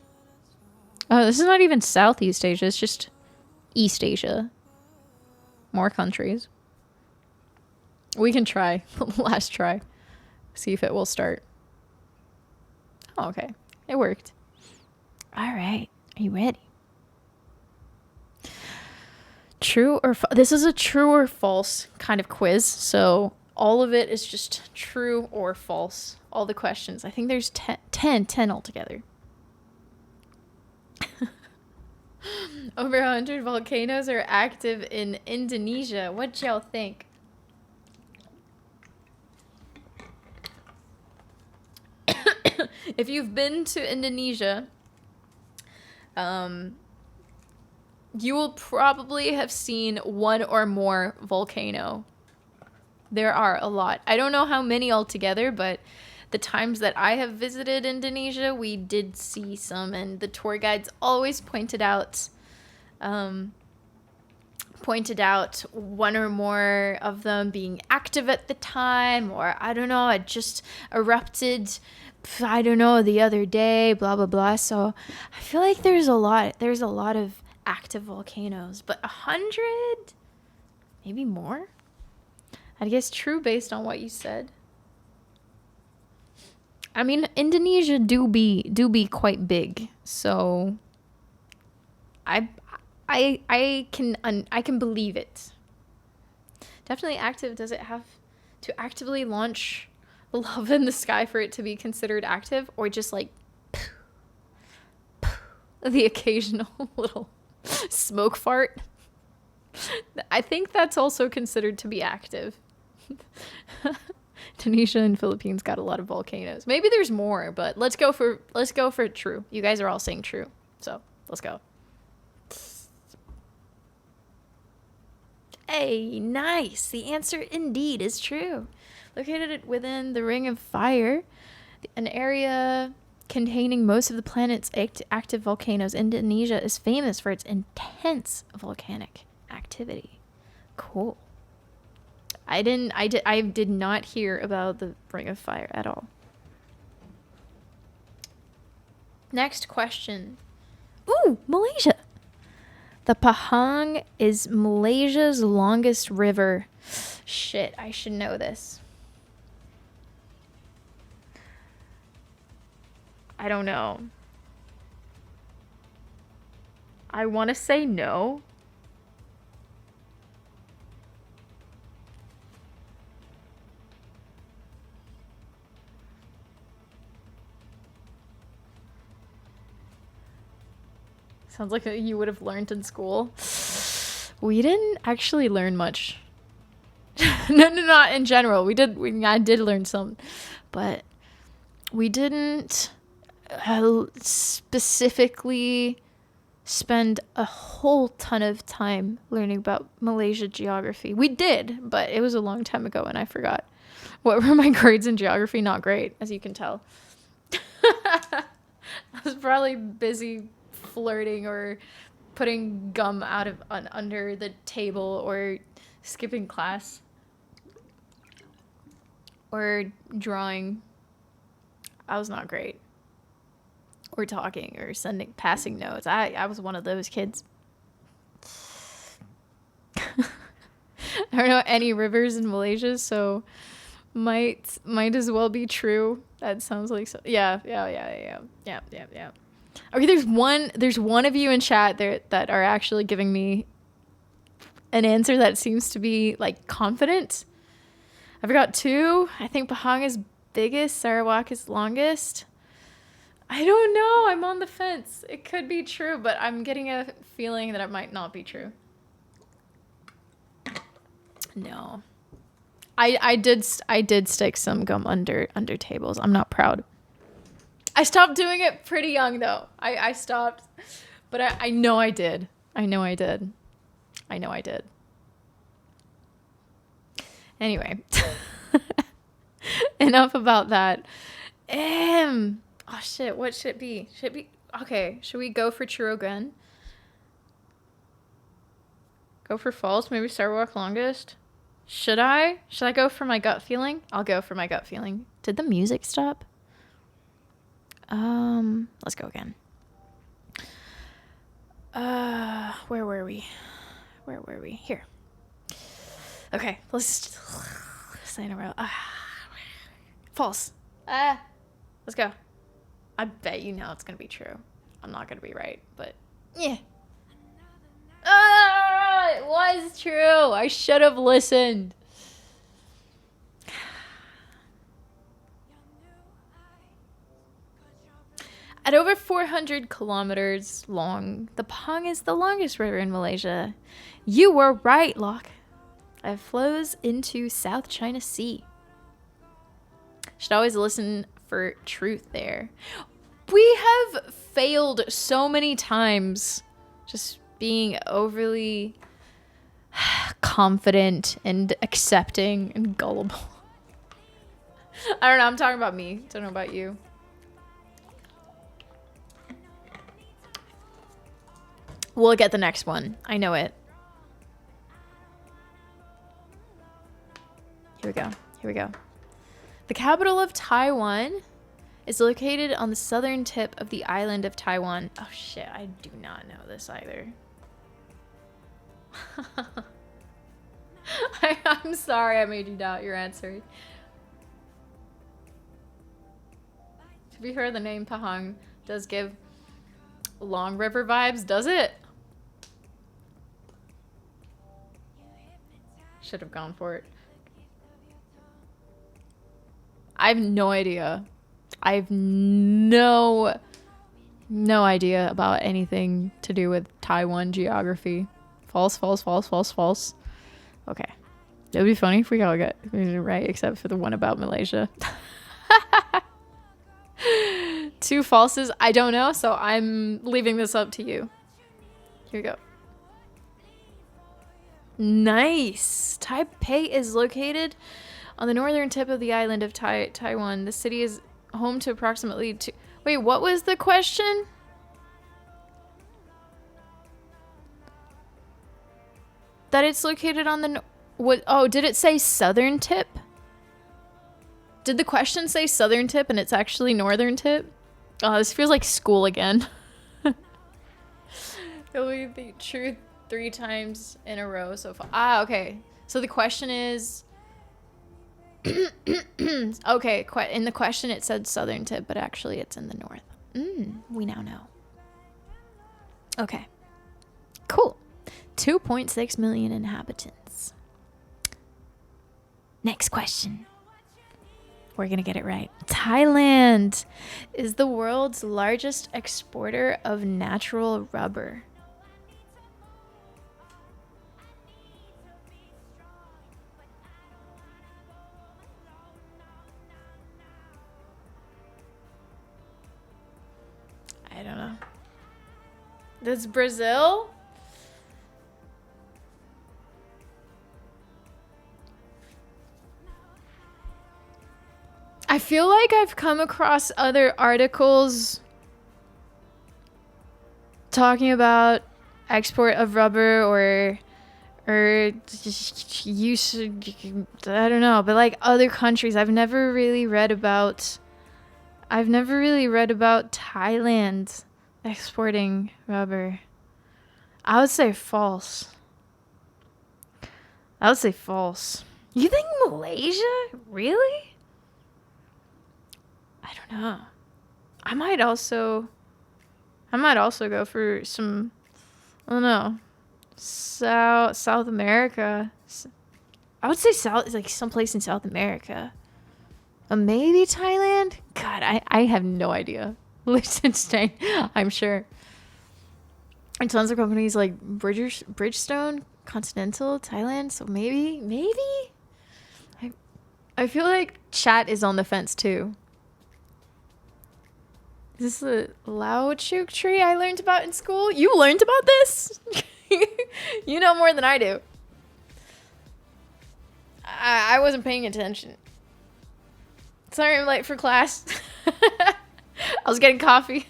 Oh, this is not even Southeast Asia. It's just East Asia. More countries. We can try. Last try. See if it will start. Oh, okay. It worked. All right. Are you ready? True or this is a true or false kind of quiz. So all of it is just true or false. All the questions. I think there's 10 altogether. Over 100 volcanoes are active in Indonesia. What y'all think? If you've been to Indonesia, you will probably have seen one or more volcano. There are a lot. I don't know how many altogether, but the times that I have visited Indonesia, we did see some, and the tour guides always pointed out one or more of them being active at the time, or I don't know, it just erupted, I don't know, the other day, blah blah blah. So I feel like there's a lot of active volcanoes, but 100, maybe more. I guess true based on what you said. I mean, Indonesia do be quite big, so I can believe it. Definitely active. Does it have to actively launch lava in the sky for it to be considered active, or just like the occasional little smoke fart? I think that's also considered to be active. Indonesia and Philippines got a lot of volcanoes. Maybe there's more, but let's go for true. You guys are all saying true, so let's go. Hey, nice. The answer indeed is true. Located within the Ring of Fire, an area containing most of the planet's active volcanoes, Indonesia is famous for its intense volcanic activity. Cool. I did not hear about the Ring of Fire at all. Next question. Ooh, Malaysia. The Pahang is Malaysia's longest river. Shit, I should know this. I don't know. I want to say no. Sounds like you would have learned in school. We didn't actually learn much. No, not in general. I did learn some, but we didn't. specifically spend a whole ton of time learning about Malaysia geography. We did, but it was a long time ago and I forgot. What were my grades in geography? Not great, as you can tell. I was probably busy flirting or putting gum under the table or skipping class or drawing. I was not great. Or talking or passing notes. I was one of those kids. I don't know any rivers in Malaysia, so might as well be true. That sounds like so. Yeah. Okay, there's one of you in chat there that are actually giving me an answer that seems to be like confident. I forgot two. I think Pahang is biggest, Sarawak is longest. I don't know. I'm on the fence. It could be true, but I'm getting a feeling that it might not be true. No. I did stick some gum under tables. I'm not proud. I stopped doing it pretty young though. I stopped. But I know I did. I know I did. Anyway. Enough about that. Oh shit, what should it be? Okay, should we go for true again? Go for false? Maybe Sarawak longest? Should I go for my gut feeling? I'll go for my gut feeling. Did the music stop? Let's go again. Where were we? Here. Okay, let's say in a row. False. Let's go. I bet you know it's gonna be true. I'm not gonna be right, but yeah. It was true. I should have listened. At over 400 kilometers long, the Pahang is the longest river in Malaysia. You were right, Locke. It flows into South China Sea. Should always listen for truth there. We have failed so many times just being overly confident and accepting and gullible. I don't know. I'm talking about me. Don't know about you. We'll get the next one. I know it. Here we go. The capital of Taiwan is located on the southern tip of the island of Taiwan. Oh shit, I do not know this either. I'm sorry I made you doubt your answer. To be fair, the name Pahang does give long river vibes, does it? Should have gone for it. I have no idea. I have no idea about anything to do with Taiwan geography. False. Okay. It would be funny if we all got it right, except for the one about Malaysia. Two falses, I don't know, so I'm leaving this up to you. Here we go. Nice. Taipei is located on the northern tip of the island of Taiwan. The city is home to approximately two... Wait, what was the question? That it's located on the... What? Oh, did it say southern tip? Did the question say southern tip and it's actually northern tip? Oh, this feels like school again. It'll be the truth 3 times in a row so far. Ah, okay. So the question is... okay, in the question it said southern tip, but actually it's in the north. We now know. Okay. Cool. 2.6 million inhabitants. Next question. We're going to get it right. Thailand is the world's largest exporter of natural rubber. don't know. That's Brazil? I feel like I've come across other articles talking about export of rubber or use, I don't know, but like other countries. I've never really read about Thailand exporting rubber. I would say false. You think Malaysia? Really? I don't know. I might also go for some, I don't know, South America. I would say like someplace in South America. Maybe Thailand? God, I have no idea. Liechtenstein, I'm sure. And tons of companies like Bridgestone, Continental, Thailand. So maybe. I feel like chat is on the fence too. Is this a Laochuk tree I learned about in school? You learned about this? You know more than I do. I wasn't paying attention. Sorry I'm late for class. I was getting coffee.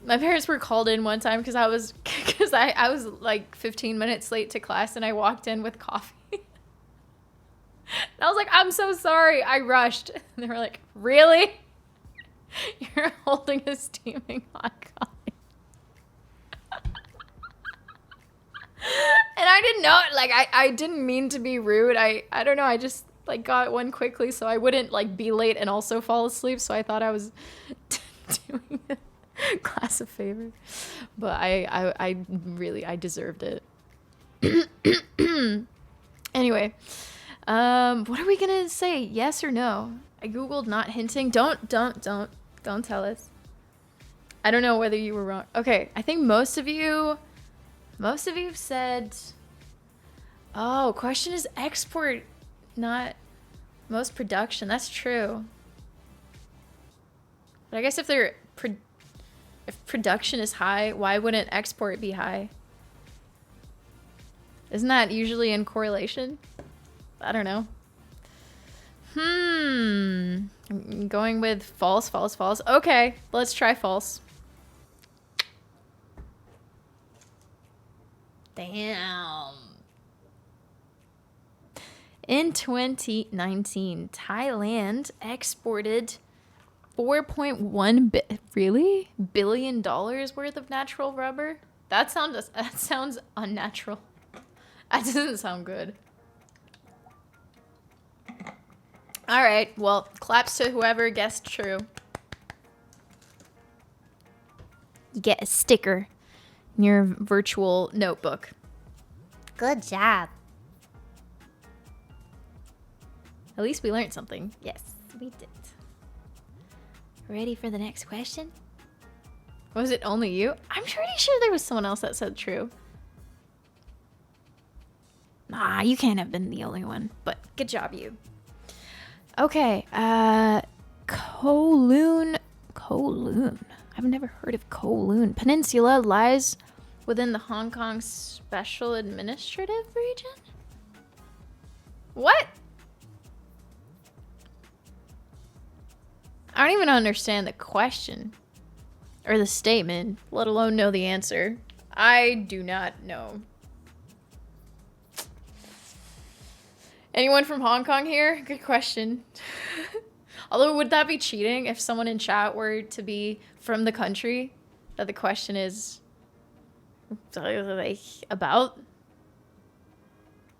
My parents were called in one time because I was like 15 minutes late to class and I walked in with coffee. And I was like, I'm so sorry. I rushed. And they were like, really? You're holding a steaming hot coffee. And I didn't know it. Like, I didn't mean to be rude. I don't know. I just like got one quickly so I wouldn't like be late and also fall asleep. So I thought I was doing a class a favor. But I really deserved it. Anyway. What are we gonna say? Yes or no? I googled not hinting. Don't tell us. I don't know whether you were wrong. Okay, I think most of you said, oh, question is export, not most production. That's true. But I guess if production is high, why wouldn't export be high? Isn't that usually in correlation? I don't know. I'm going with false. Okay, let's try false. Damn. In 2019, Thailand exported $4.1 billion worth of natural rubber. That sounds unnatural. That doesn't sound good. All right, well, claps to whoever guessed true. You get a sticker in your virtual notebook. Good job. At least we learned something. Yes, we did. Ready for the next question? Was it only you? I'm pretty sure there was someone else that said true. Nah, you can't have been the only one, but good job, you. Okay, Kowloon. I've never heard of Kowloon. Peninsula lies within the Hong Kong Special Administrative Region? What? I don't even understand the question or the statement, let alone know the answer. I do not know. Anyone from Hong Kong here? Good question. Although, would that be cheating if someone in chat were to be from the country that the question is like about?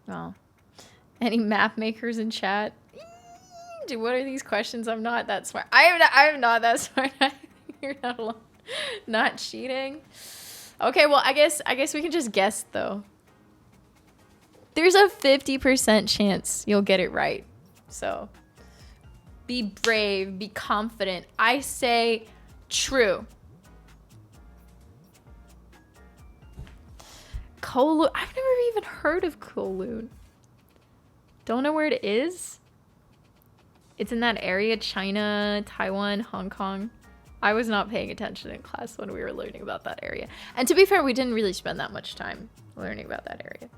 Well, any map makers in chat? Dude, what are these questions? I'm not that smart. I'm not that smart. You're not alone. Not cheating. Okay, well, I guess we can just guess though. There's a 50% chance you'll get it right. So be brave, be confident. I say true. Kowloon. I've never even heard of Kowloon. Don't know where it is. It's in that area, China, Taiwan, Hong Kong. I was not paying attention in class when we were learning about that area. And to be fair, we didn't really spend that much time learning about that area.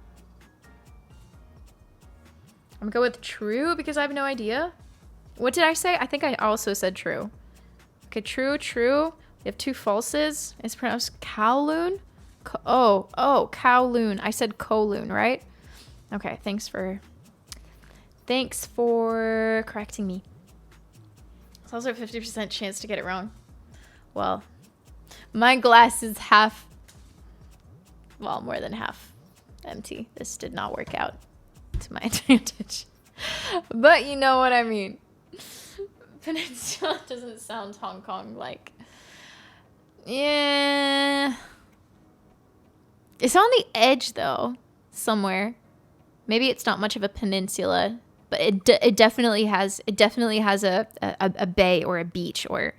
I'm gonna go with true because I have no idea. What did I say? I think I also said true. Okay, true, true. We have two falses. It's pronounced Kowloon. Kowloon. I said Kowloon, right? Okay, thanks for correcting me. It's also a 50% chance to get it wrong. Well, my glass is half, well, more than half empty. This did not work out to my advantage. But you know what I mean. Peninsula doesn't sound Hong Kong like. Yeah. It's on the edge though, somewhere. Maybe it's not much of a peninsula, but it definitely has a bay or a beach or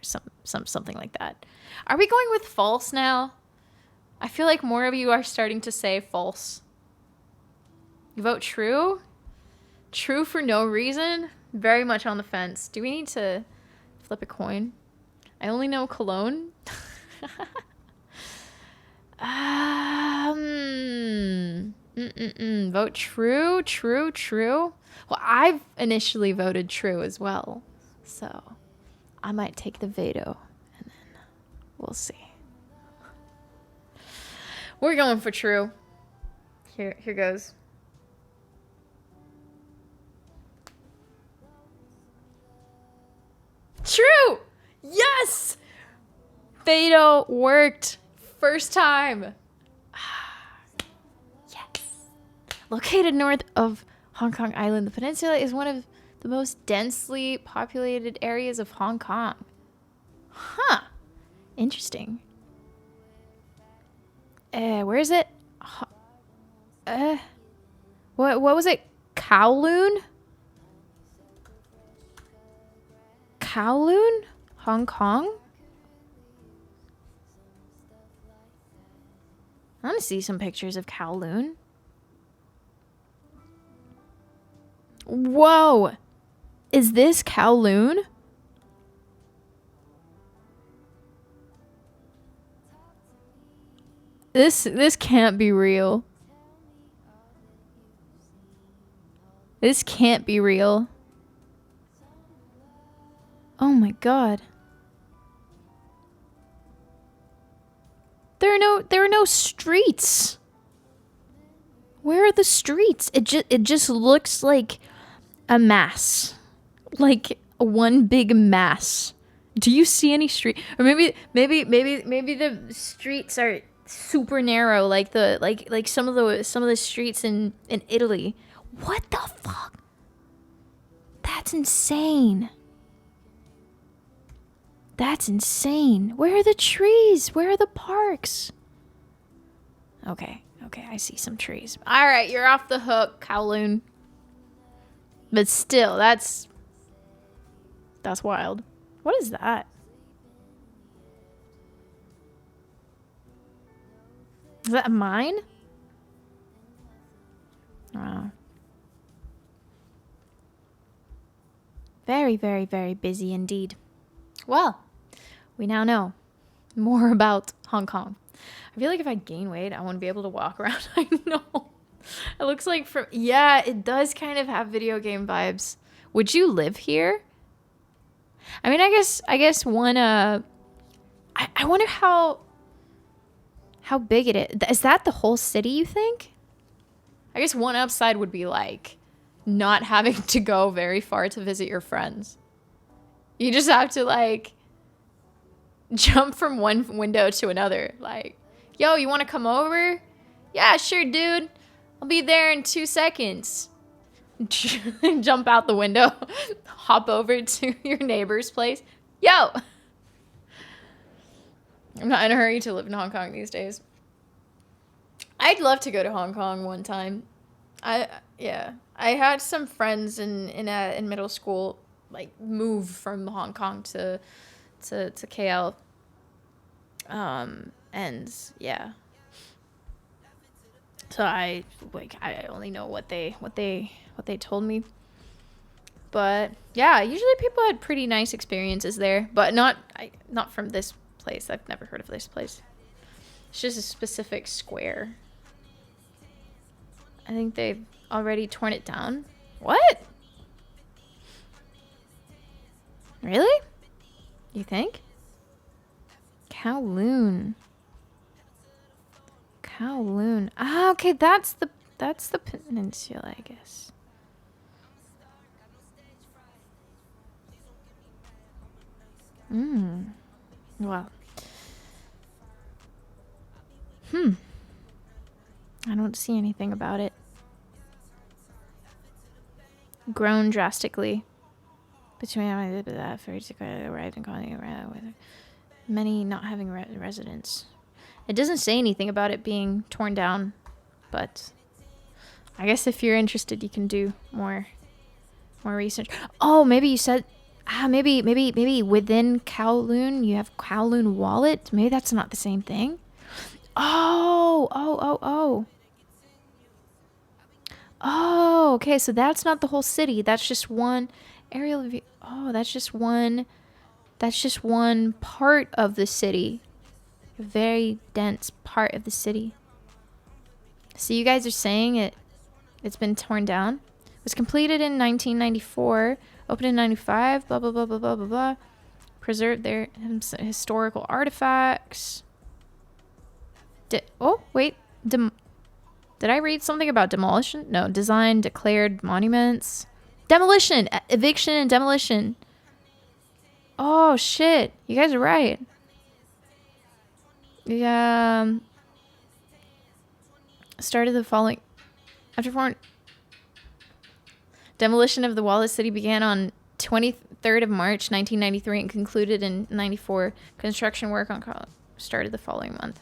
something like that. Are we going with false now? I feel like more of you are starting to say false. You vote true? True for no reason? Very much on the fence. Do we need to flip a coin? I only know Cologne. Vote true, true, true. Well, I've initially voted true as well. So I might take the veto and then we'll see. We're going for true. Here goes. True! Yes! Veto worked. First time. Yes. Located north of Hong Kong Island, the peninsula is one of the most densely populated areas of Hong Kong. Huh. Interesting. Where is it? What was it? Kowloon? Kowloon? Hong Kong? I want to see some pictures of Kowloon. Whoa! Is this Kowloon? This can't be real. This can't be real. Oh my god. There are no streets. Where are the streets? It just looks like a mass. Like one big mass. Do you see any street? Or maybe the streets are super narrow like some of the streets in Italy. What the fuck? That's insane. That's insane. Where are the trees? Where are the parks? Okay, I see some trees. All right, you're off the hook, Kowloon. But still, that's wild. What is that? Is that a mine? Oh. Very, very, very busy indeed. Well, we now know more about Hong Kong. I feel like if I gain weight, I want to be able to walk around. I know. It looks like yeah, it does kind of have video game vibes. Would you live here? I mean, I guess one, I wonder how big it is. Is that the whole city, you think? I guess one upside would be like not having to go very far to visit your friends. You just have to like jump from one window to another. Like, yo, you want to come over? Yeah, sure, dude. I'll be there in 2 seconds. Jump out the window, hop over to your neighbor's place. Yo! I'm not in a hurry to live in Hong Kong these days. I'd love to go to Hong Kong one time. I had some friends in middle school like move from Hong Kong to KL. And yeah. So I only know what they told me. But yeah, usually people had pretty nice experiences there, but not from this place. I've never heard of this place. It's just a specific square. I think they've already torn it down. What? Really? You think? Kowloon. Kowloon. Ah, okay, that's the peninsula, I guess. Well. I don't see anything about it. Grown drastically. Between many not having residents. It doesn't say anything about it being torn down, but I guess if you're interested, you can do more research. Oh, maybe you said, maybe within Kowloon you have Kowloon Wallet. Maybe that's not the same thing. Oh, okay, so that's not the whole city. That's just one aerial view. Oh, that's just one part of the city. A very dense part of the city. So you guys are saying it's been torn down? It was completed in 1994, opened in 95, blah, blah, blah, blah, blah, blah, blah. Preserved their historical artifacts. Did I read something about demolition? No, design, declared monuments. Demolition! Eviction and demolition. Oh, shit. You guys are right. Yeah. Started the following... Demolition of the Wallace City began on 23rd of March, 1993 and concluded in 94. Construction work on started the following month.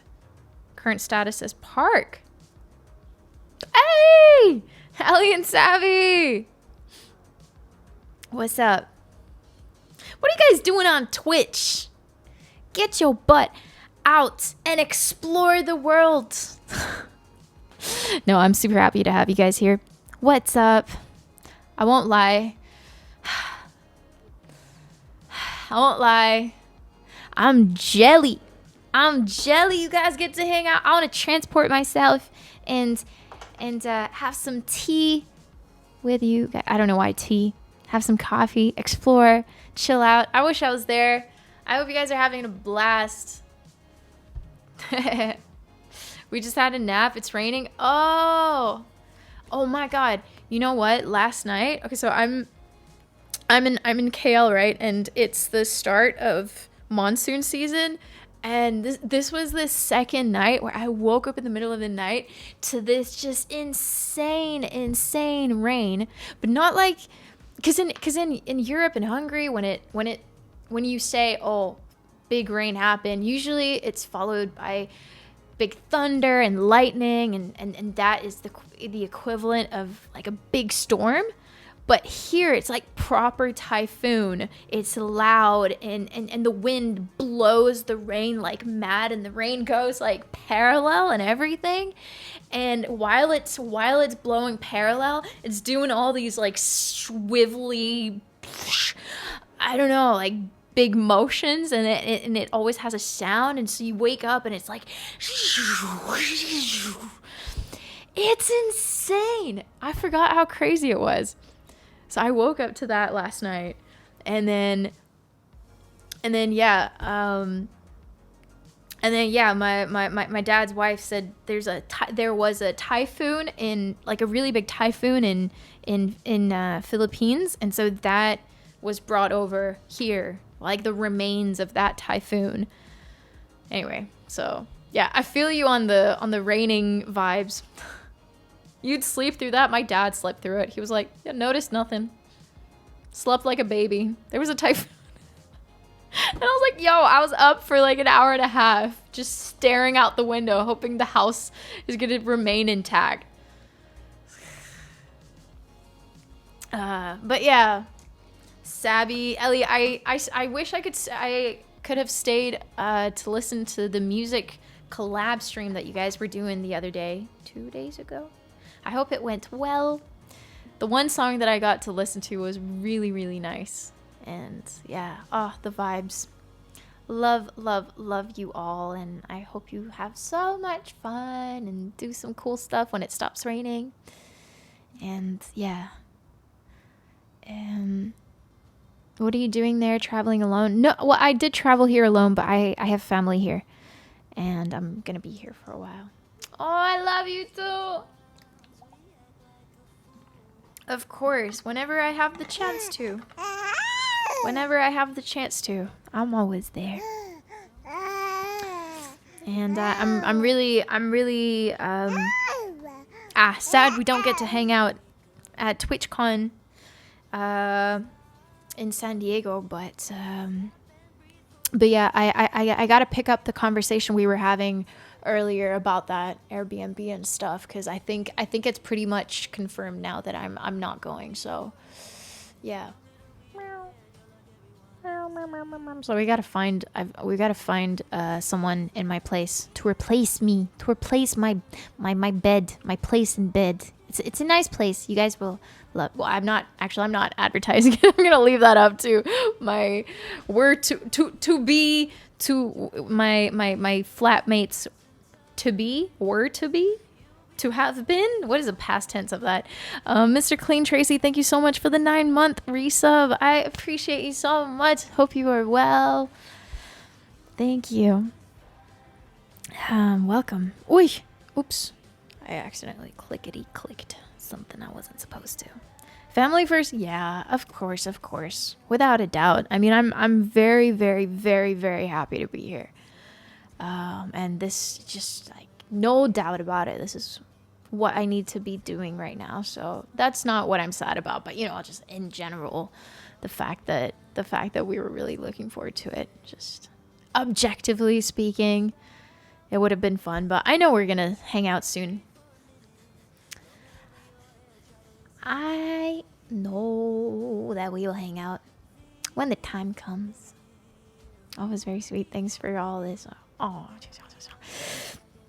Current status as park. Hey! Ellie and Savvy! What's up? What are you guys doing on Twitch? Get your butt out and explore the world. No, I'm super happy to have you guys here. What's up? I won't lie. I'm jelly. You guys get to hang out. I want to transport myself and have some tea with you. I don't know why tea. Have some coffee, explore, chill out. I wish I was there. I hope you guys are having a blast. We just had a nap. It's raining. Oh my God. You know what? Last night. Okay, so I'm in KL, right? And it's the start of monsoon season. And this was the second night where I woke up in the middle of the night to this just insane rain. But not like, because in Europe and Hungary, when you say, oh, big rain happened, usually it's followed by big thunder and lightning, and that is the equivalent of like a big storm. But here it's like proper typhoon. It's loud and the wind blows the rain like mad, and the rain goes like parallel and everything. And while it's blowing parallel, it's doing all these like swivelly, I don't know, like big motions, and it always has a sound. And so you wake up and it's like, it's insane. I forgot how crazy it was. So I woke up to that last night, and then yeah, my dad's wife said there was a typhoon in, like a really big typhoon in Philippines, and so that was brought over here, like the remains of that typhoon. Anyway, so yeah, I feel you on the raining vibes. You'd sleep through that. My dad slept through it. He was like, yeah, noticed nothing. Slept like a baby. There was a typhoon. And I was like, yo, I was up for like an hour and a half just staring out the window, hoping the house is going to remain intact. But yeah, Sabby, Ellie, I wish I could have stayed to listen to the music collab stream that you guys were doing the other day, 2 days ago. I hope it went well. the one song that I got to listen to was really, really nice. And yeah, the vibes. Love, love, love you all. And I hope you have so much fun and do some cool stuff when it stops raining. And yeah. What are you doing there, traveling alone? No, well, I did travel here alone, but I have family here. And I'm going to be here for a while. Oh, I love you too. Of course, whenever I have the chance to. Whenever I have the chance to, I'm always there. And I'm really sad we don't get to hang out at TwitchCon in San Diego, but yeah, I got to pick up the conversation we were having earlier about that Airbnb and stuff, because I think it's pretty much confirmed now that I'm not going. So yeah. So we gotta find someone in my place to replace me, to replace my bed, my place in bed. It's a nice place. You guys will love. Well, I'm not advertising. I'm gonna leave that up to my my flatmates to have been. What is the past tense of that? Mr. Clean Tracy, thank you so much for the 9-month resub. I appreciate you so much. Hope you are well. Thank you. Welcome. Oops. I accidentally clicked something I wasn't supposed to. Family first? Yeah, of course. Without a doubt. I mean, I'm very, very, very, very happy to be here. And this just like no doubt about it. This is what I need to be doing right now. So that's not what I'm sad about, but just in general, the fact that we were really looking forward to it, just objectively speaking, it would have been fun, but I know we're going to hang out soon. I know that we will hang out when the time comes. Oh, it was very sweet. Thanks for all this. Oh,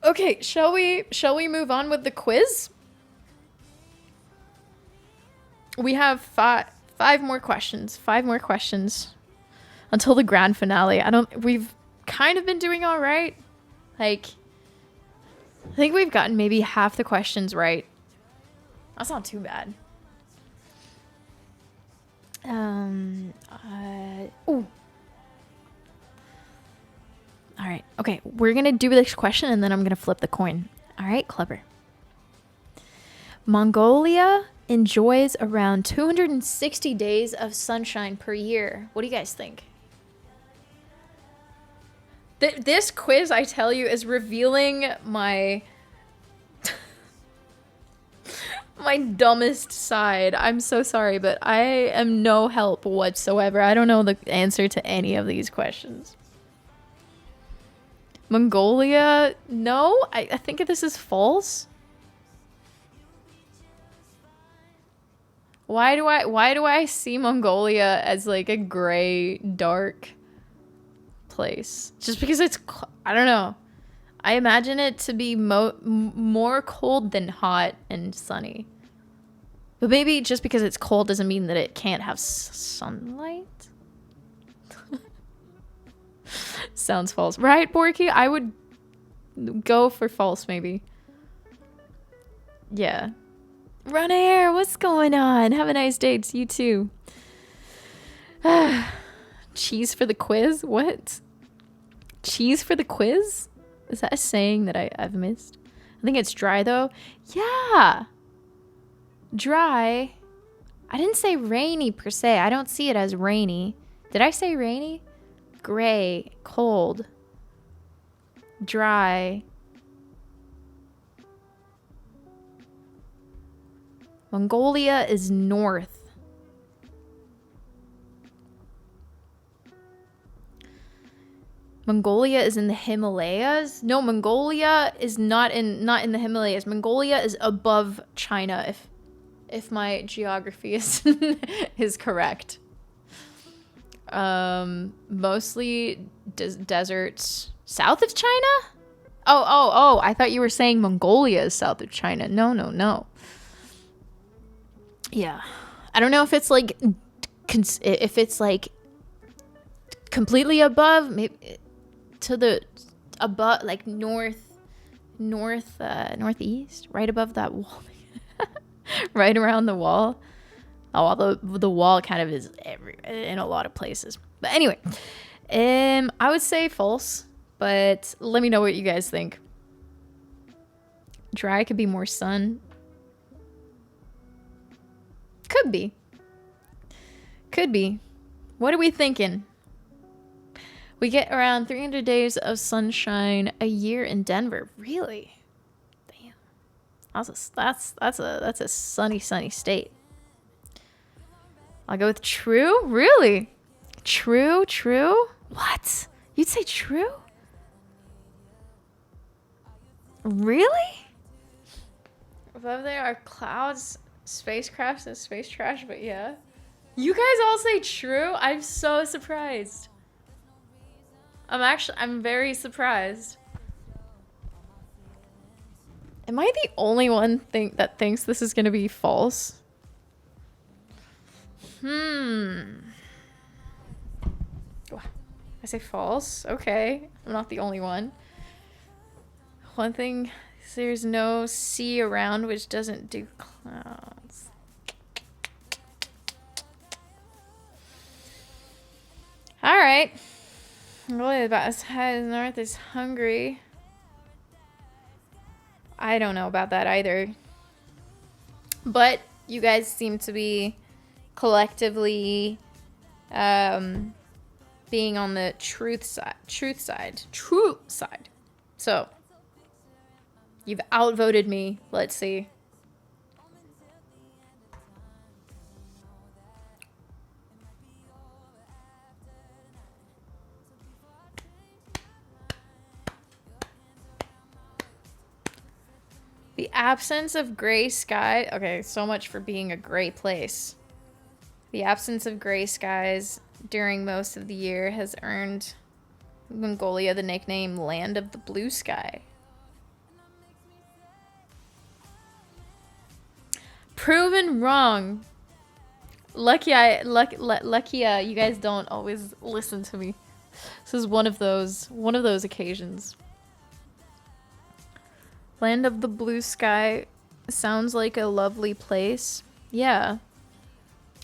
okay, shall we move on with the quiz? We have five more questions. 5 more questions until the grand finale. We've kind of been doing all right. Like, I think we've gotten maybe half the questions right. That's not too bad. All right. Okay. We're going to do this question and then I'm going to flip the coin. All right. Clever. Mongolia enjoys around 260 days of sunshine per year. What do you guys think? This quiz, I tell you, is revealing my my dumbest side. I'm so sorry, but I am no help whatsoever. I don't know the answer to any of these questions. Mongolia? No, I think this is false. Why do I see Mongolia as like a gray, dark place? Just because it's, I don't know. I imagine it to be more cold than hot and sunny. But maybe just because it's cold doesn't mean that it can't have sunlight. Sounds false. Right, Borky? I would go for false, maybe. Yeah. Run Air, what's going on? Have a nice day. It's you too. Cheese for the quiz? What? Cheese for the quiz? Is that a saying that I've missed? I think it's dry, though. Yeah. Dry. I didn't say rainy, per se. I don't see it as rainy. Did I say rainy? Gray. Cold. Dry. Mongolia is north. Mongolia is in the Himalayas? No, Mongolia is not in the Himalayas. Mongolia is above China, if my geography is correct. Mostly deserts south of China? Oh, I thought you were saying Mongolia is south of China. No. Yeah. I don't know if it's like if it's like completely above, maybe to the above, like northeast, right above that wall. Right around the wall. Oh, well, the wall kind of is in a lot of places. But anyway, I would say false, but let me know what you guys think. Dry could be more sun. Could be. Could be. What are we thinking? We get around 300 days of sunshine a year in Denver. Really? Damn. That's a sunny state. I'll go with true. Really? True. What? You'd say true? Really? Above there are clouds, spacecrafts, and space trash, but yeah. You guys all say true? I'm so surprised. I'm very surprised. Am I the only one that thinks this is gonna be false? I say false. Okay. I'm not the only one. One thing, there's no sea around, which doesn't do clouds. All right. Really, about as high as north is hungry. I don't know about that either. But you guys seem to be collectively being on the truth side. So, you've outvoted me. Let's see. The absence of gray sky. Okay, so much for being a gray place. The absence of gray skies during most of the year has earned Mongolia the nickname Land of the Blue Sky. Proven wrong. Lucky you guys don't always listen to me. This is one of those occasions. Land of the Blue Sky sounds like a lovely place. Yeah.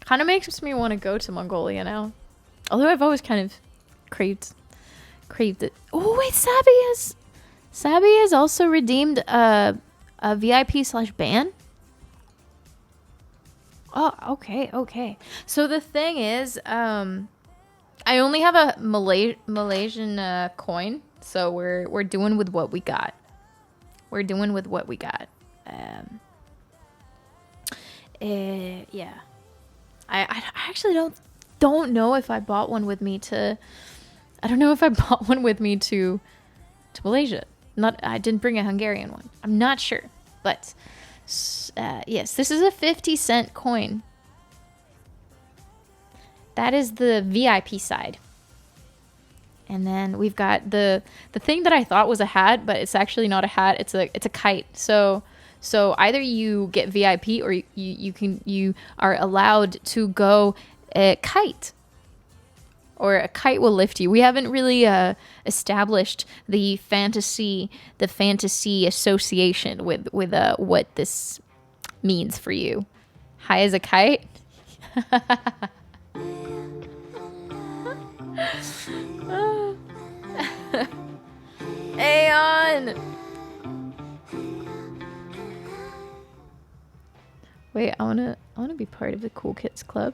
Kind of makes me want to go to Mongolia now. Although I've always kind of craved it. Oh wait, Sabby has also redeemed a VIP/ban. Oh, okay. So the thing is, I only have a Malaysian coin, so we're doing with what we got. Yeah. I actually don't know if I bought one with me to. I don't know if I bought one with me to Malaysia. I didn't bring a Hungarian one. I'm not sure, but yes, this is a 50-cent coin. That is the VIP side. And then we've got the thing that I thought was a hat, but it's actually not a hat. It's a kite. So either you get VIP or you are allowed to go kite, or a kite will lift you. We haven't really established the fantasy association with what this means for you. High as a kite. Aeon! Wait, I wanna be part of the Cool Kids Club.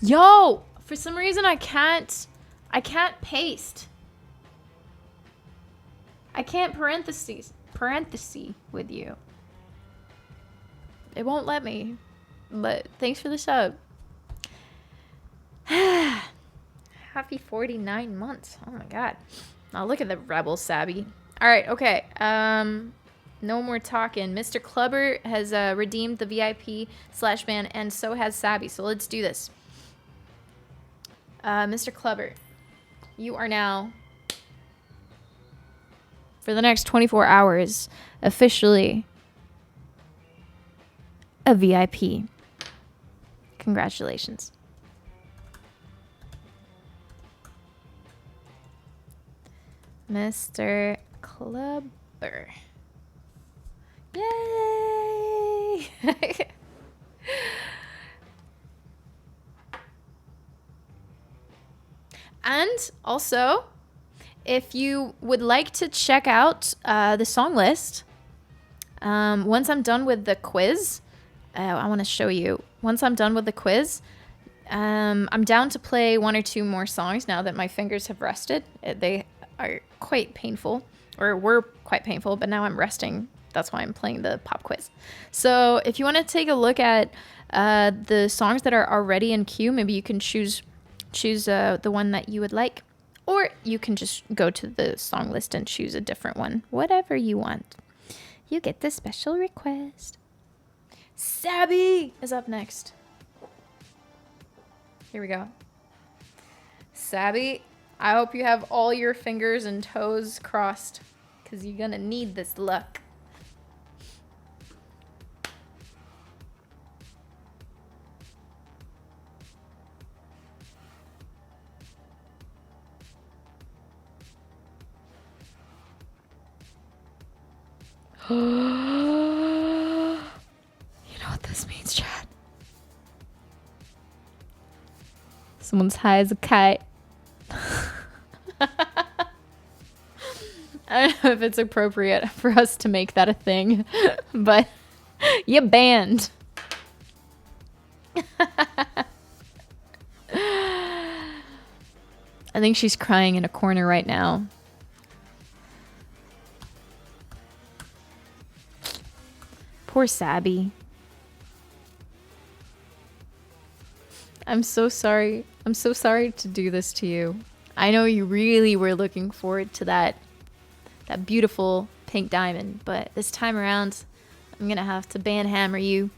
Yo! For some reason I can't paste. I can't parentheses with you. It won't let me. But thanks for the sub. Happy 49 months. Oh my god. Now look at the rebel Sabby. Alright, okay. No more talking. Mr. Clubber has redeemed the VIP/ban, and so has Sabby. So let's do this. Mr. Clubber, you are now, for the next 24 hours, officially a VIP. Congratulations. Mr. Clubber. Yay! And also, if you would like to check out the song list, once I'm done with the quiz, I want to show you. Once I'm done with the quiz, I'm down to play one or two more songs now that my fingers have rested. They are quite painful, or were quite painful, but now I'm resting. That's why I'm playing the pop quiz. So if you want to take a look at the songs that are already in queue, maybe you can choose the one that you would like, or you can just go to the song list and choose a different one. Whatever you want. You get the special request. Sabby is up next. Here we go. Sabby, I hope you have all your fingers and toes crossed, because you're gonna need this luck. You know what this means, Chad? Someone's high as a kite. I don't know if it's appropriate for us to make that a thing, but you banned. I think she's crying in a corner right now. Poor Sabby. I'm so sorry. I'm so sorry to do this to you. I know you really were looking forward to that beautiful pink diamond, but this time around, I'm gonna have to banhammer you.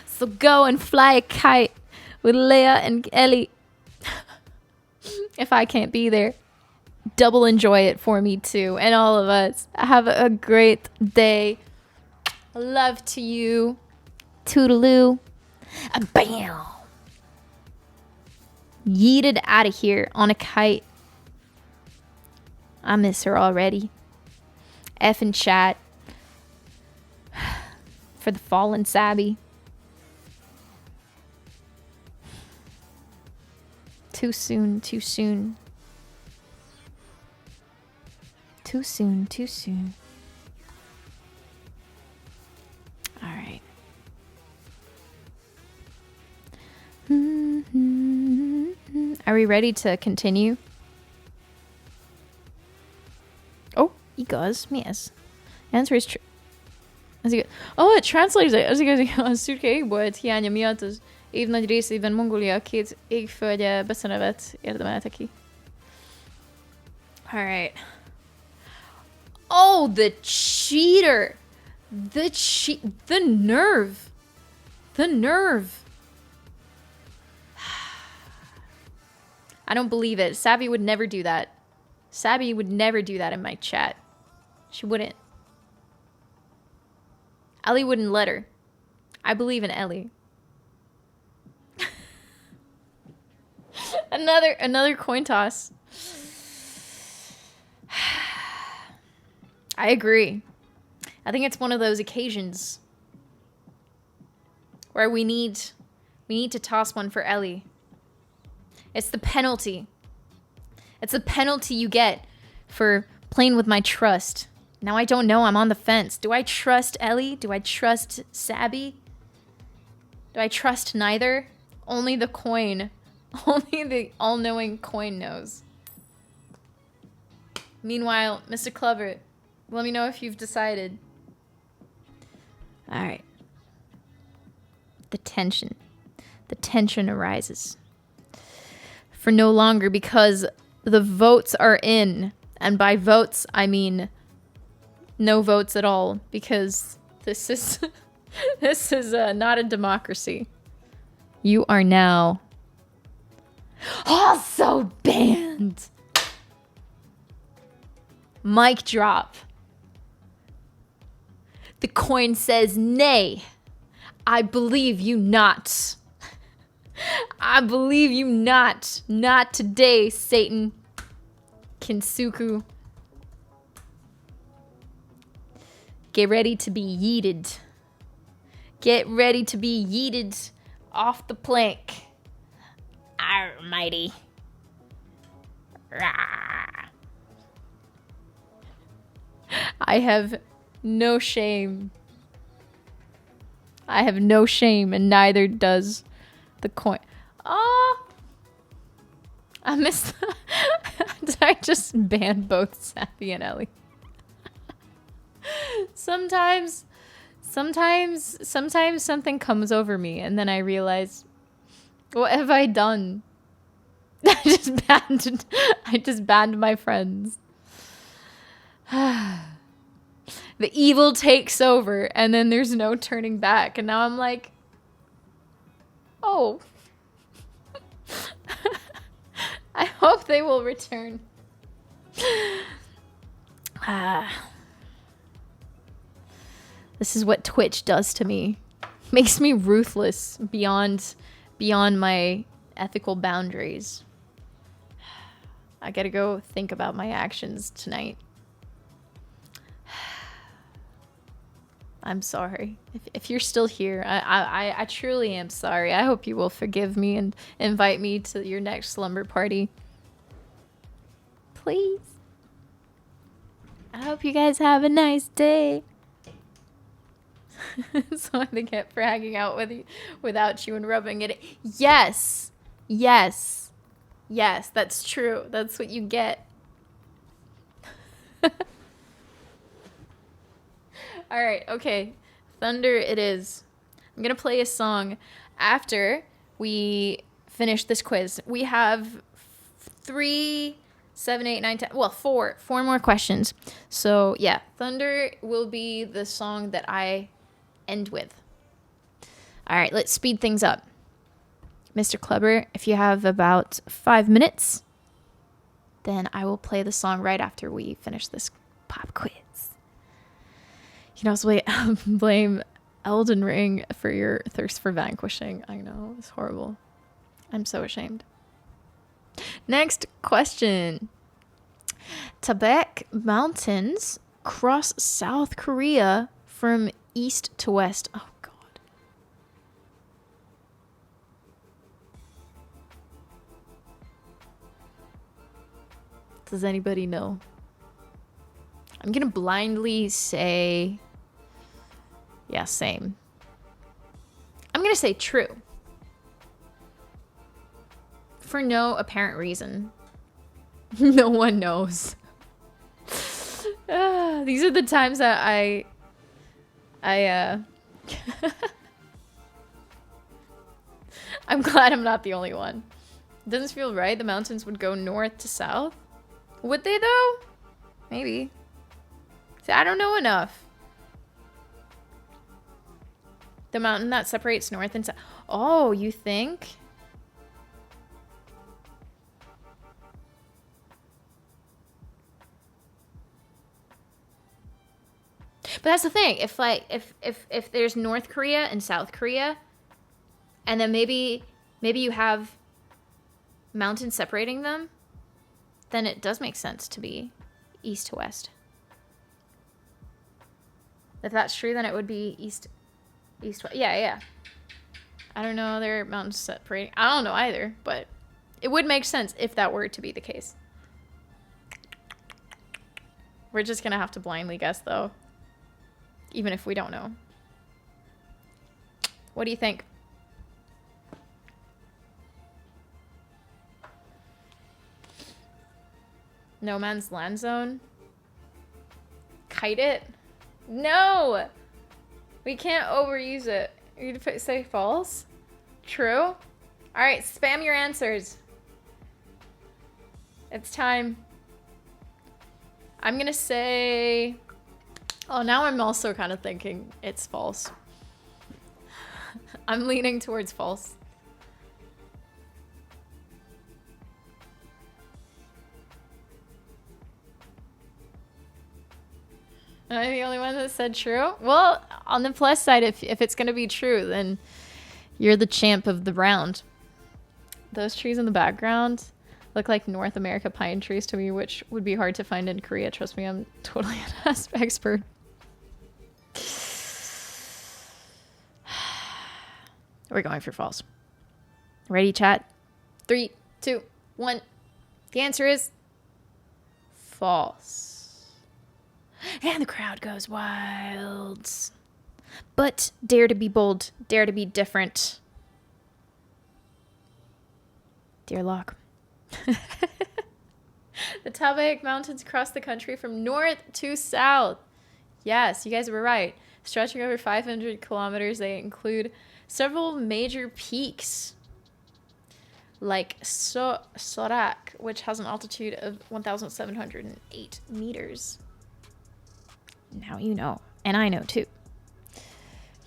So go and fly a kite with Leia and Ellie. If I can't be there, double enjoy it for me too, and all of us. Have a great day. Love to you. Toodaloo. Bam. Yeeted out of here on a kite. I miss her already. Effing chat. For the fallen Sabby. Too soon, too soon. Too soon, too soon. All right. Are we ready to continue? Oh, Igaz, yes. Answer is true. Oh, it translates it. Az igazi, a szürke égbolt hiánya miatt az év nagy részében Mongólia két égföldje beszenevet érdemelte ki. All right. Oh, the cheater. The nerve. The nerve. I don't believe it. Sabby would never do that. Sabby would never do that in my chat. She wouldn't. Ellie wouldn't let her. I believe in Ellie. Another coin toss. I agree. I think it's one of those occasions where we need to toss one for Ellie. It's the penalty. It's the penalty you get for playing with my trust. Now I don't know. I'm on the fence. Do I trust Ellie? Do I trust Sabby? Do I trust neither? Only the coin. Only the all-knowing coin knows. Meanwhile, Mr. Clever, let me know if you've decided. All right. The tension. The tension arises. For no longer, because the votes are in. And by votes, I mean no votes at all, because this is not a democracy. You are now also banned. Mic drop. The coin says nay. I believe you not. I believe you not. Not today, Satan. Kinsuku. Get ready to be yeeted. Get ready to be yeeted off the plank. Almighty. Rah. I have no shame. I have no shame, and neither does the coin. Oh, I missed. Did I just ban both Sappy and Ellie? Sometimes something comes over me, and then I realize, what have I done? I just banned my friends. The evil takes over, and then there's no turning back. And now I'm like, oh. I hope they will return. This is what Twitch does to me. Makes me ruthless beyond my ethical boundaries. I gotta go think about my actions tonight. I'm sorry. If you're still here, I truly am sorry. I hope you will forgive me and invite me to your next slumber party. Please. I hope you guys have a nice day. So I think it for hanging out with you without you and rubbing it. Yes. Yes. Yes, that's true. That's what you get. All right, okay. Thunder it is. I'm going to play a song after we finish this quiz. We have 3, 7, 8, 9, 10. Well, four more questions. So, yeah, Thunder will be the song that I end with. All right, let's speed things up. Mr. Clubber, if you have about 5 minutes, then I will play the song right after we finish this pop quiz. You can also blame Elden Ring for your thirst for vanquishing. I know, it's horrible. I'm so ashamed. Next question. Tibet Mountains cross South Korea from east to west. Oh, God. Does anybody know? I'm going to blindly say... Yeah, same. I'm going to say true. For no apparent reason. No one knows. These are the times that I I'm glad I'm not the only one. It doesn't feel right. The mountains would go north to south. Would they though? Maybe. See, I don't know enough. The mountain that separates north and south. Oh, you think? But that's the thing. If there's North Korea and South Korea, and then maybe you have mountains separating them, then it does make sense to be east to west. If that's true, then it would be east. Yeah. I don't know. There are mountains separating. I don't know either, but it would make sense if that were to be the case. We're just gonna have to blindly guess, though, even if we don't know. What do you think? No man's land zone? Kite it? No! We can't overuse it. You say false? True? Alright, spam your answers. It's time. I'm gonna say... Oh, now I'm also kind of thinking it's false. I'm leaning towards false. Am I the only one that said true? Well, On the plus side, if it's going to be true, then you're the champ of the round. Those trees in the background look like North America pine trees to me, which would be hard to find in Korea. Trust me, I'm totally an expert. We're going for false. Ready, chat? 3, 2, 1. The answer is false. And the crowd goes wild. But dare to be bold. Dare to be different. Dear Locke. The Tabayak Mountains cross the country from north to south. Yes, you guys were right. Stretching over 500 kilometers, they include several major peaks like Sorak, which has an altitude of 1,708 meters. Now you know. And I know too.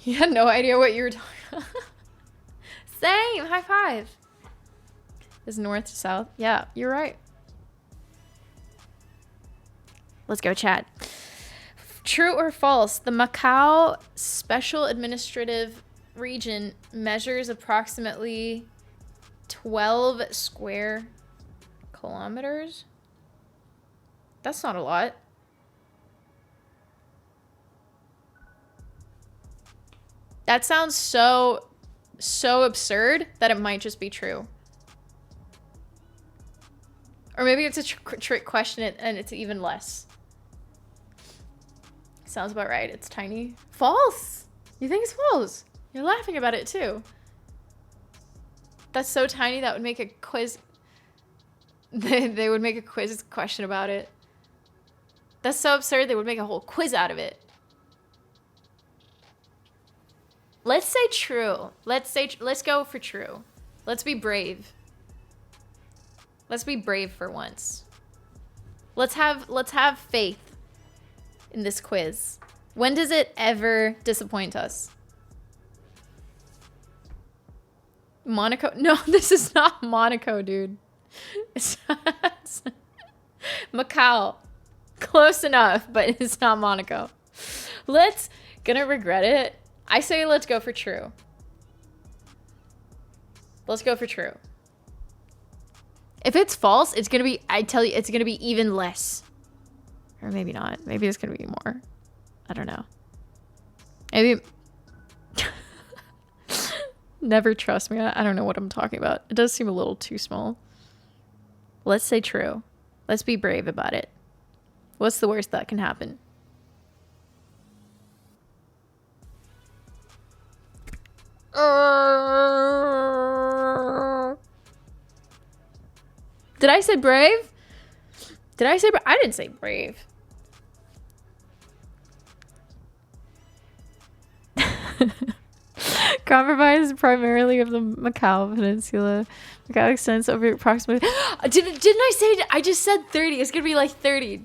You had no idea what you were talking about. Same. High five. Is north to south? Yeah, you're right. Let's go, chat. True or false? The Macau Special Administrative Region measures approximately 12 square kilometers. That's not a lot. That sounds so absurd that it might just be true. Or maybe it's a trick question and it's even less. Sounds about right. It's tiny. False. You think it's false? You're laughing about it too. That's so tiny that would make a quiz. They would make a quiz question about it. That's so absurd they would make a whole quiz out of it. Let's say true. Let's go for true. Let's be brave. Let's be brave for once. Let's have faith in this quiz. When does it ever disappoint us? Monaco? No, this is not Monaco, dude. It's Macau. Close enough, but it's not Monaco. Gonna regret it. I say let's go for true. Let's go for true. If it's false, it's gonna be, I tell you, it's gonna be even less. Or maybe not. Maybe it's gonna be more. I don't know. Maybe. Never trust me. I don't know what I'm talking about. It does seem a little too small. Let's say true. Let's be brave about it. What's the worst that can happen? Did I say brave? Did I say brave? I didn't say brave. Compromise primarily of the Macau Peninsula. Macau extends over approximately. Didn't I say? I just said 30. It's gonna be like 30.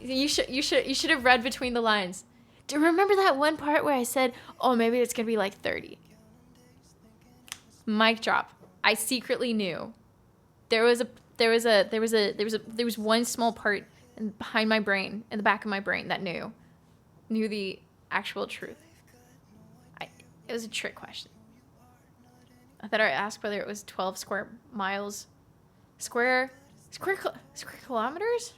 You should have read between the lines. Do you remember that one part where I said, "Oh, maybe it's gonna be like 30." Mic drop. I secretly knew. There was one small part behind my brain, in the back of my brain, that knew the actual truth. It was a trick question. I thought I asked whether it was 12 square miles, square kilometers.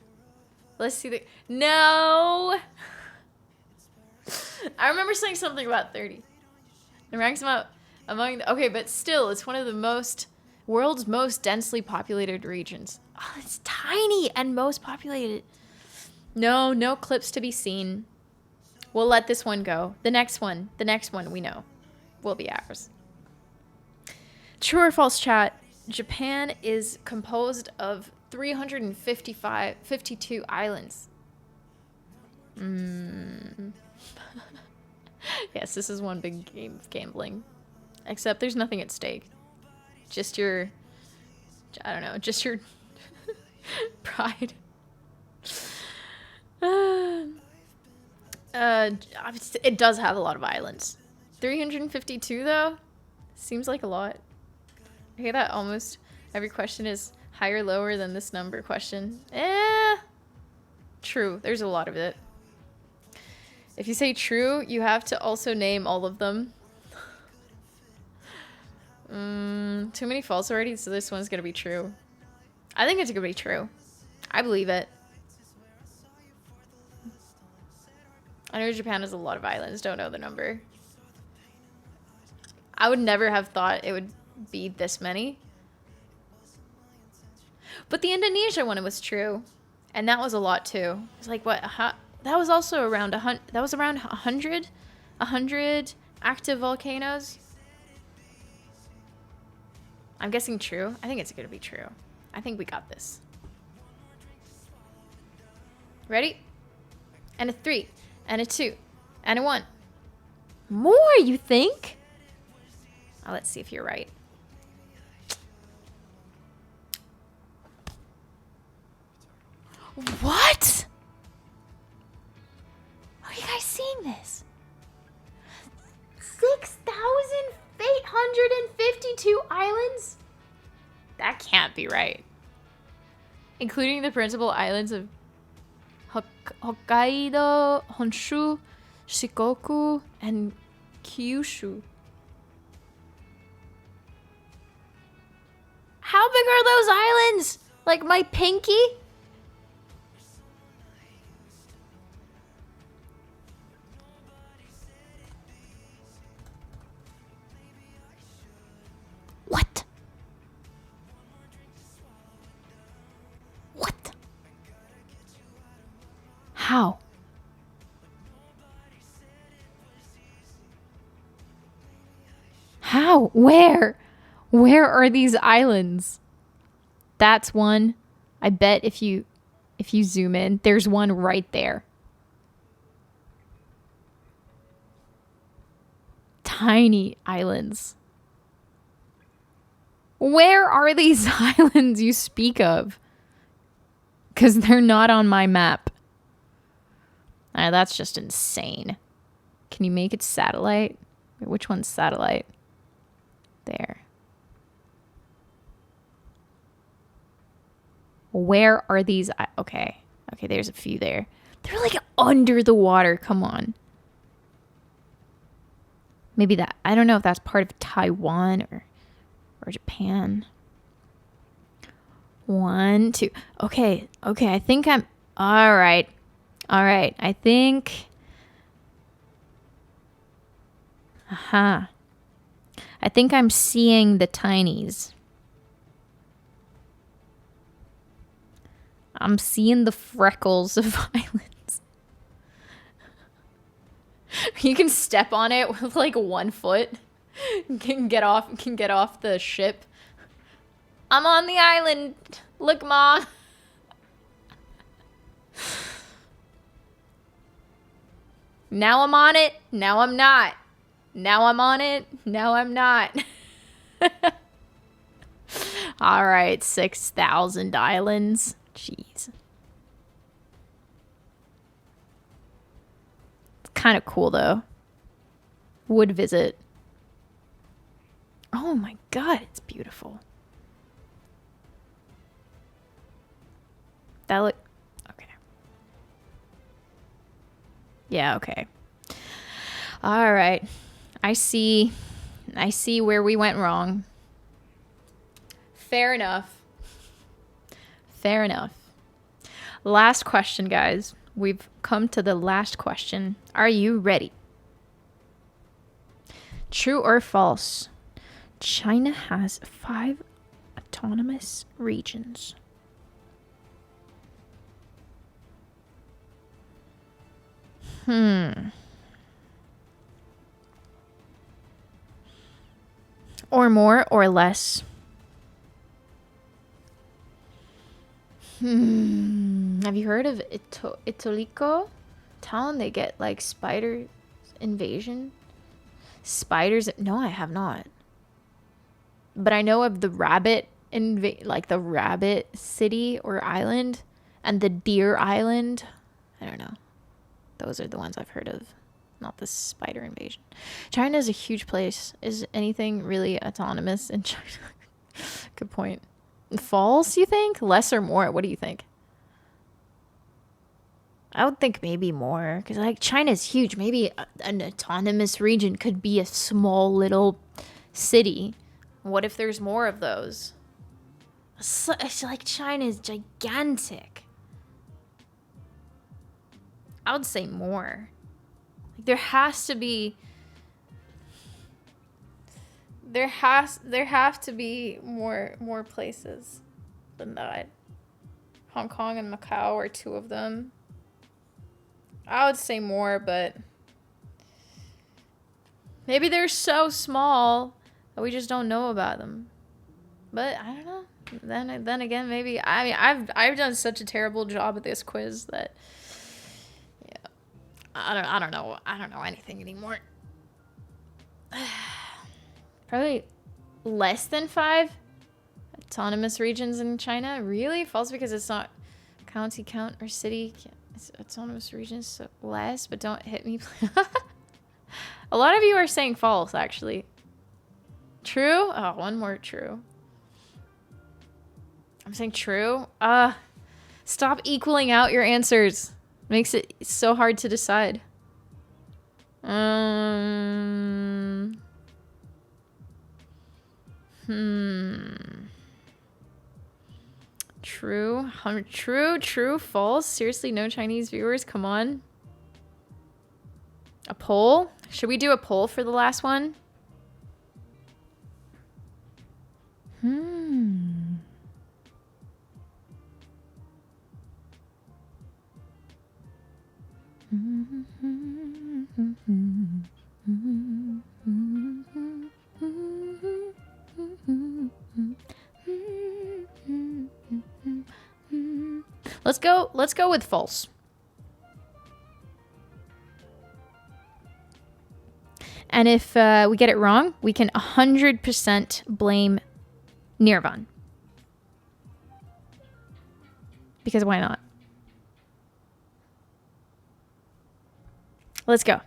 Let's see the no. I remember saying something about 30. It ranks among okay, but still, it's one of the world's most densely populated regions. Oh, it's tiny and most populated. No clips to be seen. We'll let this one go. The next one we know will be ours. True or false, chat? Japan is composed of 352 islands. Yes, this is one big game of gambling. Except there's nothing at stake. Just your, I don't know, just your pride. It does have a lot of islands. 352 though? Seems like a lot. Okay, that almost every question is higher or lower than this number question. True, there's a lot of it. If you say true, you have to also name all of them. Too many false already, so this one's gonna be true. I think it's gonna be true. I believe it. I know Japan has a lot of islands, don't know the number. I would never have thought it would be this many. But the Indonesia one was true. And that was a lot too. It's like what? That was also around 100. That was around 100? 100 active volcanoes? I'm guessing true. I think it's going to be true. I think we got this. Ready? And a 3. And a 2. And a 1. More, you think? Oh, let's see if you're right. What? Are you guys seeing this? 6,852 islands? That can't be right. Including the principal islands of Hokkaido, Honshu, Shikoku, and Kyushu. How big are those islands? Like my pinky? What? What? How? How? Where? Where are these islands? That's one. I bet if you zoom in, there's one right there. Tiny islands. Where are these islands you speak of? Because they're not on my map. That's just insane. Can you make it satellite? Wait, which one's satellite? There. Where are these? Okay. Okay, there's a few there. They're like under the water. Come on. Maybe that. I don't know if that's part of Taiwan or Japan. 1, 2. Okay. Okay. I think I'm. All right. All right. I think. Aha. I think I'm seeing the tinies. I'm seeing the freckles of islands. You can step on it with like 1 foot. Can get off the ship. I'm on the island. Look, Mom. Now I'm on it. Now I'm not. Now I'm on it. Now I'm not. All right, 6,000 islands. Jeez. It's kind of cool, though. Would visit. Oh my god, it's beautiful. That look... Okay. Yeah, okay. All right. I see where we went wrong. Fair enough. Fair enough. Last question, guys. We've come to the last question. Are you ready? True or false? China has 5 autonomous regions. Or more or less. Have you heard of Itoliko town? They get like spider invasion. Spiders? No, I have not. But I know of the rabbit like the rabbit city or island and the deer island. I don't know. Those are the ones I've heard of. Not the spider invasion. China is a huge place. Is anything really autonomous in China? Good point. False, you think? Less or more? What do you think? I would think maybe more, because like China's huge. Maybe an autonomous region could be a small little city. What if there's more of those? It's like China's gigantic. I would say more. Like there has to be. There have to be more places than that. Hong Kong and Macau are two of them. I would say more, but maybe they're so small that we just don't know about them. But I don't know. Then again, maybe I mean I've done such a terrible job at this quiz that yeah, I don't know anything anymore. Probably less than 5 autonomous regions in China. Really? False, because it's not county count or city. It's autonomous regions, so less, but don't hit me. A lot of you are saying false, actually. True? Oh, one more true. I'm saying true. Stop equaling out your answers. Makes it so hard to decide. True. True, false. Seriously, no Chinese viewers? Come on. A poll? Should we do a poll for the last one? Let's go with false. And if we get it wrong, we can 100% blame Nirvan. Because why not? Let's go.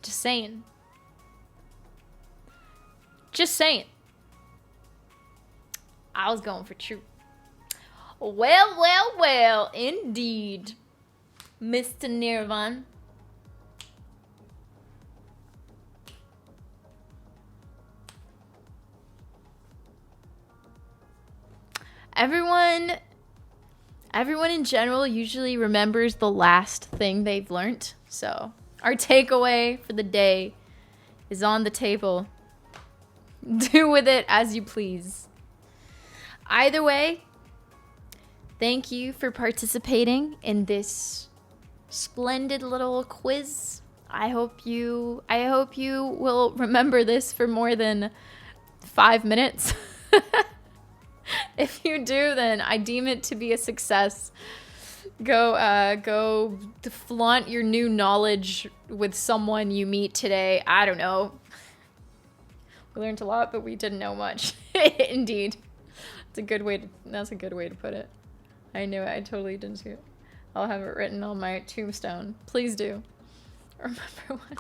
Just saying. Just saying. I was going for true. Well, indeed, Mr. Nirvan. Everyone in general usually remembers the last thing they've learned. So our takeaway for the day is on the table. Do with it as you please. Either way, thank you for participating in this splendid little quiz. I hope you will remember this for more than 5 minutes. If you do, then I deem it to be a success. Go to flaunt your new knowledge with someone you meet today. I don't know. We learned a lot, but we didn't know much. Indeed. That's a good way to put it. I knew it. I totally didn't see it. I'll have it written on my tombstone. Please do. Remember one.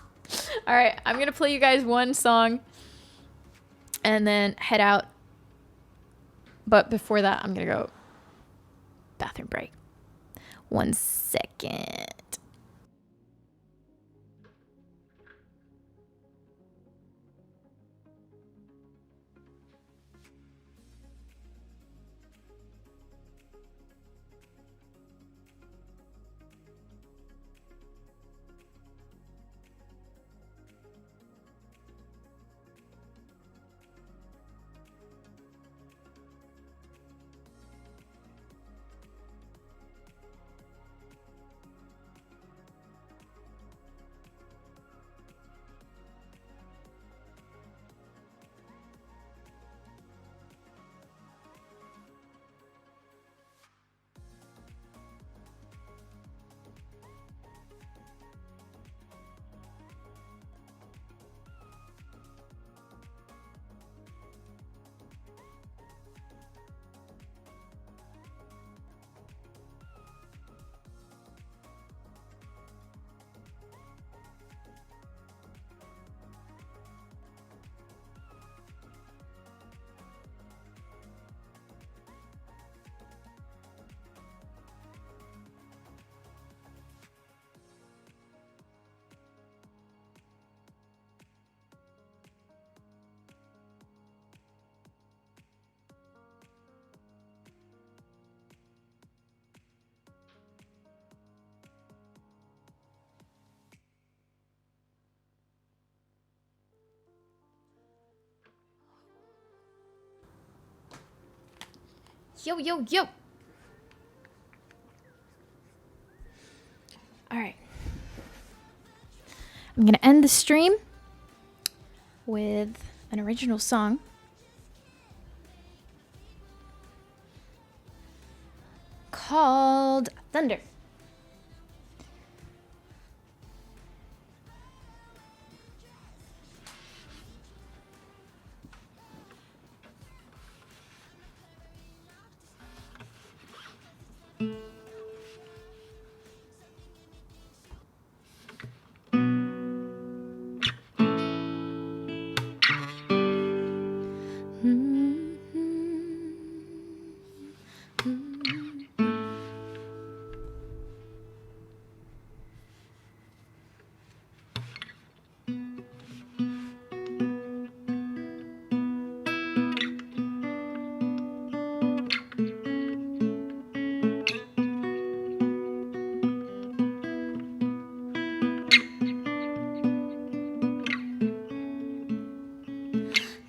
All right, I'm going to play you guys one song and then head out. But before that, I'm going to go bathroom break. 1 second. Yo, yo, yo. All right. I'm going to end the stream with an original song. Called Thunder.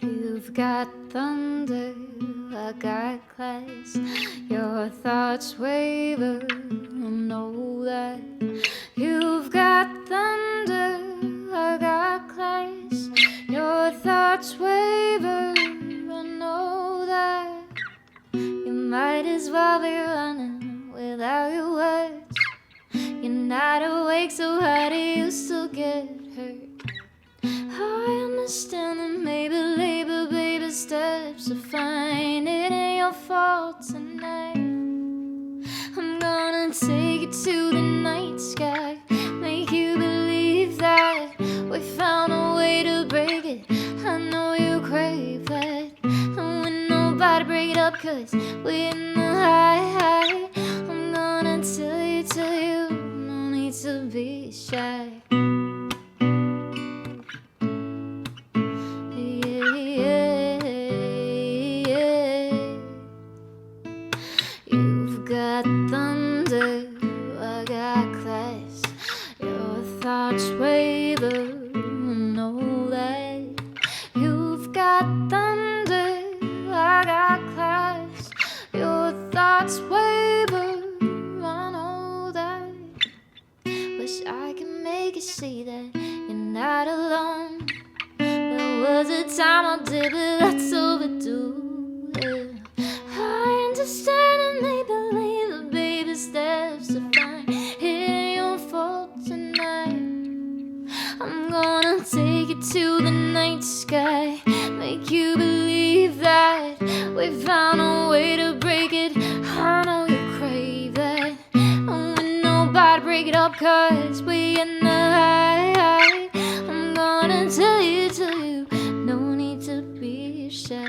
You've got thunder, I got class. Your thoughts waver, I know that. You've got thunder, I got class. Your thoughts waver, I know that. You might as well be running without your words. You're not awake, so how do you still get hurt? I understand that maybe labor, baby steps are fine. It ain't your fault tonight. I'm gonna take you to the night sky, make you believe that we found a way to break it. I know you crave that, and when nobody break it up, 'cause we're in the high. I'm gonna tell you, no need to be shy. You've got thunder, I got class. Your thoughts waver, I know that. You've got thunder, I got class. Your thoughts waver, I know that. Wish I could make you see that you're not alone. There was a time I did, but that's overdue. Yeah. I understand and maybe later, baby steps are fine. It ain't your fault tonight. I'm gonna take you to the night sky, make you believe that we found a way to break it. I know you crave that, and when nobody break it up, 'cause we in the high. I'm gonna tell you, no need to be shy.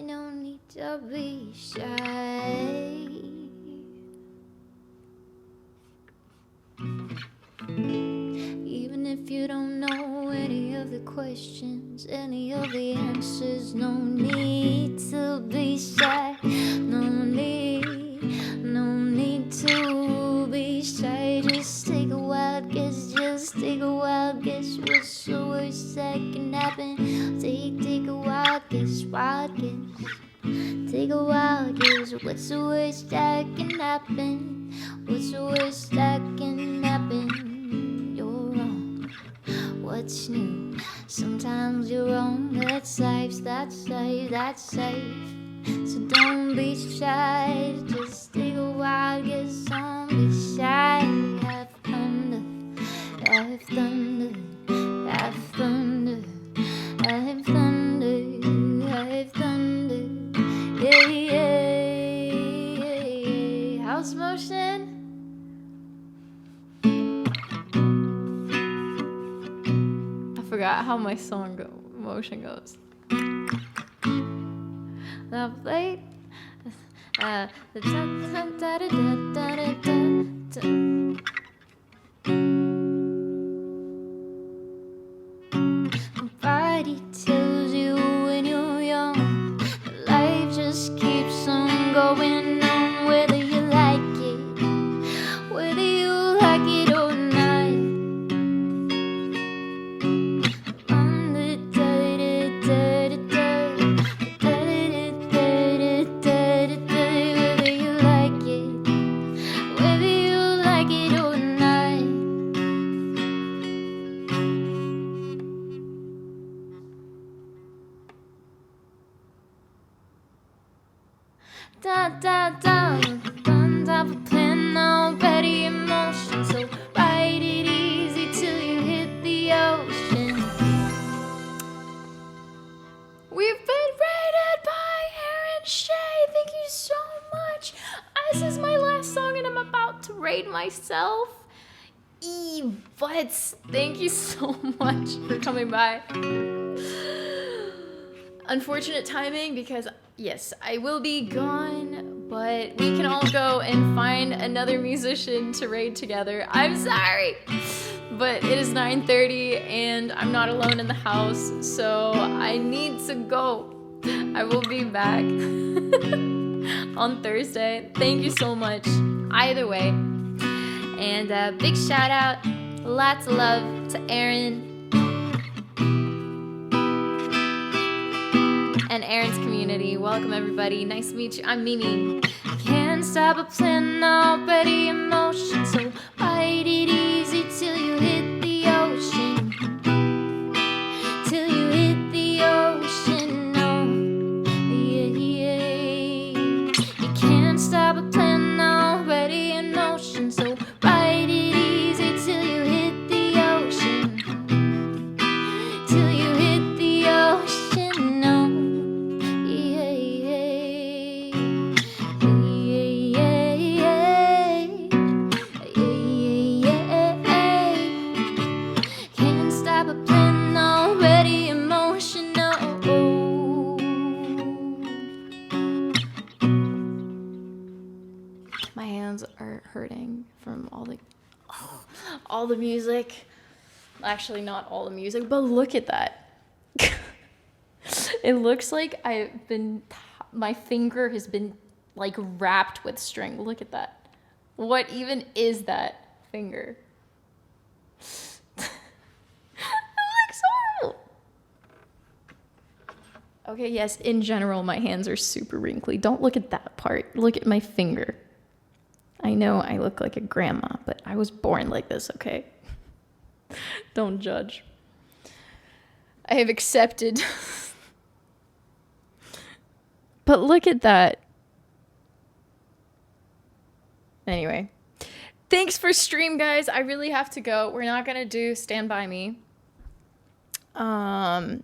No need to be shy. Even if you don't know any of the questions, any of the answers, no need to be shy. No need to be shy. Just take a wild guess, what's the worst that can happen? Take a wild guess, Take a wild guess, what's the worst that can happen? What's the worst that can happen? You're wrong, what's new? Sometimes you're wrong, that's safe. So don't be shy. house motion. I forgot how my song motion goes. The plate. Nobody tells you when you're young, life just keeps on going on, whether you like it, whether you like it or not. Whether you like it, whether you like it or not. Da da da, don't have a plan, already emotion. So ride it easy till you hit the ocean. We've been rated by Aaron Shea. Thank you so much. This is my last song, and I'm about to rate myself. But thank you so much for coming by. Unfortunate timing because, yes, I will be gone, but we can all go and find another musician to raid together. I'm sorry, but it is 9:30 and I'm not alone in the house, so I need to go. I will be back on Thursday. Thank you so much, either way. And big shout out, lots of love to Aaron and Aaron's community. Welcome everybody. Nice to meet you. I'm Mimi. Can't stop a plan, already emotion. So ride it easy till you hit the ocean. Till you hit the ocean. Oh, yeah, yeah. You can't stop a plan, already in motion. So ride it easy till you hit the ocean. Till you hit the ocean. Oh. My hands are hurting from all the music. Actually, not all the music, but look at that. It looks like my finger has been like wrapped with string. Look at that. What even is that finger? That looks horrible. Okay, yes, in general, my hands are super wrinkly. Don't look at that part. Look at my finger. I know I look like a grandma, but I was born like this, okay? Don't judge. I have accepted. But look at that. Anyway. Thanks for stream, guys. I really have to go. We're not going to do Stand By Me. Who are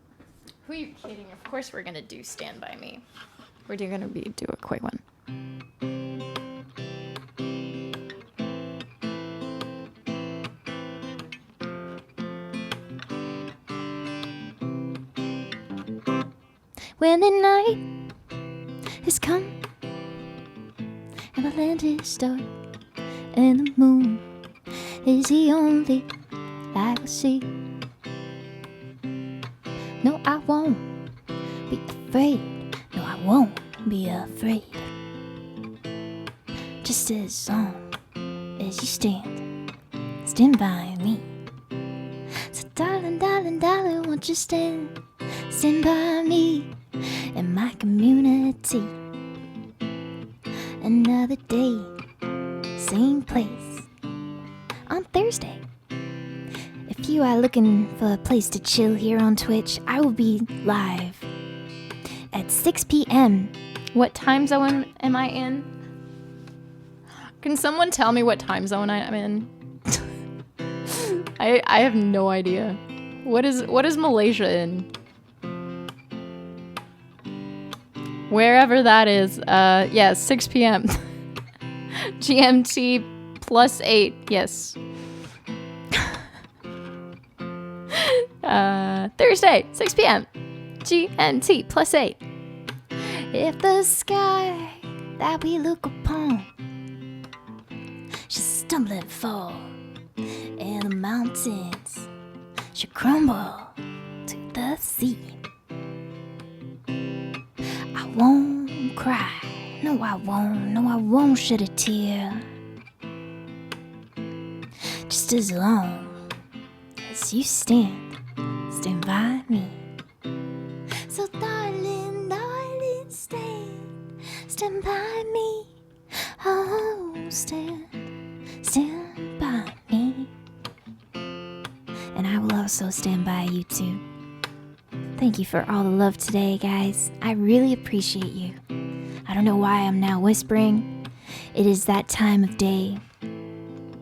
you kidding? Of course we're going to do Stand By Me. We're going to do a quick one. When the night has come and the land is dark and the moon is the only light I see. No, I won't be afraid. No, I won't be afraid. Just as long as you stand by me. So darling, darling, darling, won't you stand by me in my community? Another day, same place on Thursday. If you are looking for a place to chill here on Twitch, I will be live at 6 p.m. What time zone am I in? Can someone tell me what time zone I'm in? I have no idea. What is Malaysia in? Wherever that is, yeah, 6 p.m. GMT +8. Yes. Thursday, 6 p.m. GMT +8. If the sky that we look upon should stumble and fall, and the mountains should crumble to the sea, I won't cry. No, I won't. No, I won't shed a tear. Just as long as you stand by me. So darling, darling, stand by me. Oh, stand by me. And I will also stand by you too. Thank you for all the love today, guys. I really appreciate you. I don't know why I'm now whispering. It is that time of day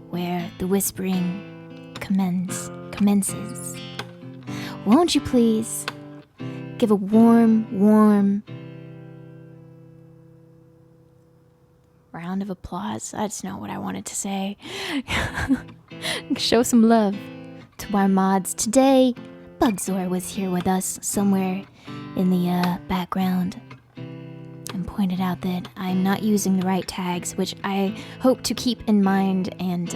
where the whispering commences. Won't you please give a warm round of applause? That's not what I wanted to say. Show some love to our mods. Today, Bugzor was here with us somewhere in the background and pointed out that I'm not using the right tags, which I hope to keep in mind and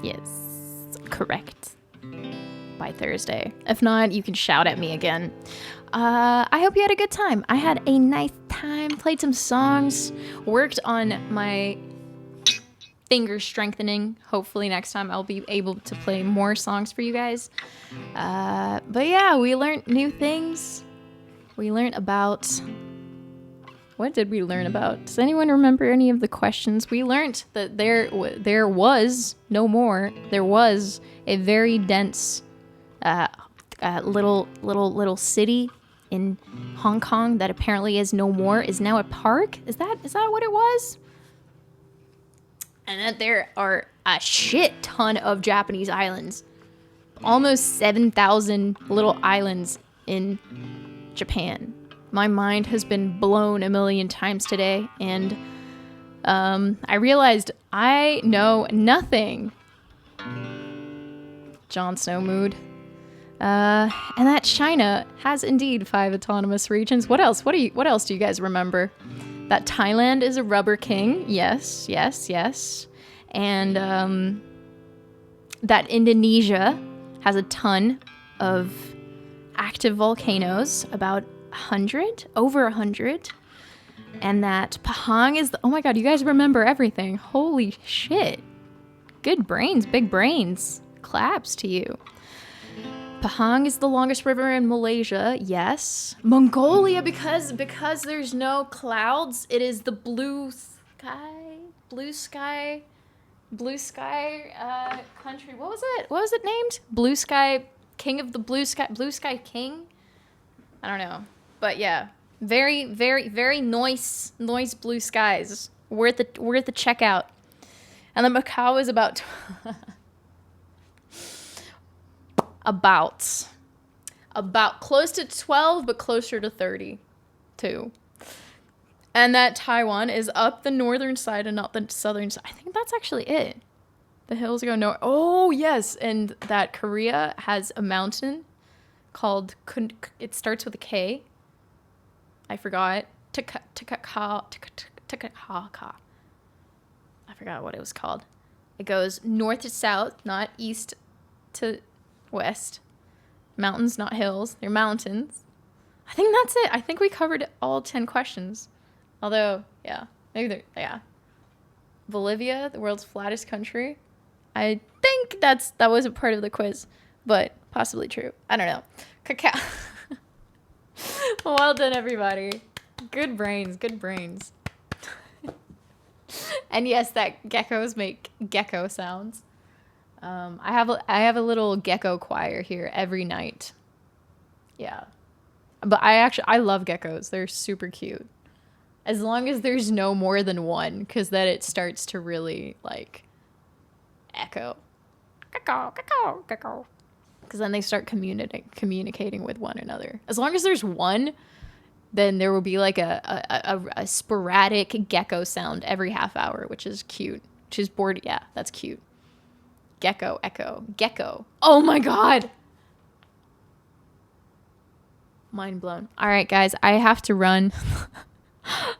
yes, correct by Thursday. If not, you can shout at me again. I hope you had a good time. I had a nice time, played some songs, worked on my finger strengthening. Hopefully next time I'll be able to play more songs for you guys. But yeah, we learned new things. We learned about... What did we learn about? Does anyone remember any of the questions? We learned that there was no more. There was a very dense little city in Hong Kong that apparently is no more. Is now a park. Is that what it was? And that there are a shit ton of Japanese islands. Almost 7,000 little islands in Japan. My mind has been blown a million times today, and I realized I know nothing. Jon Snow mood. And that China has indeed 5 autonomous regions. What else? What else do you guys remember? That Thailand is a rubber king. Yes. And that Indonesia has a ton of active volcanoes, about 100, over 100. And that Pahang is oh my god, you guys remember everything. Holy shit. Good brains, big brains. Claps to you. Pahang is the longest river in Malaysia. Yes. Mongolia, because there's no clouds, it is the blue sky country. What was it named? Blue Sky King of the Blue Sky King? I don't know. But yeah, very, very, very nice blue skies. We're at the checkout. And then Macau is about close to 12, but closer to 32. And that Taiwan is up the northern side and not the southern side. I think that's actually it. The hills go north. Oh, yes. And that Korea has a mountain called, it starts with a K. I forgot. Takaka. I forgot what it was called. It goes north to south, not east to west. Mountains, not hills. They're mountains. I think that's it. I think we covered all 10 questions. Although, yeah. Bolivia, the world's flattest country. I think that wasn't part of the quiz, but possibly true. I don't know. Cacao. Well done, everybody. Good brains. And yes, that geckos make gecko sounds. I have a little gecko choir here every night. Yeah. But I love geckos. They're super cute. As long as there's no more than one, because then it starts to really, like, echo. Because then they start communicating with one another. As long as there's one, then there will be like a sporadic gecko sound every half hour, which is cute. Which is bored. Yeah, that's cute. Gecko, echo, gecko. Oh my God. Mind blown. All right, guys, I have to run.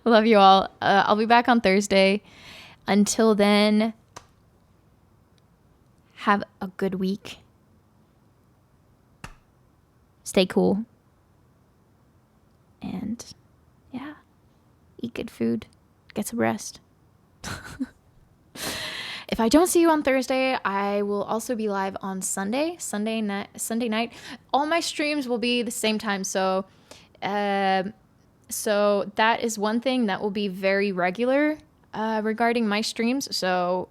Love you all. I'll be back on Thursday. Until then, have a good week. Stay cool. And yeah, eat good food. Get some rest. If I don't see you on Thursday, I will also be live on Sunday night. All my streams will be the same time. So that is one thing that will be very regular regarding my streams. So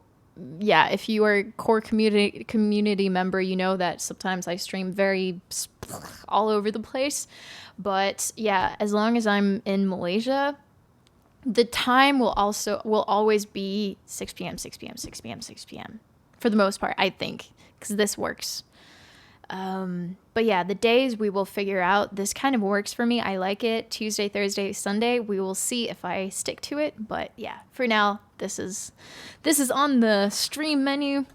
yeah, if you are a core community member, you know that sometimes I stream very all over the place. But yeah, as long as I'm in Malaysia, the time will always be 6 p.m., 6 p.m., 6 p.m., 6 p.m. for the most part, I think, because this works. But yeah, the days we will figure out. This kind of works for me. I like it. Tuesday, Thursday, Sunday. We will see if I stick to it. But yeah, for now, this is on the stream menu.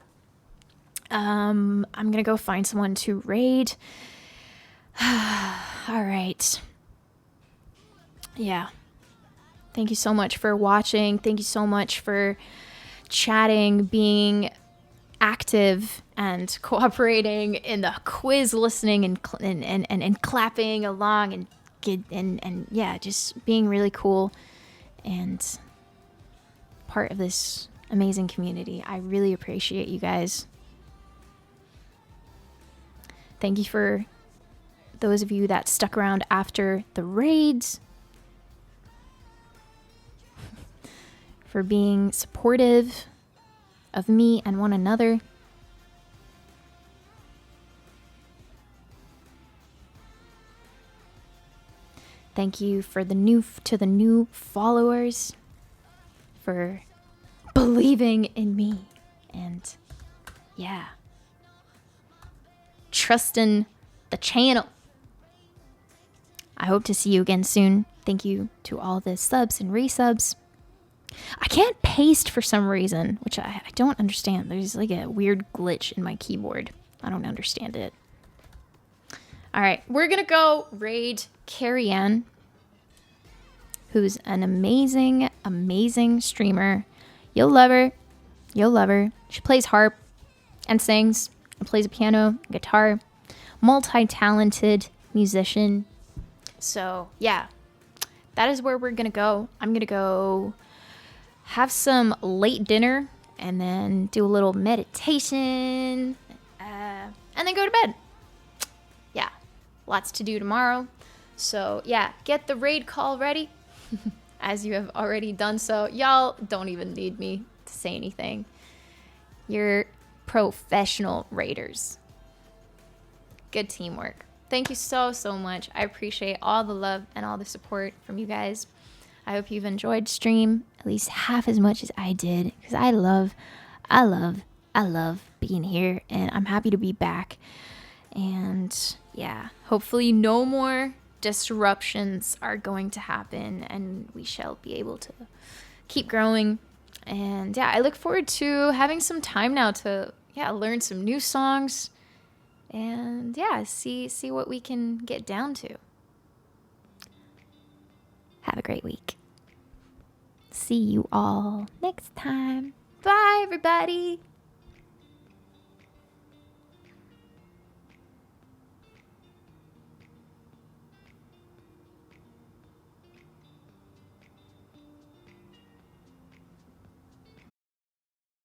I'm gonna go find someone to raid. All right. Yeah. Thank you so much for watching. Thank you so much for chatting, being active and cooperating in the quiz, listening and clapping along and yeah, just being really cool and part of this amazing community. I really appreciate you guys. Thank you for those of you that stuck around after the raids, for being supportive of me and one another. Thank you for the new followers, for believing in me and yeah, trusting the channel. I hope to see you again soon. Thank you to all the subs and resubs. I can't paste for some reason, which I don't understand. There's like a weird glitch in my keyboard. I don't understand it. All right, we're going to go raid Carrie Ann, who's an amazing, amazing streamer. You'll love her. You'll love her. She plays harp and sings and plays a piano, guitar. Multi-talented musician. So, yeah, that is where we're going to go. I'm going to go have some late dinner and then do a little meditation and then go to bed. Yeah, lots to do tomorrow. So yeah, get the raid call ready as you have already done so. Y'all don't even need me to say anything. You're professional raiders. Good teamwork. Thank you so much. I appreciate all the love and all the support from you guys. I hope you've enjoyed stream at least half as much as I did, because I love being here, and I'm happy to be back. And yeah, hopefully no more disruptions are going to happen, and we shall be able to keep growing. And yeah, I look forward to having some time now to learn some new songs and yeah, see what we can get down to. Have a great week. See you all next time. Bye, everybody.